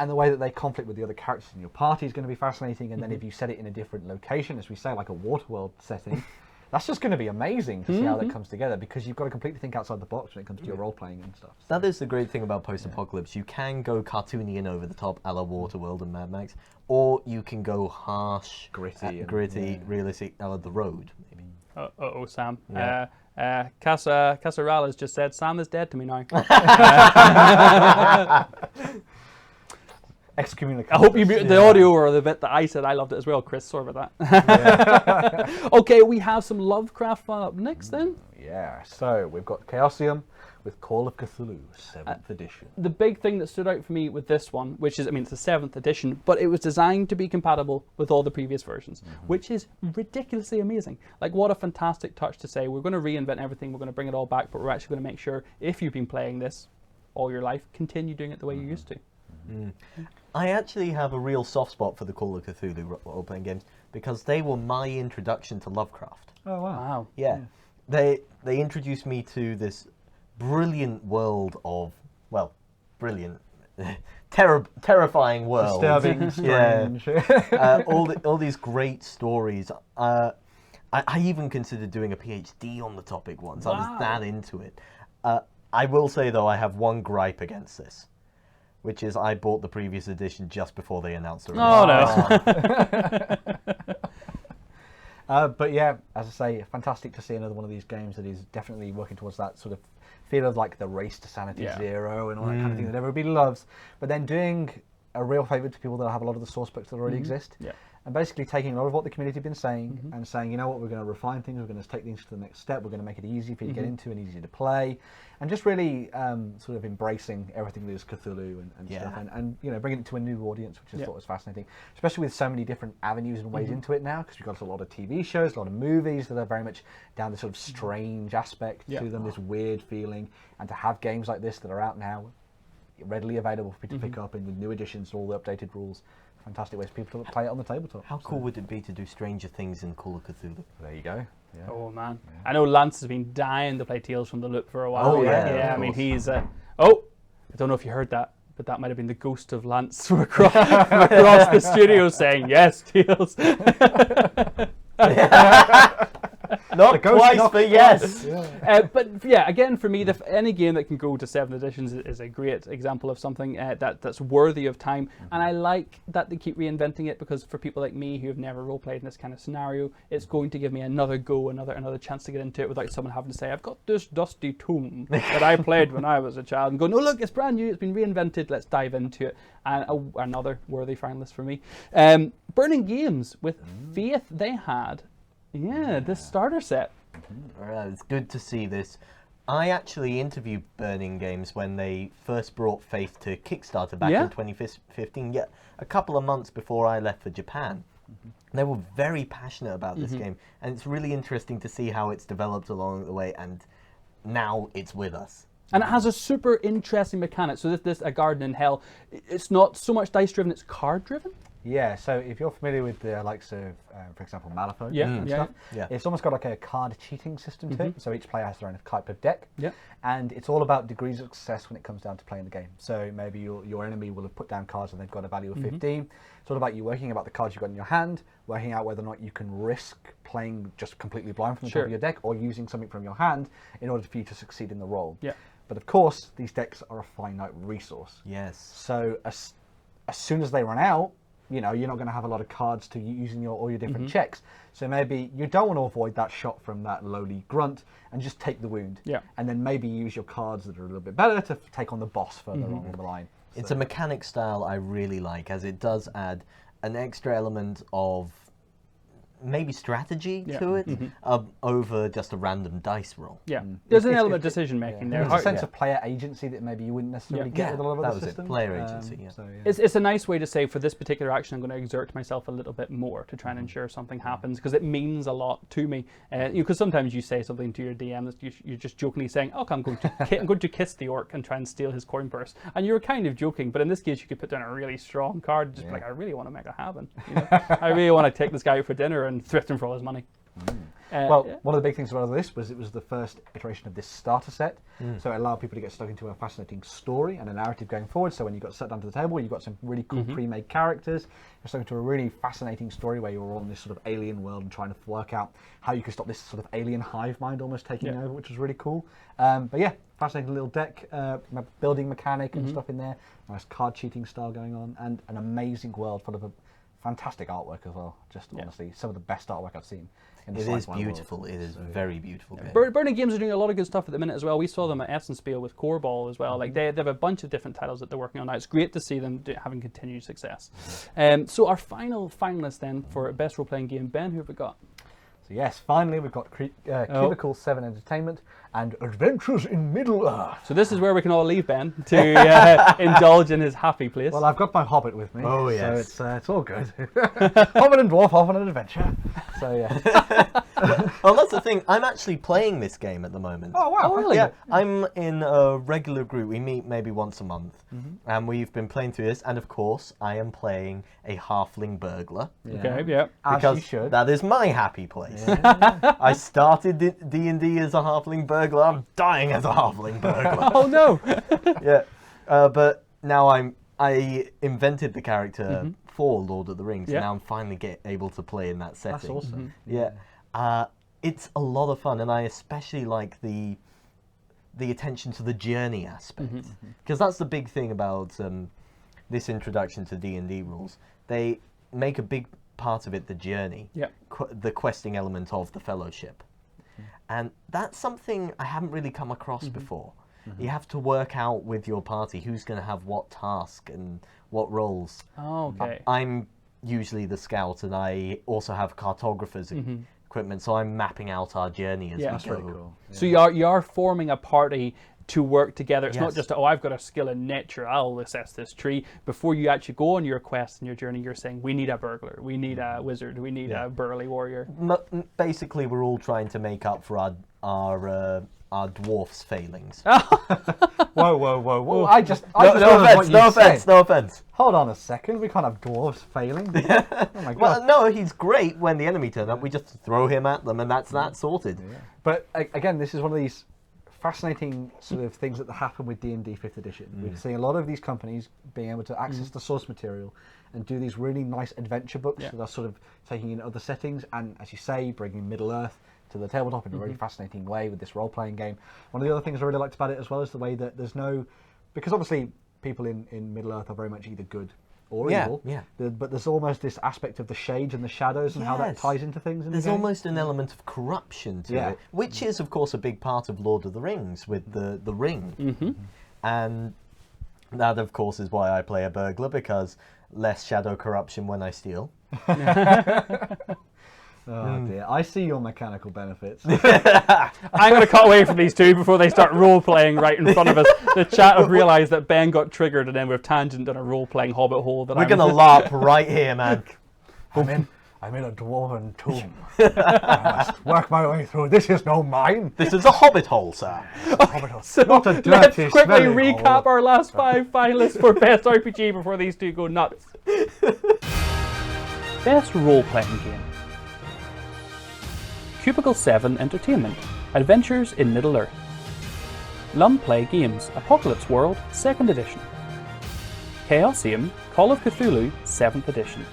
And the way that they conflict with the other characters in your party is going to be fascinating. And then if you set it in a different location, as we say, like a Waterworld setting, that's just going to be amazing to see how that comes together, because you've got to completely think outside the box when it comes to your role-playing and stuff. That is the great thing about post-apocalypse. You can go cartoony and over the top, a la Waterworld and Mad Max, or you can go harsh, gritty, realistic, a la The Road, maybe. Uh-oh, Sam. Yeah. Casaral has just said, Sam is dead to me now. Excommunicate. I hope you muted the audio or the bit that I said. I loved it as well, Chris. Sorry about that. Okay, we have some Lovecraft fun up next then. Yeah, so we've got Chaosium with Call of Cthulhu, 7th edition. The big thing that stood out for me with this one, which is, I mean, it's the 7th edition, but it was designed to be compatible with all the previous versions, which is ridiculously amazing. Like, what a fantastic touch to say, we're going to reinvent everything, we're going to bring it all back, but we're actually going to make sure, if you've been playing this all your life, continue doing it the way you used to. I actually have a real soft spot for the Call of Cthulhu role-playing games, because they were my introduction to Lovecraft. Oh, wow. Yeah. They introduced me to this brilliant world of, well, brilliant, terrifying world. Disturbing, strange. Yeah. all these great stories. I even considered doing a PhD on the topic once. I was that into it. I will say, though, I have one gripe against this, which is I bought the previous edition just before they announced the release. But yeah, as I say, fantastic to see another one of these games that is definitely working towards that sort of feel of like the race to sanity zero and all that kind of thing that everybody loves, but then doing a real favour to people that have a lot of the source books that already exist. Yeah. And basically taking a lot of what the community have been saying and saying, you know what, we're going to refine things, we're going to take things to the next step, we're going to make it easy for you to get into and easy to play, and just really sort of embracing everything that is Cthulhu and stuff, and you know, bringing it to a new audience, which I thought was fascinating, especially with so many different avenues and ways into it now, because we've got a lot of TV shows, a lot of movies that are very much down this sort of strange aspect to them, this weird feeling, and to have games like this that are out now, readily available for people to pick up, and with new editions, all the updated rules. Fantastic ways for people to play it on the tabletop. How cool would it be to do Stranger Things in Call of Cthulhu? There you go. Yeah. Oh man, I know Lance has been dying to play Tales from the Loop for a while. Oh yeah, yeah. I mean, he's. I don't know if you heard that, but that might have been the ghost of Lance from across the studio saying, "Yes, Tales." Not twice, but yes. But yeah, again, for me, any game that can go to 7 editions is a great example of something that's worthy of time. And I like that they keep reinventing it, because for people like me who have never role-played in this kind of scenario, it's going to give me another go, another chance to get into it without someone having to say, I've got this dusty tome that I played when I was a child, and go, no, look, it's brand new, it's been reinvented, let's dive into it. And another worthy finalist for me. Burning Games with Faith, they had the starter set. It's good to see this. I actually interviewed Burning Games when they first brought Faith to Kickstarter back in 2015, a couple of months before I left for Japan. They were very passionate about this game, and it's really interesting to see how it's developed along the way, and now it's with us. And it has a super interesting mechanic. So this A Garden in Hell, it's not so much dice driven, it's card driven. Yeah, so if you're familiar with the likes of, for example, Malifaux and yeah, stuff, yeah. it's almost got like a card cheating system to it. So each player has their own type of deck. Yeah. And it's all about degrees of success when it comes down to playing the game. So maybe your enemy will have put down cards and they've got a value of 15. It's all about you working about the cards you've got in your hand, working out whether or not you can risk playing just completely blind from the top of your deck or using something from your hand in order for you to succeed in the role. Yeah. But of course, these decks are a finite resource. Yes. So as soon as they run out, you know, you're not going to have a lot of cards to use in all your different checks. So maybe you don't want to avoid that shot from that lowly grunt and just take the wound. Yeah. And then maybe use your cards that are a little bit better to take on the boss further on the line. It's a mechanic style I really like, as it does add an extra element of maybe strategy to it over just a random dice roll. Yeah, there's an element of decision making there. There's a sense of player agency that maybe you wouldn't necessarily get with a lot of other systems. Player agency, So, It's a nice way to say, for this particular action, I'm going to exert myself a little bit more to try and ensure something happens, because it means a lot to me. Because sometimes you say something to your DM that you're just jokingly saying, "Okay, I'm going to kiss the orc and try and steal his coin purse," and you're kind of joking. But in this case, you could put down a really strong card, just be like, "I really want to make it happen. You know? I really want to take this guy out for dinner and thrift him for all his money." One of the big things about this was it was the first iteration of this starter set, so it allowed people to get stuck into a fascinating story and a narrative going forward. So when you got sat down to the table, you got some really cool pre-made characters. You're stuck into a really fascinating story where you're all in this sort of alien world and trying to work out how you could stop this sort of alien hive mind almost taking over, which was really cool. But yeah, fascinating little deck, building mechanic and stuff in there. Nice card cheating style going on, and an amazing world full of a fantastic artwork as well. Just honestly, some of the best artwork I've seen. It is beautiful. It is very beautiful. Burning Games are doing a lot of good stuff at the minute as well. We saw them at Essence Spiel with Core Ball as well. Like they have a bunch of different titles that they're working on now. It's great to see them having continued success. So our final finalist then for best role playing game, Ben, who have we got? So yes, finally we've got Cubicle 7 Entertainment and Adventures in Middle-earth. So this is where we can all leave Ben to indulge in his happy place. Well, I've got my Hobbit with me. Oh yes. So it's all good. Hobbit and Dwarf off on an adventure. So yeah. Well, that's the thing. I'm actually playing this game at the moment. Oh wow! really? Yeah, I'm in a regular group. We meet maybe once a month, and we've been playing through this. And of course, I am playing a halfling burglar. Okay, yeah. Because as you should. that is my happy place. I started D&D as a halfling burglar. I'm dying as a halfling burglar. Oh no! Yeah, but now I invented the character for Lord of the Rings, and now I'm finally able to play in that setting. That's awesome. Yeah, it's a lot of fun, and I especially like the attention to the journey aspect, because that's the big thing about this introduction to D&D rules. They make a big part of it the journey, the questing element of the Fellowship, and that's something I haven't really come across before. You have to work out with your party who's going to have what task and what roles. Oh, okay. I'm usually the scout, and I also have cartographers equipment, so I'm mapping out our journey as we go. That's really cool. So you are forming a party to work together. It's not just, I've got a skill in nature, I'll assess this tree. Before you actually go on your quest and your journey, you're saying, we need a burglar, we need a wizard, we need a burly warrior. Basically, we're all trying to make up for our dwarf's failings. Whoa! No offense. Hold on a second. We can't have dwarves failing. Oh my god. Well, no, he's great when the enemy turn up. We just throw him at them, and that's that sorted. Yeah. But again, this is one of these fascinating sort of things that happen with D&D 5th edition. We're seeing a lot of these companies being able to access the source material and do these really nice adventure books that are sort of taking in other settings, and as you say, bringing Middle-earth to the tabletop in a really fascinating way with this role-playing game. One of the other things I really liked about it as well is the way that there's no... Because obviously people in Middle-earth are very much either good or evil, but there's almost this aspect of the shades and the shadows and how that ties into things in There's the game. almost an element of corruption to it, which is, of course, a big part of Lord of the Rings with the ring. And that, of course, is why I play a burglar, because less shadow corruption when I steal. Oh dear, I see your mechanical benefits. I'm going to cut away from these two before they start role-playing right in front of us. The chat have realised that Ben got triggered and then we've tangented on a role-playing hobbit hole. That We're going to LARP right here, man. I'm in a dwarven tomb. I must work my way through. This is no mine. This is a hobbit hole, sir. So Not a let's dirty, quickly smelly recap hole. our last 5 finalists for Best RPG before these two go nuts. Best Role-Playing Game. Cubicle 7 Entertainment, Adventures in Middle-earth. Lumplay Games, Apocalypse World, 2nd edition. Chaosium, Call of Cthulhu, 7th edition.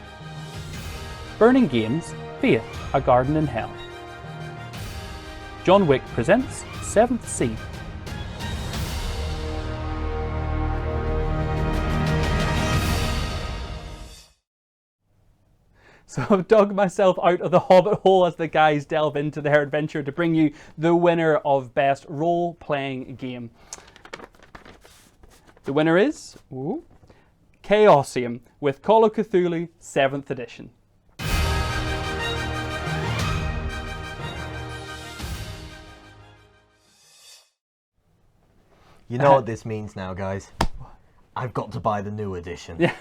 Burning Games, Faith, A Garden in Hell. John Wick presents 7th Sea. So I've dug myself out of the hobbit hole as the guys delve into their adventure to bring you the winner of Best Role-Playing Game. The winner is Chaosium with Call of Cthulhu 7th edition. You know what this means now, guys? I've got to buy the new edition. Yeah.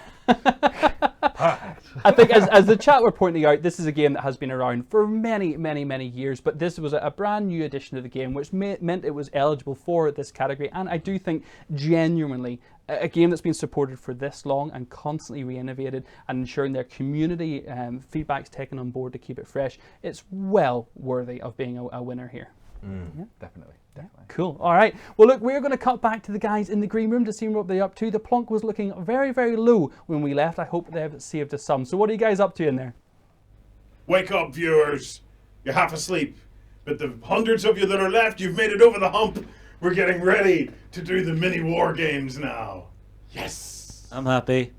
I think as the chat were pointing out, this is a game that has been around for many, many, many years, but this was a brand new edition of the game, which meant it was eligible for this category. And I do think, genuinely, a game that's been supported for this long and constantly re-innovated and ensuring their community feedback's taken on board to keep it fresh, it's well worthy of being a winner here. Yeah, definitely. Cool. All right. Well, look, we're going to cut back to the guys in the green room to see what they're up to. The plonk was looking very, very low when we left. I hope they've saved us some. So what are you guys up to in there? Wake up, viewers. You're half asleep. But the hundreds of you that are left, you've made it over the hump. We're getting ready to do the mini war games now. Yes. I'm happy.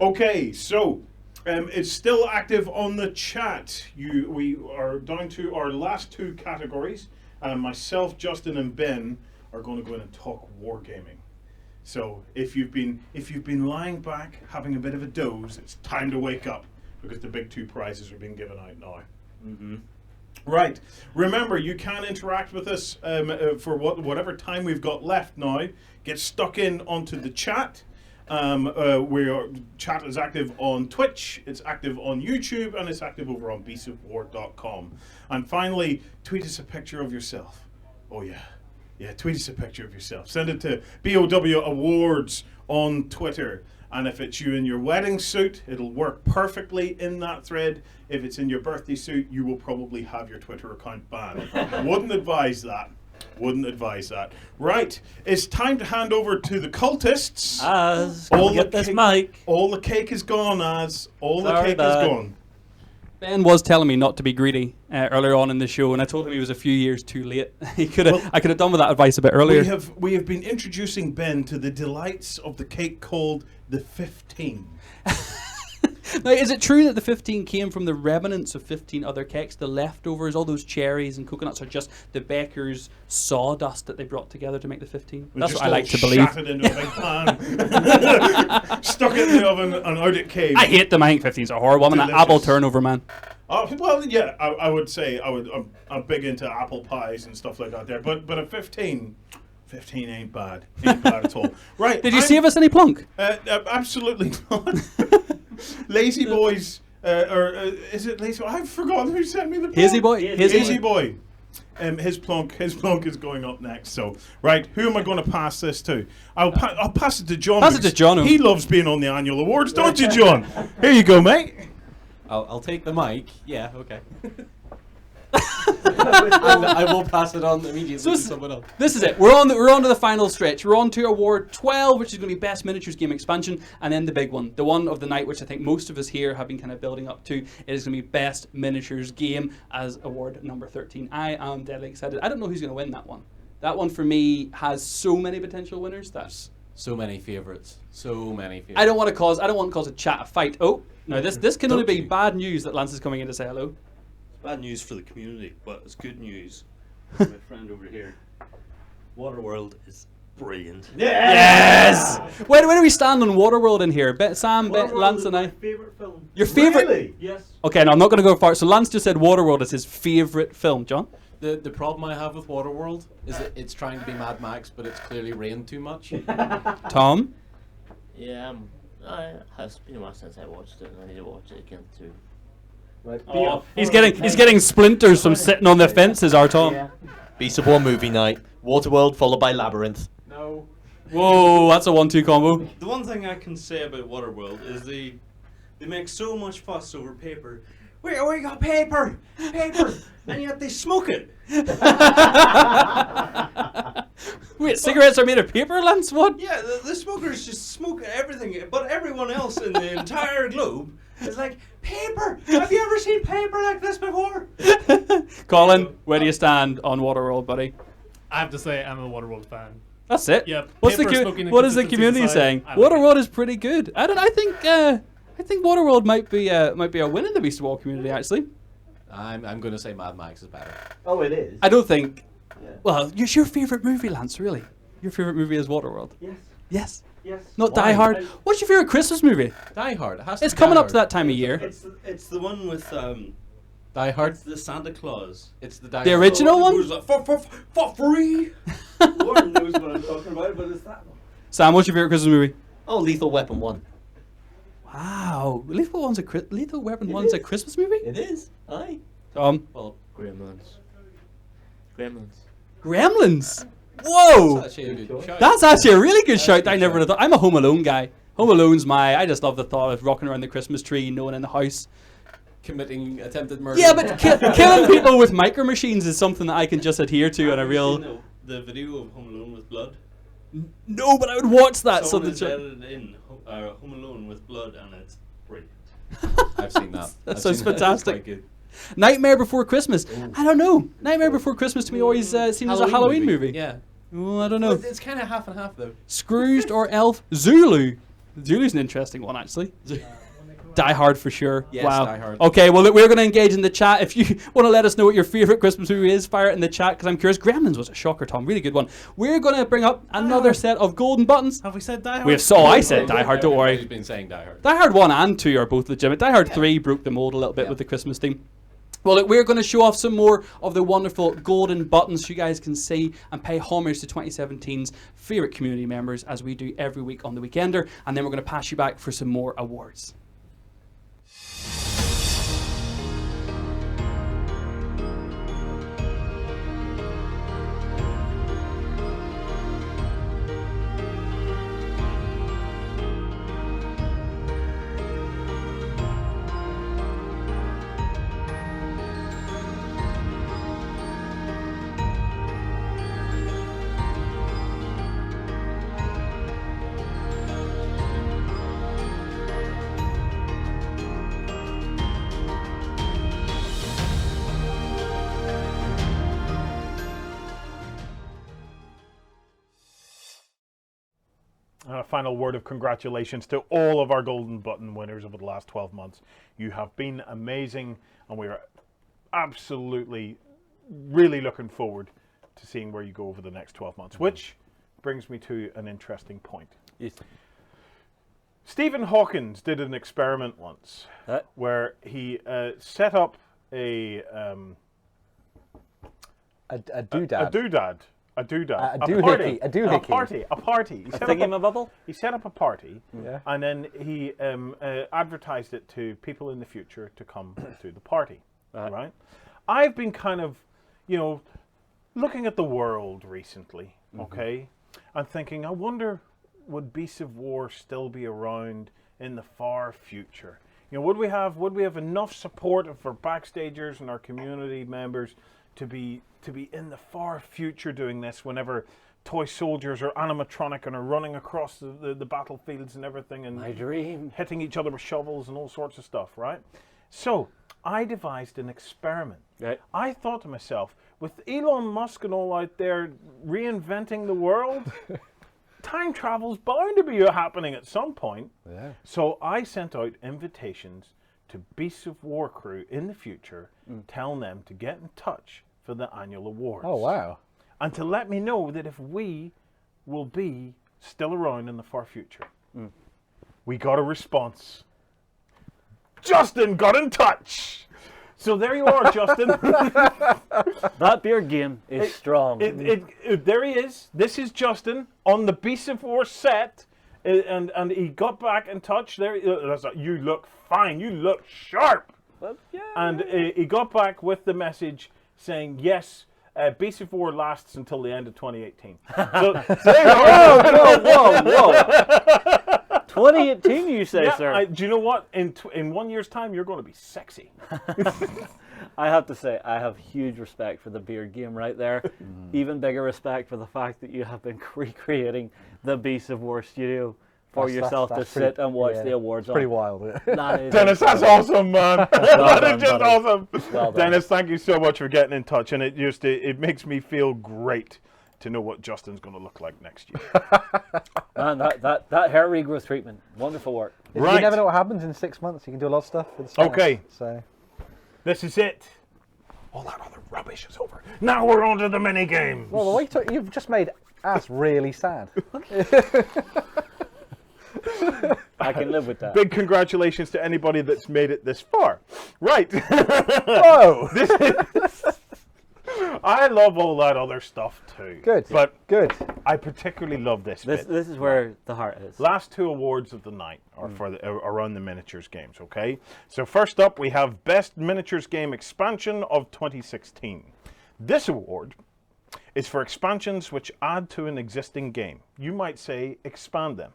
Okay, so it's still active on the chat. We are down to our last 2 categories. Myself, Justin, and Ben are going to go in and talk wargaming. So if you've been lying back having a bit of a doze, it's time to wake up because the big 2 prizes are being given out now. Mm-hmm. Right. Remember, you can interact with us for whatever time we've got left now. Get stuck in onto the chat. Chat is active on Twitch, it's active on YouTube, and it's active over on beastsofwar.com. And finally, tweet us a picture of yourself. Oh yeah, tweet us a picture of yourself. Send it to BOW Awards on Twitter. And if it's you in your wedding suit, it'll work perfectly in that thread. If it's in your birthday suit, you will probably have your Twitter account banned. Wouldn't advise that. Wouldn't advise that. Right, it's time to hand over to the cultists. Get this mic. All the cake is gone, all Sorry, the cake Dad. is gone. Ben was telling me not to be greedy earlier on in the show, and I told him he was a few years too late. I could have done with that advice a bit earlier. We have been introducing Ben to the delights of the cake called the 15. Now, is it true that the 15 came from the remnants of 15 other cakes, the leftovers, all those cherries and coconuts are just the baker's sawdust that they brought together to make the 15? That's what I like to believe. Shat it into a big pan, stuck it in the oven, and out it came. I hate them. I think 15's are horrible. I'm an apple turnover man. Well, yeah, I would say I'm big into apple pies and stuff like that there, but a 15 ain't bad. Ain't bad at all. Right. Did you save us any plunk? Absolutely not. Lazy Boys, or is it Lazy Boy? I've forgotten who sent me the plunk. Hazy Boy? Hazy Boy. His plunk is going up next. So, right, who am I going to pass this to? I'll pass it to John. Pass it to John. He loves being on the annual awards, don't you, John? Here you go, mate. I'll take the mic. Yeah, okay. I will pass it on immediately to someone else. This is it. We're on to the final stretch. We're on to award 12, which is going to be Best Miniatures Game Expansion, and then the big one, the one of the night, which I think most of us here have been kind of building up to. It is going to be Best Miniatures Game as award number 13. I am deadly excited. I don't know who's going to win that one. That one for me has so many potential winners. That's so many favourites. So many favourites. I don't want to cause a chat, a fight. Oh, no, this can only be bad news that Lance is coming in to say hello. Bad news for the community, but it's good news for my friend over here. Waterworld is brilliant. Yes! Where do we stand on Waterworld in here? Sam, Lance, and I. Favourite film. Your favourite? Really? Yes. Okay, no, I'm not going to go far. So Lance just said Waterworld is his favourite film. John? The problem I have with Waterworld is that it's trying to be Mad Max, but it's clearly rained too much. Tom? Yeah, it has been a while since I watched it, and I need to watch it again too. Right. Oh, He's getting splinters from sitting on the fences, our Tom. Beast of War movie night. Waterworld followed by Labyrinth. No. Whoa, that's a 1-2 combo. The one thing I can say about Waterworld is they make so much fuss over paper. We got paper, and yet they smoke it. Wait, cigarettes are made of paper, Lance? What? Yeah, the smokers just smoke everything, but everyone else in the entire globe is like, paper! Have you ever seen paper like this before? Colin, where do you stand on Waterworld, buddy? I have to say, I'm a Waterworld fan. That's it. Yep. What is the consistency community aside, saying? I like Waterworld is pretty good. I think Waterworld might be a win in the Beast of War community, actually. I'm going to say Mad Max is better. Oh, it is. I don't think. Yeah. Well, it's your favorite movie, Lance. Really, your favorite movie is Waterworld. Yes. Yes. Yes. Not Die Hard. What's your favorite Christmas movie? Die Hard. It's coming up to that time of year. It's the one with Die Hard. It's the Santa Claus. It's the Die The Hard. original one. Who's like, for free. Lauren knows what I'm talking about, but it's that one. Sam, what's your favorite Christmas movie? Oh, Lethal Weapon 1. Wow, Lethal Weapon 1's a Christmas movie? It is. Aye. Tom. Well, Gremlins. Gremlins. Whoa. That's actually a good shout. That's actually a really good shout. I never would have thought. I'm a Home Alone guy. Home Alone's I just love the thought of rocking around the Christmas tree, no one in the house. Committing attempted murder. Yeah, but killing people with micro machines is something that I can just adhere to on a real. Seen the video of Home Alone with blood. No, but I would watch that. Someone has edited in Home Alone with blood, and it's brilliant. I've seen that. That I've sounds seen that. It's fantastic. quite good. Nightmare Before Christmas. I don't know. Nightmare Before Christmas to me always seems a Halloween movie. Yeah. Well, I don't know. It's kind of half and half though. Scrooged or Elf? Zulu. Zulu's an interesting one, actually. Die Hard for sure. Yes, wow. Die Hard. Okay, well, look, we're going to engage in the chat. If you want to let us know what your favorite Christmas movie is, fire it in the chat because I'm curious. Gremlins was a shocker, Tom. Really good one. We're going to bring up another set of golden buttons. Have we said Die Hard? We have. So I said Die Hard. Don't worry. Everybody's been saying Die Hard. Die Hard 1 and 2 are both legitimate. Die Hard 3 broke the mold a little bit with the Christmas theme. Well, look, we're going to show off some more of the wonderful golden buttons so you guys can see and pay homage to 2017's favourite community members as we do every week on The Weekender. And then we're going to pass you back for some more awards. A final word of congratulations to all of our Golden Button winners over the last 12 months. You have been amazing, and we are absolutely, really looking forward to seeing where you go over the next 12 months, which brings me to an interesting point. Yes. Stephen Hawkins did an experiment once where he set up a doodad. A party. He set up a party, and then he advertised it to people in the future to come to the party. Right? I've been kind of, looking at the world recently, okay, and thinking, I wonder, would Beasts of War still be around in the far future? Would we have enough support for backstagers and our community members to be in the far future doing this whenever toy soldiers are animatronic and are running across the battlefields and everything and hitting each other with shovels and all sorts of stuff, right? So I devised an experiment. Right. I thought to myself, with Elon Musk and all out there reinventing the world, time travel's bound to be happening at some point. Yeah. So I sent out invitations to Beasts of War crew in the future, telling them to get in touch for the annual awards. Oh, wow. And to let me know that if we will be still around in the far future. We got a response. Justin got in touch. So there you are, Justin. That beard game is strong. There he is. This is Justin on the Beasts of War set. And he got back in touch. There, you look fine. You look sharp. Well, yeah. And he got back with the message saying, yes, Beast of War lasts until the end of 2018. So, whoa. 2018, you say, yeah, sir? Do you know what? In 1 year's time, you're going to be sexy. I have to say, I have huge respect for the beard game right there. Even bigger respect for the fact that you have been recreating the Beast of War studio for yourself to sit and watch the awards on. Pretty wild. That is Dennis, that's awesome, man. That is just awesome. Well done. Dennis, thank you so much for getting in touch, and it makes me feel great to know what Justin's going to look like next year. Man, that hair regrowth treatment, wonderful work. You never know what happens in 6 months. You can do a lot of stuff with the Okay. So this is it. All that other rubbish is over. Now we're on to the mini games. Well, the way you've just made us really sad. I can live with that. Big congratulations to anybody that's made it this far. Right. Whoa. I love all that other stuff too. Good. But good. I particularly love this bit. This is where the heart is. Last 2 awards of the night are for around the miniatures games, okay? So first up, we have Best Miniatures Game Expansion of 2016. This award is for expansions which add to an existing game. You might say expand them,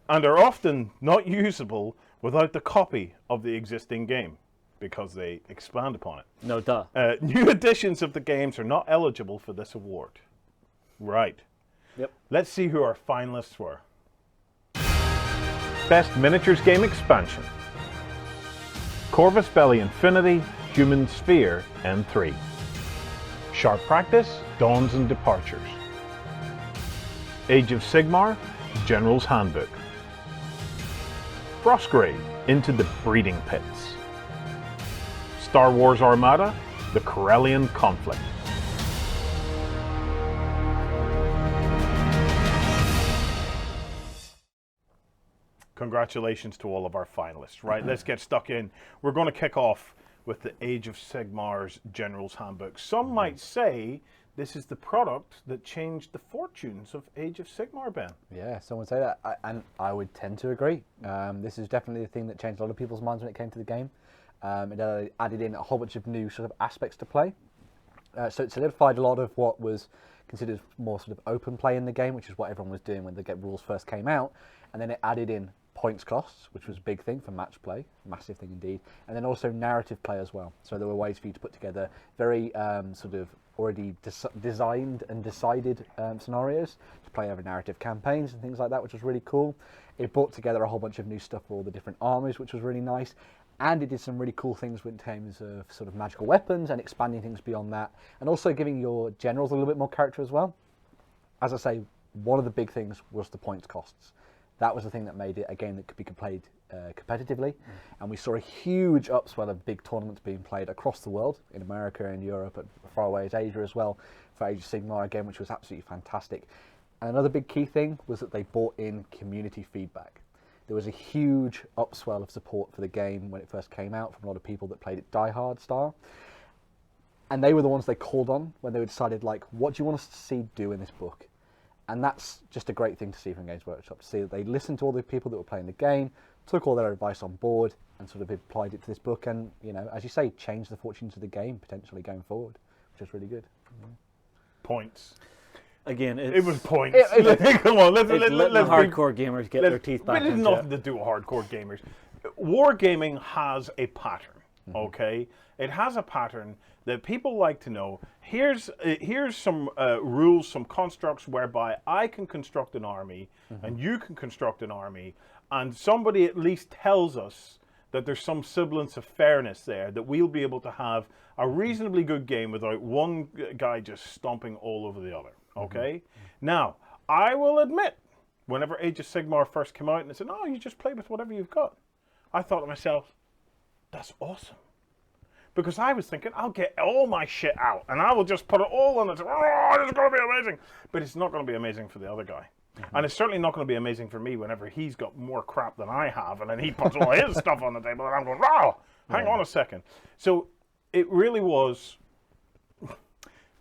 and are often not usable without the copy of the existing game, because they expand upon it. No duh. New editions of the games are not eligible for this award. Right. Yep. Let's see who our finalists were. Best Miniatures Game Expansion. Corvus Belli Infinity, Human Sphere, N3. Sharp Practice, Dawns and Departures. Age of Sigmar, General's Handbook. Frostgrave, Into the Breeding Pits. Star Wars Armada, The Corellian Conflict. Congratulations to all of our finalists. Right, let's get stuck in. We're going to kick off with the Age of Sigmar's General's Handbook. Some might say this is the product that changed the fortunes of Age of Sigmar, Ben. Yeah, some would say that, and I would tend to agree. This is definitely the thing that changed a lot of people's minds when it came to the game. It added in a whole bunch of new sort of aspects to play. So it solidified a lot of what was considered more sort of open play in the game, which is what everyone was doing when the rules first came out. And then it added in points costs, which was a big thing for match play, massive thing indeed. And then also narrative play as well. So there were ways for you to put together very sort of already designed and decided scenarios to play over narrative campaigns and things like that, which was really cool. It brought together a whole bunch of new stuff for all the different armies, which was really nice. And it did some really cool things in terms of sort of magical weapons and expanding things beyond that. And also giving your generals a little bit more character as well. As I say, one of the big things was the points costs. That was the thing that made it a game that could be played competitively. And we saw a huge upswell of big tournaments being played across the world, in America and Europe, and far away as Asia as well, for Age of Sigmar again, which was absolutely fantastic. And another big key thing was that they brought in community feedback. There was a huge upswell of support for the game when it first came out from a lot of people that played it die-hard style. And they were the ones they called on when they decided, like, what do you want us to see do in this book? And that's just a great thing to see from Games Workshop, to see that they listened to all the people that were playing the game, took all their advice on board, and sort of applied it to this book, and, you know, as you say, changed the fortunes of the game potentially going forward, which is really good. Points. Again, it was points. Come on, let's hardcore gamers get their teeth back into it. It has nothing to do with hardcore gamers. Wargaming has a pattern, okay? It has a pattern that people like to know. Here's some rules, some constructs whereby I can construct an army and you can construct an army, and somebody at least tells us that there's some semblance of fairness there, that we'll be able to have a reasonably good game without one guy just stomping all over the other. Okay? Now, I will admit, whenever Age of Sigmar first came out and they said, "Oh, you just play with whatever you've got," I thought to myself, that's awesome. Because I was thinking, I'll get all my shit out and I will just put it all on it. Oh, this is going to be amazing. But it's not going to be amazing for the other guy. And it's certainly not going to be amazing for me whenever he's got more crap than I have and then he puts all his stuff on the table and I'm going, wow, hang on a second. So it really was,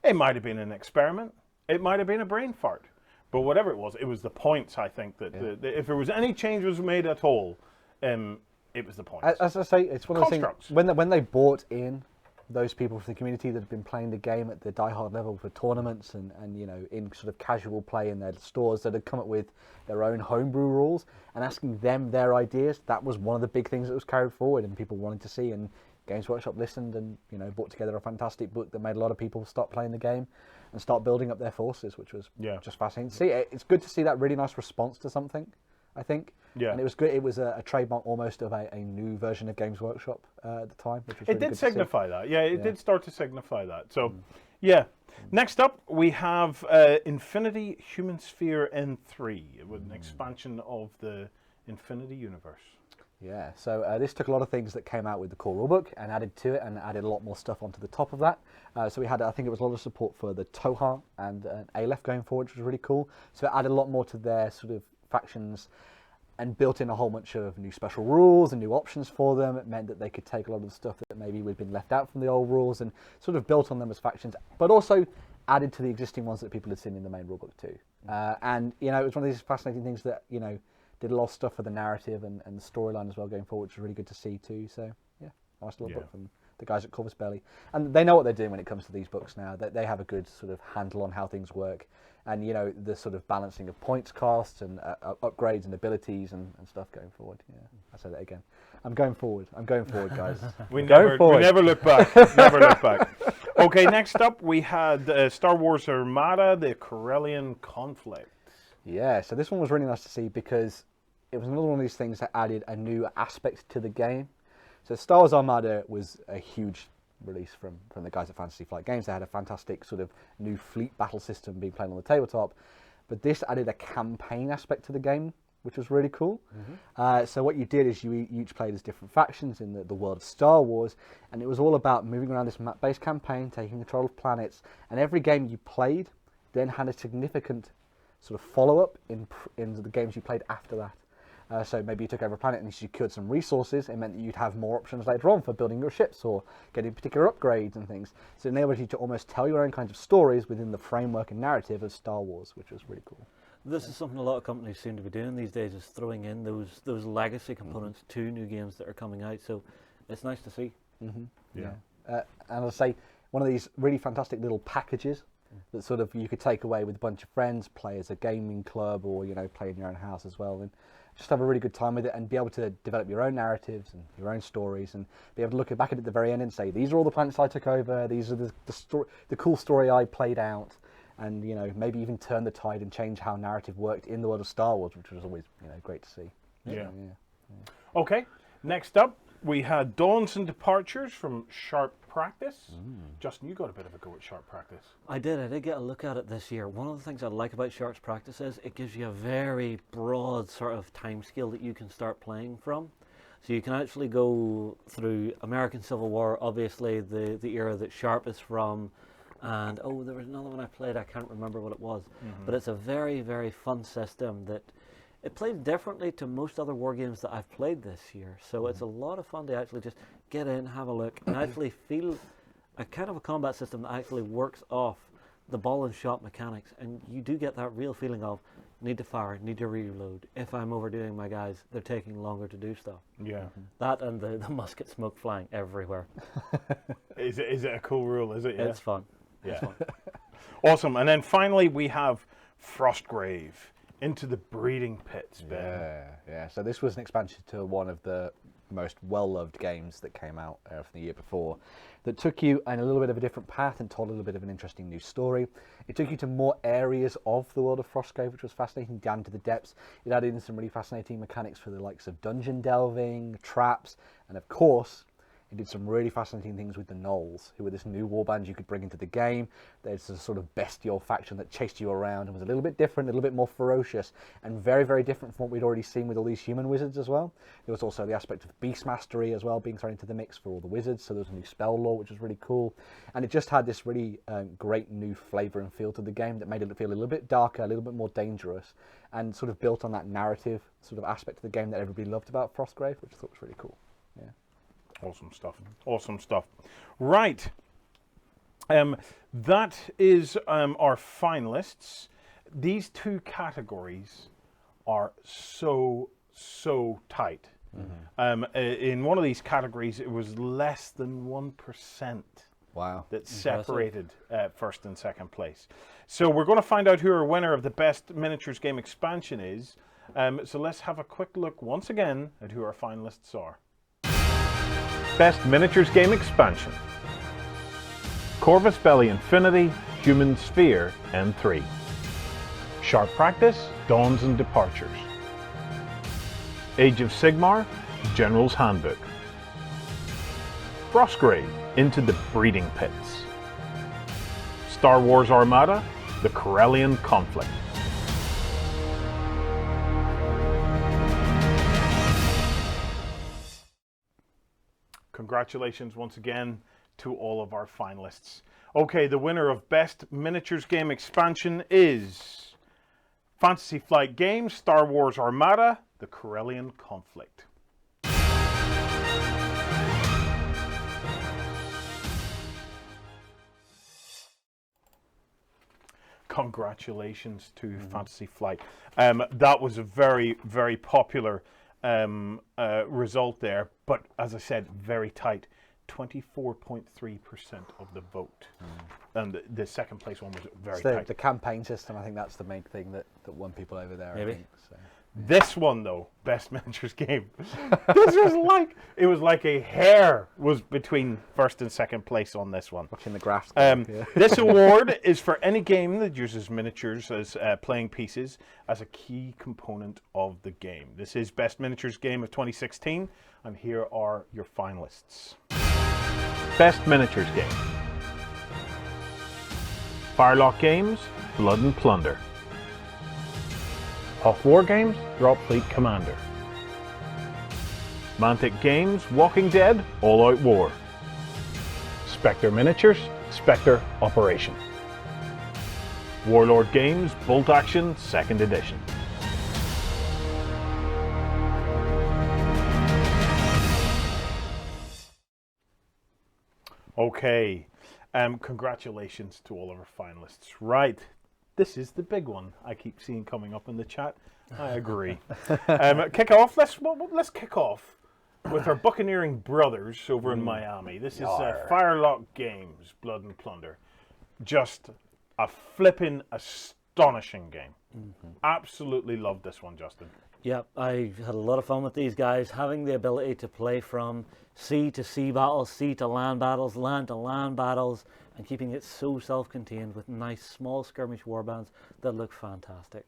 it might have been an experiment. It might have been a brain fart, but whatever it was the points, I think, that if there was any change was made at all, it was the point. As I say, it's one of the things Constructs. when they brought in those people from the community that have been playing the game at the die-hard level for tournaments and in sort of casual play in their stores that had come up with their own homebrew rules and asking them their ideas, that was one of the big things that was carried forward and people wanted to see. And Games Workshop listened and brought together a fantastic book that made a lot of people stop playing the game and start building up their forces, which was just fascinating to see. It's good to see that really nice response to something, I think. Yeah. And it was good. It was a trademark almost of a new version of Games Workshop at the time, which was really It did good signify to see. that. Yeah, it did start to signify that. So, Next up, we have Infinity Human Sphere N3 with an expansion of the Infinity universe. Yeah, so this took a lot of things that came out with the core rulebook and added to it and added a lot more stuff onto the top of that. So we had, I think it was a lot of support for the Toha and Aleph going forward, which was really cool. So it added a lot more to their sort of factions and built in a whole bunch of new special rules and new options for them. It meant that they could take a lot of the stuff that maybe had been left out from the old rules and sort of built on them as factions, but also added to the existing ones that people had seen in the main rulebook too. And, it was one of these fascinating things that, did a lot of stuff for the narrative and the storyline as well going forward, which was really good to see too. So, yeah, nice little book from the guys at Corvus Belli. And they know what they're doing when it comes to these books now. They have a good sort of handle on how things work. And, the sort of balancing of points costs and upgrades and abilities and stuff going forward. Yeah, I said that again. I'm going forward, guys. We never look back. Never look back. Okay, next up we had Star Wars Armada, the Corellian Conflict. Yeah, so this one was really nice to see because it was another one of these things that added a new aspect to the game. So Star Wars Armada was a huge release from the guys at Fantasy Flight Games. They had a fantastic sort of new fleet battle system being played on the tabletop, but this added a campaign aspect to the game, which was really cool. So what you did is you each played as different factions in the world of Star Wars, and it was all about moving around this map-based campaign, taking control of planets, and every game you played then had a significant sort of follow-up in the games you played after that. So maybe you took over a planet and you secured some resources. It meant that you'd have more options later on for building your ships or getting particular upgrades and things. So it enabled you to almost tell your own kinds of stories within the framework and narrative of Star Wars, which was really cool. This is something a lot of companies seem to be doing these days, is throwing in those legacy components to new games that are coming out. So it's nice to see. And I'll say, one of these really fantastic little packages that sort of you could take away with a bunch of friends, play as a gaming club, or play in your own house as well, and just have a really good time with it and be able to develop your own narratives and your own stories and be able to look back at it at the very end and say, these are all the planets I took over, these are the cool story I played out, and maybe even turn the tide and change how narrative worked in the world of Star Wars, which was always great to see. Okay, next up we had Dawns and Departures from Sharp Practice. Justin, you got a bit of a go at Sharp Practice. I did get a look at it this year. One of the things I like about Sharp's Practice is it gives you a very broad sort of time scale that you can start playing from. So you can actually go through American Civil War, obviously the era that Sharp is from, and there was another one I played, I can't remember what it was, but it's a very, very fun system that it plays differently to most other war games that I've played this year. So it's a lot of fun to actually just get in, have a look, and actually feel a kind of a combat system that actually works off the ball and shot mechanics. And you do get that real feeling of need to fire, need to reload. If I'm overdoing my guys, they're taking longer to do stuff. Yeah. That and the musket smoke flying everywhere. Is it a cool rule, is it? Yeah. It's fun. Yeah. It's fun. Awesome. And then finally we have Frostgrave. Into the Breeding Pits, Ben. Yeah. So this was an expansion to one of the most well-loved games that came out from the year before that took you in a little bit of a different path and told a little bit of an interesting new story. It took you to more areas of the world of Frostgrave, which was fascinating, down to the depths. It added in some really fascinating mechanics for the likes of dungeon delving, traps, and of course, it did some really fascinating things with the Gnolls, who were this new warband you could bring into the game. There's a sort of bestial faction that chased you around and was a little bit different, a little bit more ferocious, and very, very different from what we'd already seen with all these human wizards as well. There was also the aspect of beast mastery as well being thrown into the mix for all the wizards, so there was a new spell lore, which was really cool. And it just had this really great new flavour and feel to the game that made it feel a little bit darker, a little bit more dangerous, and sort of built on that narrative sort of aspect of the game that everybody loved about Frostgrave, which I thought was really cool. Yeah. Awesome stuff. Awesome stuff. Right. That is our finalists. These two categories are so tight. In one of these categories, it was less than 1%. Wow. That separated first and second place. So we're going to find out who our winner of the Best Miniatures Game Expansion is. So let's have a quick look once again at who our finalists are. Best Miniatures Game Expansion. Corvus Belli Infinity, Human Sphere, N3. Sharp Practice, Dawns and Departures. Age of Sigmar, General's Handbook. Frostgrave, Into the Breeding Pits. Star Wars Armada, The Corellian Conflict. Congratulations once again to all of our finalists. Okay, the winner of Best Miniatures Game Expansion is Fantasy Flight Games, Star Wars Armada, The Corellian Conflict. Congratulations to Fantasy Flight. That was a very, very popular result there, but as I said, very tight. 24.3% of the vote. And the second place one was very tight. The campaign system, I think that's the main thing that won people over there. Maybe. I think, so. This one though, Best Miniatures Game. This was it was like a hair was between first and second place on this one. Watching the graphs. This award is for any game that uses miniatures as playing pieces as a key component of the game. This is Best Miniatures Game of 2016, and here are your finalists. Best Miniatures Game. Firelock Games, Blood and Plunder. Hawk War Games, Drop Fleet Commander. Mantic Games, Walking Dead, All Out War. Spectre Miniatures, Spectre Operation. Warlord Games, Bolt Action, 2nd Edition. Okay, congratulations to all of our finalists. Right, this is the big one I keep seeing coming up in the chat. I agree. Kick off. Let's kick off with our buccaneering brothers over in Miami. This is Firelock Games, Blood and Plunder. Just a flipping astonishing game. Absolutely loved this one, Justin. Yep, I had a lot of fun with these guys, having the ability to play from sea to sea battles, sea to land battles, land to land battles, and keeping it so self-contained with nice small skirmish warbands that look fantastic.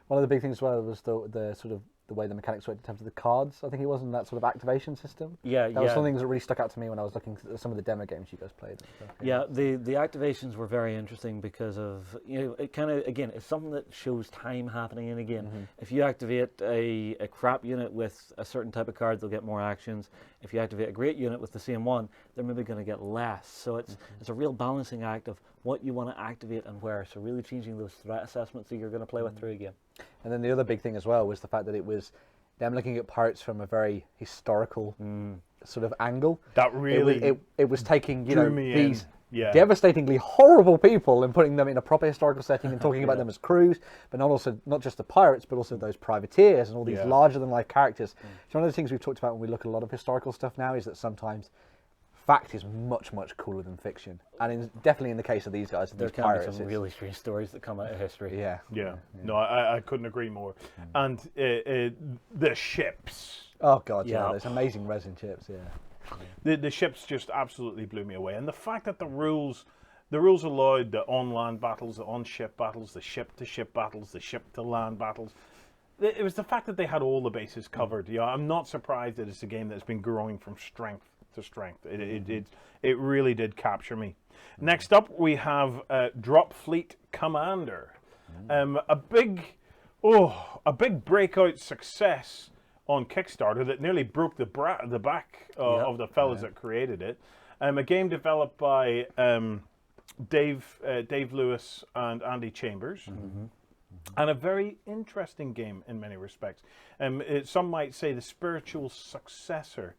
One of the big things as well was the sort of the way the mechanics worked in terms of the cards. I think it was in that sort of activation system. Yeah, that was something that really stuck out to me when I was looking at some of the demo games you guys played. And stuff, yeah, the activations were very interesting because of, you know, it kind of, again, it's something that shows time happening in a game. If you activate a crap unit with a certain type of card, they'll get more actions. If you activate a great unit with the same one, they're maybe going to get less. So it's a real balancing act of what you want to activate and where. So really changing those threat assessments that you're going to play with through a game. And then the other big thing as well was the fact that it was them looking at pirates from a very historical sort of angle. That really it was taking these devastatingly horrible people and putting them in a proper historical setting and talking about them as crews, but not just the pirates, but also those privateers and all these larger than life characters. So one of the things we've talked about when we look at a lot of historical stuff now is that sometimes fact is much, much cooler than fiction, and definitely in the case of these guys, there these can pirates, be some really strange stories that come out of history. No, I couldn't agree more. And the ships. Oh god, those amazing resin ships. The ships just absolutely blew me away, and the fact that the rules allowed the on-land battles, the on-ship battles, the ship-to-ship battles, the ship-to-land battles. It was the fact that they had all the bases covered. Yeah, I'm not surprised that it's a game that's been growing from strength to strength. It really did capture me. Next up, we have Drop Fleet Commander, a big breakout success on Kickstarter that nearly broke the back of the fellas that created it. A game developed by Dave Lewis and Andy Chambers. And a very interesting game in many respects. Some might say the spiritual successor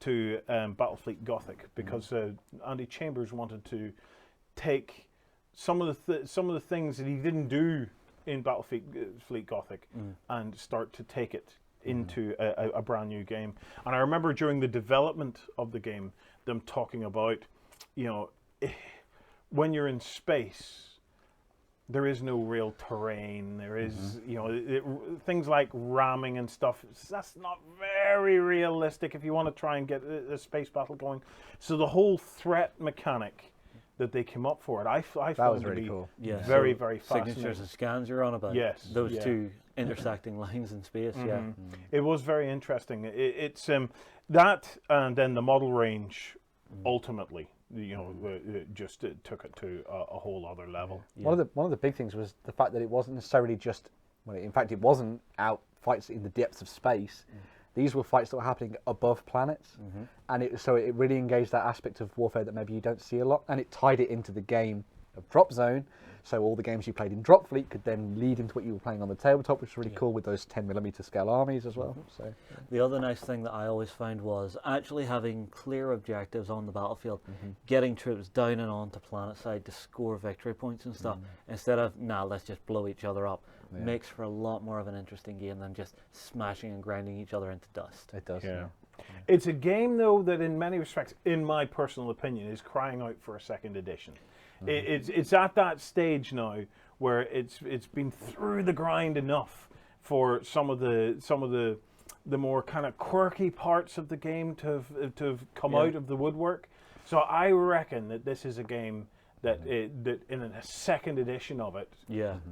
to Battlefleet Gothic, because Andy Chambers wanted to take some of the things that he didn't do in Battlefleet Gothic and start to take it into a brand new game. And I remember during the development of the game, them talking about, when you're in space, there is no real terrain. There is, things like ramming and stuff. That's not very realistic if you want to try and get a space battle going. So the whole threat mechanic that they came up for it, I found to be cool. very, very fascinating. Signatures and scans you're on about. Yes. Those two intersecting lines in space. Yeah. It was very interesting. It's that, and then the model range ultimately. Just took it to a whole other level. One of the big things was the fact that it wasn't necessarily just. Well, in fact, it wasn't out fights in the depths of space. These were fights that were happening above planets, and it really engaged that aspect of warfare that maybe you don't see a lot, and it tied it into the game of Drop Zone. So all the games you played in Drop Fleet could then lead into what you were playing on the tabletop, which was really cool with those 10mm scale armies as well. So the other nice thing that I always found was actually having clear objectives on the battlefield, getting troops down and onto planet side to score victory points and stuff, instead of let's just blow each other up. Makes for a lot more of an interesting game than just smashing and grinding each other into dust. It does. Yeah. It's a game though that in many respects, in my personal opinion, is crying out for a second edition. It's at that stage now where it's been through the grind enough for some of the more kind of quirky parts of the game to have come out of the woodwork. So I reckon that this is a game that that in a second edition of it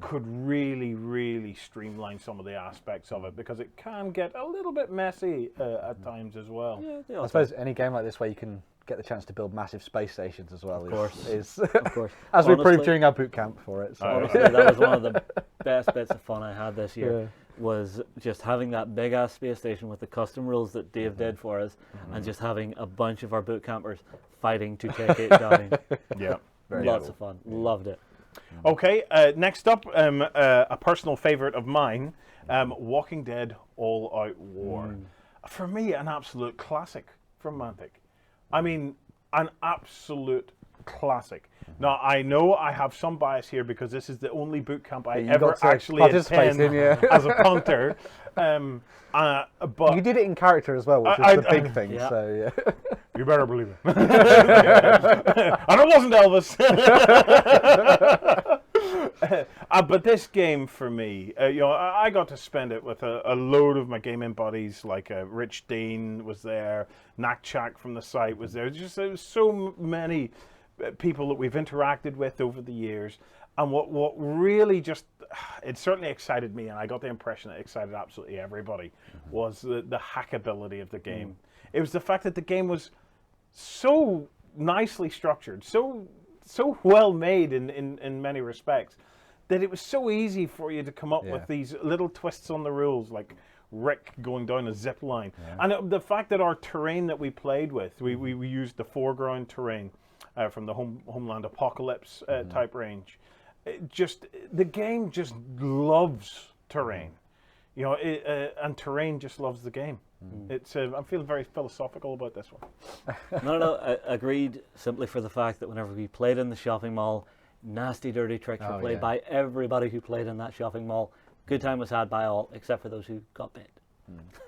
could really, really streamline some of the aspects of it, because it can get a little bit messy at times as well. I suppose any game like this where you can get the chance to build massive space stations as well is of course. as we proved during our boot camp for it. So. Honestly, that was one of the best bits of fun I had this year. Was just having that big ass space station with the custom rules that Dave did for us, and just having a bunch of our boot campers fighting to take it down. Lots of fun. Loved it. Okay, next up, a personal favorite of mine, Walking Dead All Out War. For me, an absolute classic from Mantic. I mean, an absolute classic. Now, I know I have some bias here because this is the only boot camp I ever actually attend as a punter. But you did it in character as well, which is the big thing. So you better believe it. And it wasn't Elvis. But this game for me, I got to spend it with a load of my gaming buddies, like Rich Dean was there, Nakchak from the site was there. There was so many people that we've interacted with over the years, and what really just, it certainly excited me, and I got the impression it excited absolutely everybody, was the hackability of the game. It was the fact that the game was so nicely structured, so well made in many respects, that it was so easy for you to come up with these little twists on the rules, like Rick going down a zip line. And the fact that our terrain that we played with, we used the foreground terrain from the Homeland Apocalypse type range. The game just loves terrain, and terrain just loves the game. It's I'm feeling very philosophical about this one. No, agreed. Simply for the fact that whenever we played in the shopping mall, nasty, dirty tricks were played by everybody who played in that shopping mall. Good time was had by all, except for those who got bit.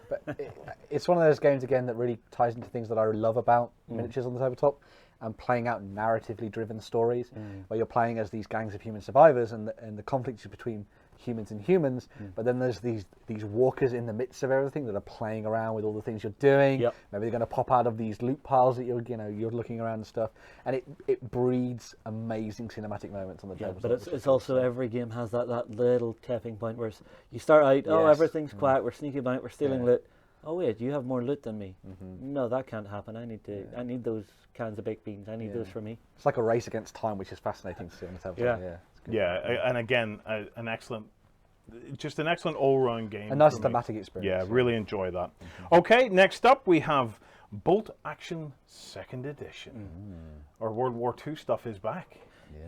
But it's one of those games again that really ties into things that I love about miniatures on the tabletop, and playing out narratively driven stories where you're playing as these gangs of human survivors, and the conflicts between humans and humans, but then there's these walkers in the midst of everything that are playing around with all the things you're doing. Maybe they're going to pop out of these loot piles that you're looking around and stuff, and it breeds amazing cinematic moments on the tabletop. But it's also, every game has that little tapping point where you start out, everything's quiet, we're sneaking about, we're stealing loot. Oh wait, you have more loot than me. No, that can't happen. I need those cans of baked beans. I need those for me. It's like a race against time, which is fascinating to see on the tabletop. And again, an excellent all-round game. A nice thematic experience. Yeah, really enjoy that. Okay, next up we have Bolt Action 2nd Edition. Our World War II stuff is back.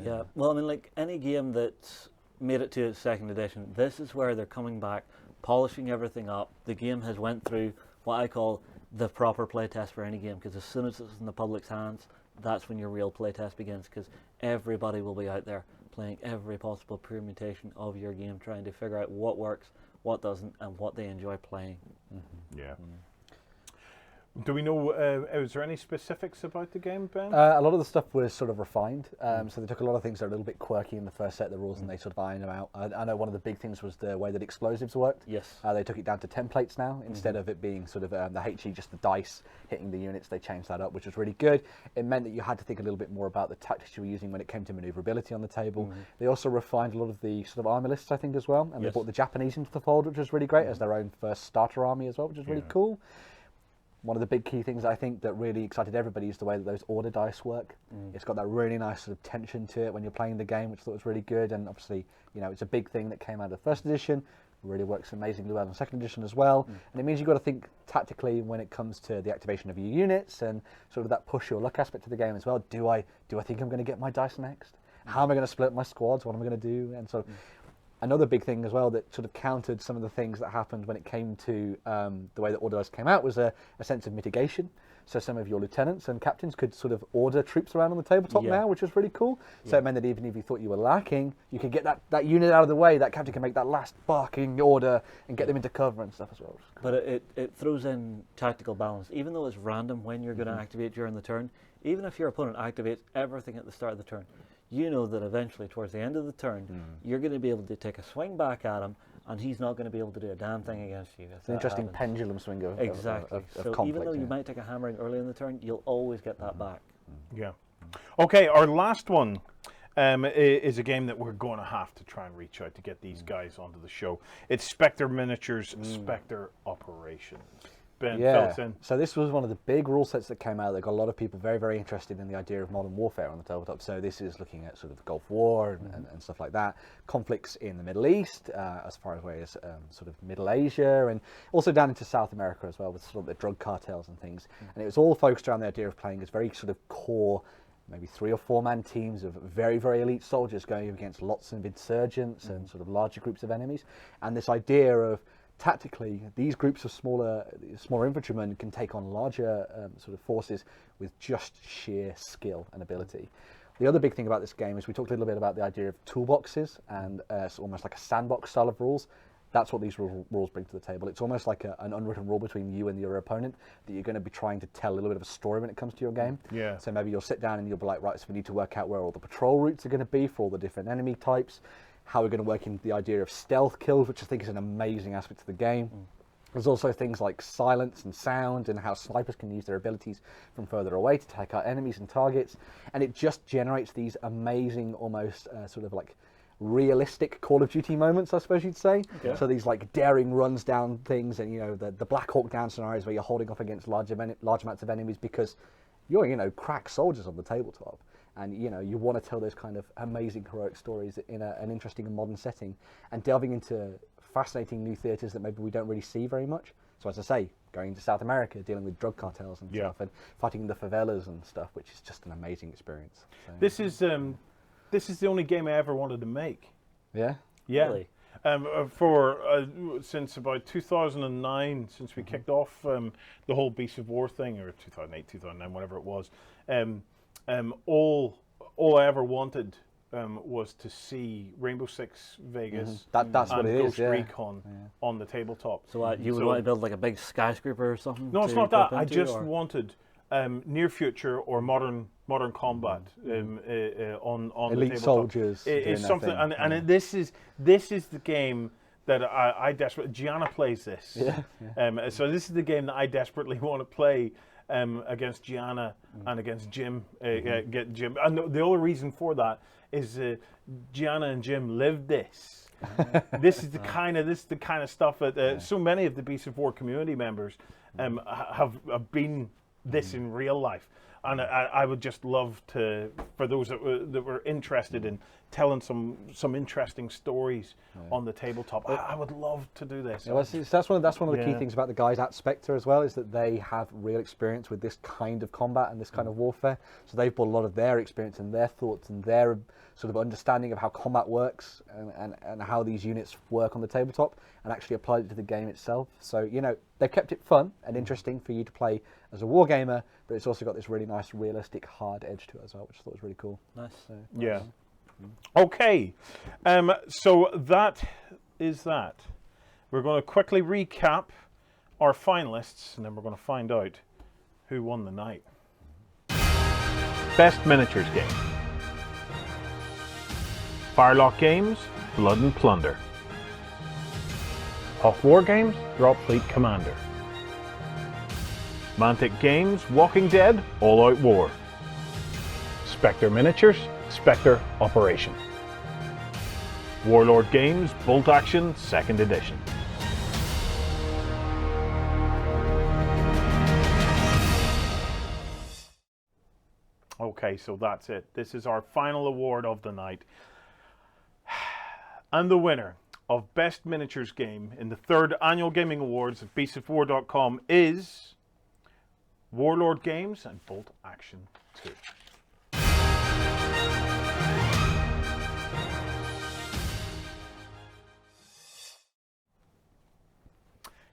Yeah, well, I mean, like any game that's made it to its 2nd edition, this is where they're coming back, polishing everything up. The game has went through what I call the proper playtest for any game, because as soon as it's in the public's hands, that's when your real playtest begins, because everybody will be out there playing every possible permutation of your game, trying to figure out what works, what doesn't, and what they enjoy playing. Yeah. Do we know, is there any specifics about the game, Ben? A lot of the stuff was sort of refined. So they took a lot of things that are a little bit quirky in the first set of the rules and they sort of ironed them out. I know one of the big things was the way that explosives worked. Yes. They took it down to templates now. Instead of it being sort of the HE, just the dice hitting the units, they changed that up, which was really good. It meant that you had to think a little bit more about the tactics you were using when it came to maneuverability on the table. They also refined a lot of the sort of army lists, I think, as well. And they brought the Japanese into the fold, which was really great, as their own first starter army as well, which was really cool. One of the big key things I think that really excited everybody is the way that those order dice work. It's got that really nice sort of tension to it when you're playing the game, which I thought was really good. And obviously, you know, it's a big thing that came out of the first edition. Really works amazingly well in the second edition as well. And it means you've got to think tactically when it comes to the activation of your units and sort of that push or luck aspect of the game as well. Do I think I'm going to get my dice next? How am I going to split my squads? What am I going to do? And so another big thing as well that sort of countered some of the things that happened when it came to the way that order dice came out was a sense of mitigation. So some of your lieutenants and captains could sort of order troops around on the tabletop now, which was really cool. So it meant that even if you thought you were lacking, you could get that unit out of the way. That captain can make that last barking order and get them into cover and stuff as well. But it throws in tactical balance. Even though it's random when you're going to activate during the turn, even if your opponent activates everything at the start of the turn, you know that eventually, towards the end of the turn, you're going to be able to take a swing back at him, and he's not going to be able to do a damn thing against you. It's an interesting pendulum swing of exactly. of so conflict, even though you might take a hammering early in the turn, you'll always get that back. Yeah. Okay, our last one is a game that we're going to have to try and reach out to get these guys onto the show. It's Spectre Miniatures, Spectre Operations. Ben, fill us in. So this was one of the big rule sets that came out that got a lot of people very, very interested in the idea of modern warfare on the tabletop. So this is looking at sort of the Gulf War and stuff like that, conflicts in the Middle East, as far away as sort of Middle Asia, and also down into South America as well, with sort of the drug cartels and things. And it was all focused around the idea of playing as very sort of core, maybe 3 or 4 man teams of very, very elite soldiers going against lots of insurgents and sort of larger groups of enemies. And this idea of tactically, these groups of smaller infantrymen can take on larger sort of forces with just sheer skill and ability. The other big thing about this game is we talked a little bit about the idea of toolboxes, and it's almost like a sandbox style of rules. That's what these rules bring to the table. It's almost like an unwritten rule between you and your opponent that you're going to be trying to tell a little bit of a story when it comes to your game. Yeah. So maybe you'll sit down and you'll be like, right, so we need to work out where all the patrol routes are going to be for all the different enemy types, how we're going to work in the idea of stealth kills, which I think is an amazing aspect of the game. There's also things like silence and sound and how snipers can use their abilities from further away to take out enemies and targets. And it just generates these amazing, almost sort of like realistic Call of Duty moments, I suppose you'd say. Okay. So these like daring runs down things, and you know the Black Hawk Down scenarios where you're holding off against large amounts of enemies because you're crack soldiers on the tabletop. And you want to tell those kind of amazing heroic stories in an interesting and modern setting, and delving into fascinating new theatres that maybe we don't really see very much. So as I say, going to South America, dealing with drug cartels and stuff, and fighting in the favelas and stuff, which is just an amazing experience. So, this is the only game I ever wanted to make. Yeah. Yeah. Really? Since about 2009, since we kicked off the whole Beasts of War thing, or 2008, 2009, whatever it was. All I ever wanted was to see Rainbow Six Vegas that's and what it Ghost is, Recon on the tabletop. So you would want to build like a big skyscraper or something? No, it's not that. I just wanted near future or modern combat on elite the tabletop. soldiers. It's something, and this is the game that I desperately. Gianna plays this. Yeah. So this is the game that I desperately want to play. Against Gianna and against Jim, get Jim, and the only reason for that is Gianna and Jim lived this. This is the kind of stuff that so many of the Beasts of War community members have been this in real life, and I would just love to, for those that were interested in telling some interesting stories on the tabletop. I would love to do this. Yeah, that's one of the key things about the guys at Spectre as well, is that they have real experience with this kind of combat and this kind of warfare. So they've brought a lot of their experience and their thoughts and their sort of understanding of how combat works and how these units work on the tabletop, and actually applied it to the game itself. So they've kept it fun and interesting for you to play as a wargamer, but it's also got this really nice, realistic, hard edge to it as well, which I thought was really cool. Nice. So, yeah. Okay, so that is that. we're going to quickly recap our finalists, and then we're going to find out who won the night. Best Miniatures Game. Firelock Games, Blood and Plunder. Hawk War Games, Drop Fleet Commander. Mantic Games, Walking Dead, All Out War. Spectre Miniatures, Spectre Operation. Warlord Games, Bolt Action, 2nd Edition. Okay, so that's it. This is our final award of the night. And the winner of Best Miniatures Game in the 3rd Annual Gaming Awards at beastsofwar.com is Warlord Games and Bolt Action 2.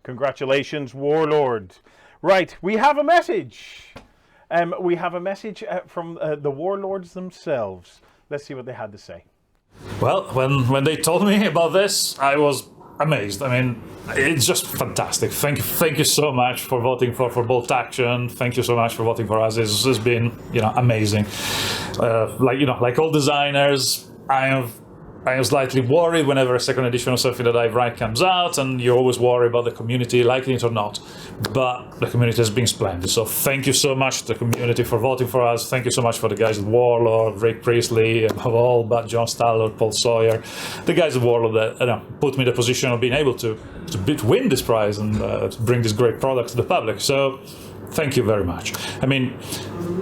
Congratulations, Warlord. Right, we have a message. We have a message from the Warlords themselves. Let's see what they had to say. Well, when they told me about this, I was amazed. I mean, it's just fantastic. Thank you so much for voting for Bolt Action. Thank you so much for voting for us. This has been, amazing. Like all designers, I am slightly worried whenever a 2nd edition of something that I write comes out, and you always worry about the community liking it or not. But the community has been splendid. So thank you so much to the community for voting for us. Thank you so much for the guys at Warlord, Rick Priestley, above all, but John Stallard, Paul Sawyer, the guys at Warlord that put me in the position of being able to win this prize and to bring this great product to the public. So thank you very much. I mean,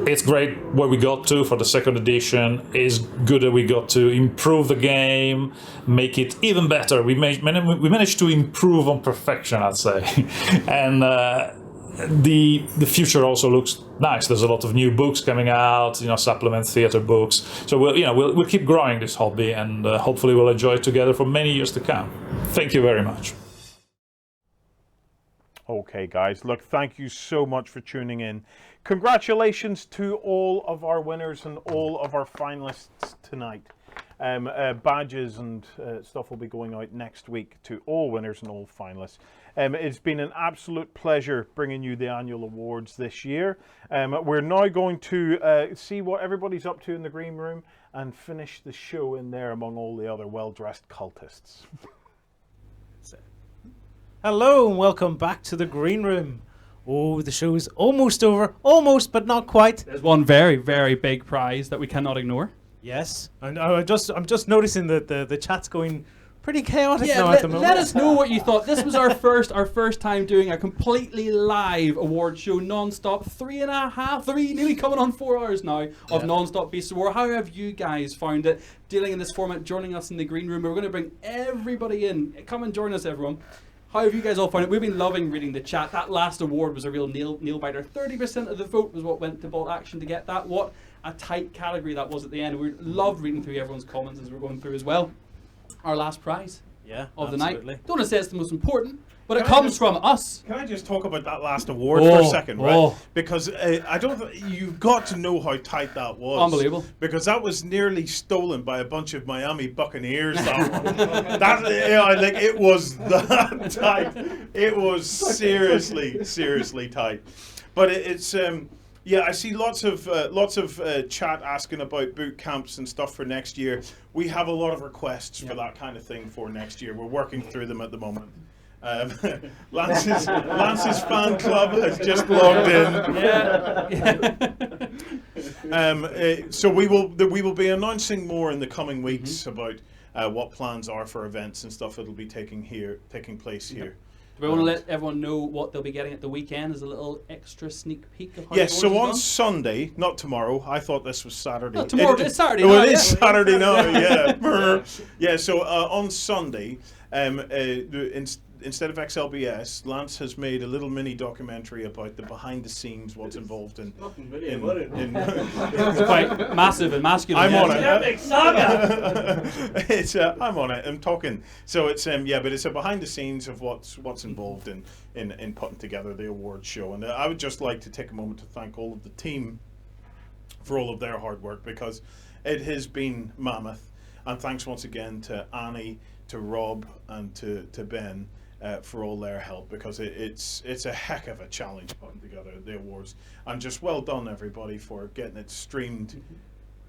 it's great where we got to for the 2nd edition. It's good that we got to improve the game, make it even better. We managed to improve on perfection, I'd say. And the future also looks nice. There's a lot of new books coming out, supplement theater books. So we'll keep growing this hobby, and hopefully we'll enjoy it together for many years to come. Thank you very much. Okay, guys, look, thank you so much for tuning in. Congratulations to all of our winners and all of our finalists tonight. Badges and stuff will be going out next week to all winners and all finalists. It's been an absolute pleasure bringing you the annual awards this year. We're now going to see what everybody's up to in the green room and finish the show in there among all the other well-dressed cultists. Hello and welcome back to the green room. Oh, the show is almost over. Almost, but not quite. There's one very, very big prize that we cannot ignore. Yes, and I'm just noticing that the chat's going pretty chaotic now at the moment. Let us know what you thought. This was our first time doing a completely live award show, non-stop, 3.5, nearly coming on 4 hours now of non-stop Beasts of War. How have you guys found it dealing in this format, joining us in the green room? We're going to bring everybody in. Come and join us, everyone. How have you guys all found it? We've been loving reading the chat. That last award was a real nail biter. 30% of the vote was what went to Bolt Action to get that. What a tight category that was at the end. We loved reading through everyone's comments as we're going through as well. Our last prize of the night. Don't want to say it's the most important, but it comes from us. Can I just talk about that last award for a second, right? Because you've got to know how tight that was. Unbelievable. Because that was nearly stolen by a bunch of Miami Buccaneers. That one. It was that tight. It was seriously tight. But it's I see lots of chat asking about boot camps and stuff for next year. We have a lot of requests for that kind of thing for next year. We're working through them at the moment. Lance's fan club has just logged in. So we will be announcing more in the coming weeks about what plans are for events and stuff that'll be taking place here. Do we want to let everyone know what they'll be getting at the weekend as a little extra sneak peek of how Yes, so on Sunday, not tomorrow. I thought this was Saturday. No, tomorrow, it's Saturday now. It is Saturday now, yeah. Yeah, so on Sunday, instead of XLBS, Lance has made a little mini documentary about the behind the scenes, what's involved in it's quite massive and masculine. I'm on it. Epic saga. I'm on it. I'm talking. So it's but it's a behind the scenes of what's involved in putting together the awards show. And I would just like to take a moment to thank all of the team for all of their hard work, because it has been mammoth. And thanks once again to Annie, to Rob, and to Ben. for all their help, because it's a heck of a challenge putting together the awards. And just well done, everybody, for getting it streamed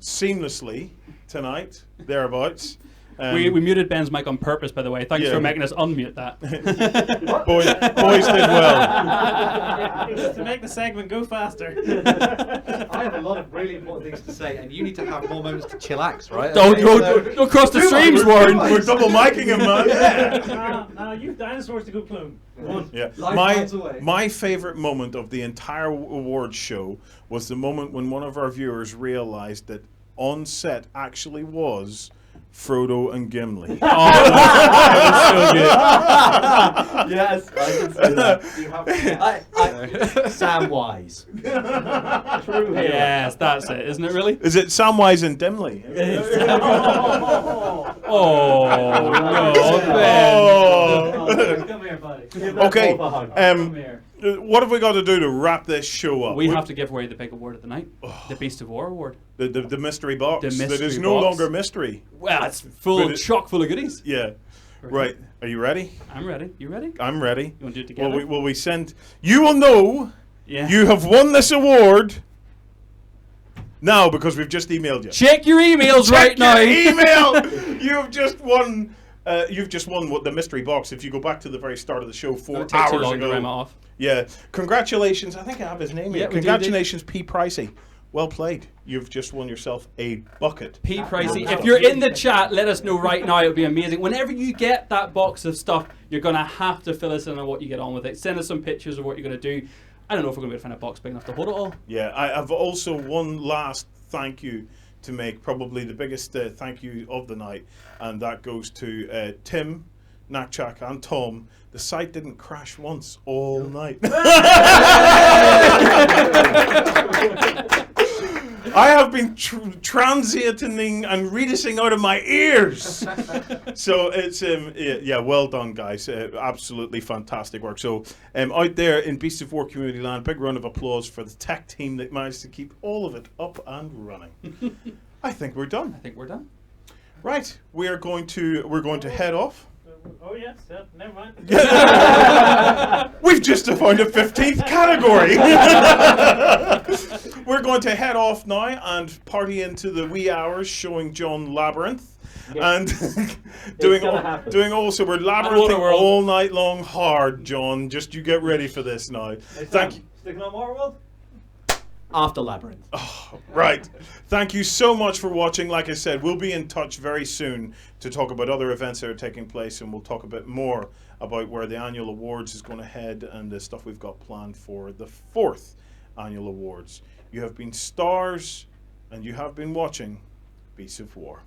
seamlessly tonight, thereabouts. We muted Ben's mic on purpose, by the way. Thanks Yeah. for making us unmute that. Boys did well. Just to make the segment go faster. I have a lot of really important things to say, and you need to have more moments to chillax, right? Don't cross the streams, Warren. We're double micing him, man. Yeah. Now you've dinosaurs to go plume. Yeah. Life away. My favorite moment of the entire awards show was the moment when one of our viewers realized that on set actually was Frodo and Gimli. Oh, that was so good. Yes, I can see that. You have Samwise. True hero. Yes, that's it, isn't it? Really? Is it Samwise and Dimly? Oh no, Ben. Come here, buddy. Okay. What have we got to do to wrap this show up? We have to give away the big award of the night, the Beast of War award. The mystery box. The mystery that is no box. longer mystery. Well, it's chock full of goodies. Yeah. Right. Are you ready? I'm ready. You ready? I'm ready. You want to do it together? Will we send? You will know. Yeah. You have won this award. Now, because we've just emailed you. Check your emails right now. Email. You've just won. You've just won what the mystery box. If you go back to the very start of the show, 4 It'll take too hours long to ago. rhyme it off. Yeah. Congratulations. I think I have his name Yeah, here. we do, Congratulations, P. Pricey. Well played. You've just won yourself a bucket. P. Pricey, if you're in the chat, let us know right now. It would be amazing. Whenever you get that box of stuff, you're going to have to fill us in on what you get on with it. Send us some pictures of what you're going to do. I don't know if we're going to be able to find a box big enough to hold it all. Yeah, I have also one last thank you to make, probably the biggest thank you of the night, and that goes to Tim, Nakchak, and Tom. The site didn't crash once all night. I have been transiting and reading out of my ears. So it's yeah, well done, guys. Absolutely fantastic work. So out there in Beasts of War community land, big round of applause for the tech team that managed to keep all of it up and running. I think we're done. I think we're done. Right, we're going to head off. Oh yes, never mind. We've just found a 15th category. We're going to head off now and party into the wee hours, showing John Labyrinth, and doing also we're labyrinthing all night long hard, John. Just you get ready for this now. Thank you. Sticking on Waterworld? After Labyrinth. Oh, right. Thank you so much for watching. Like I said, we'll be in touch very soon to talk about other events that are taking place, and we'll talk a bit more about where the annual awards is going to head and the stuff we've got planned for the 4th annual awards. You have been stars, and you have been watching Beasts of War.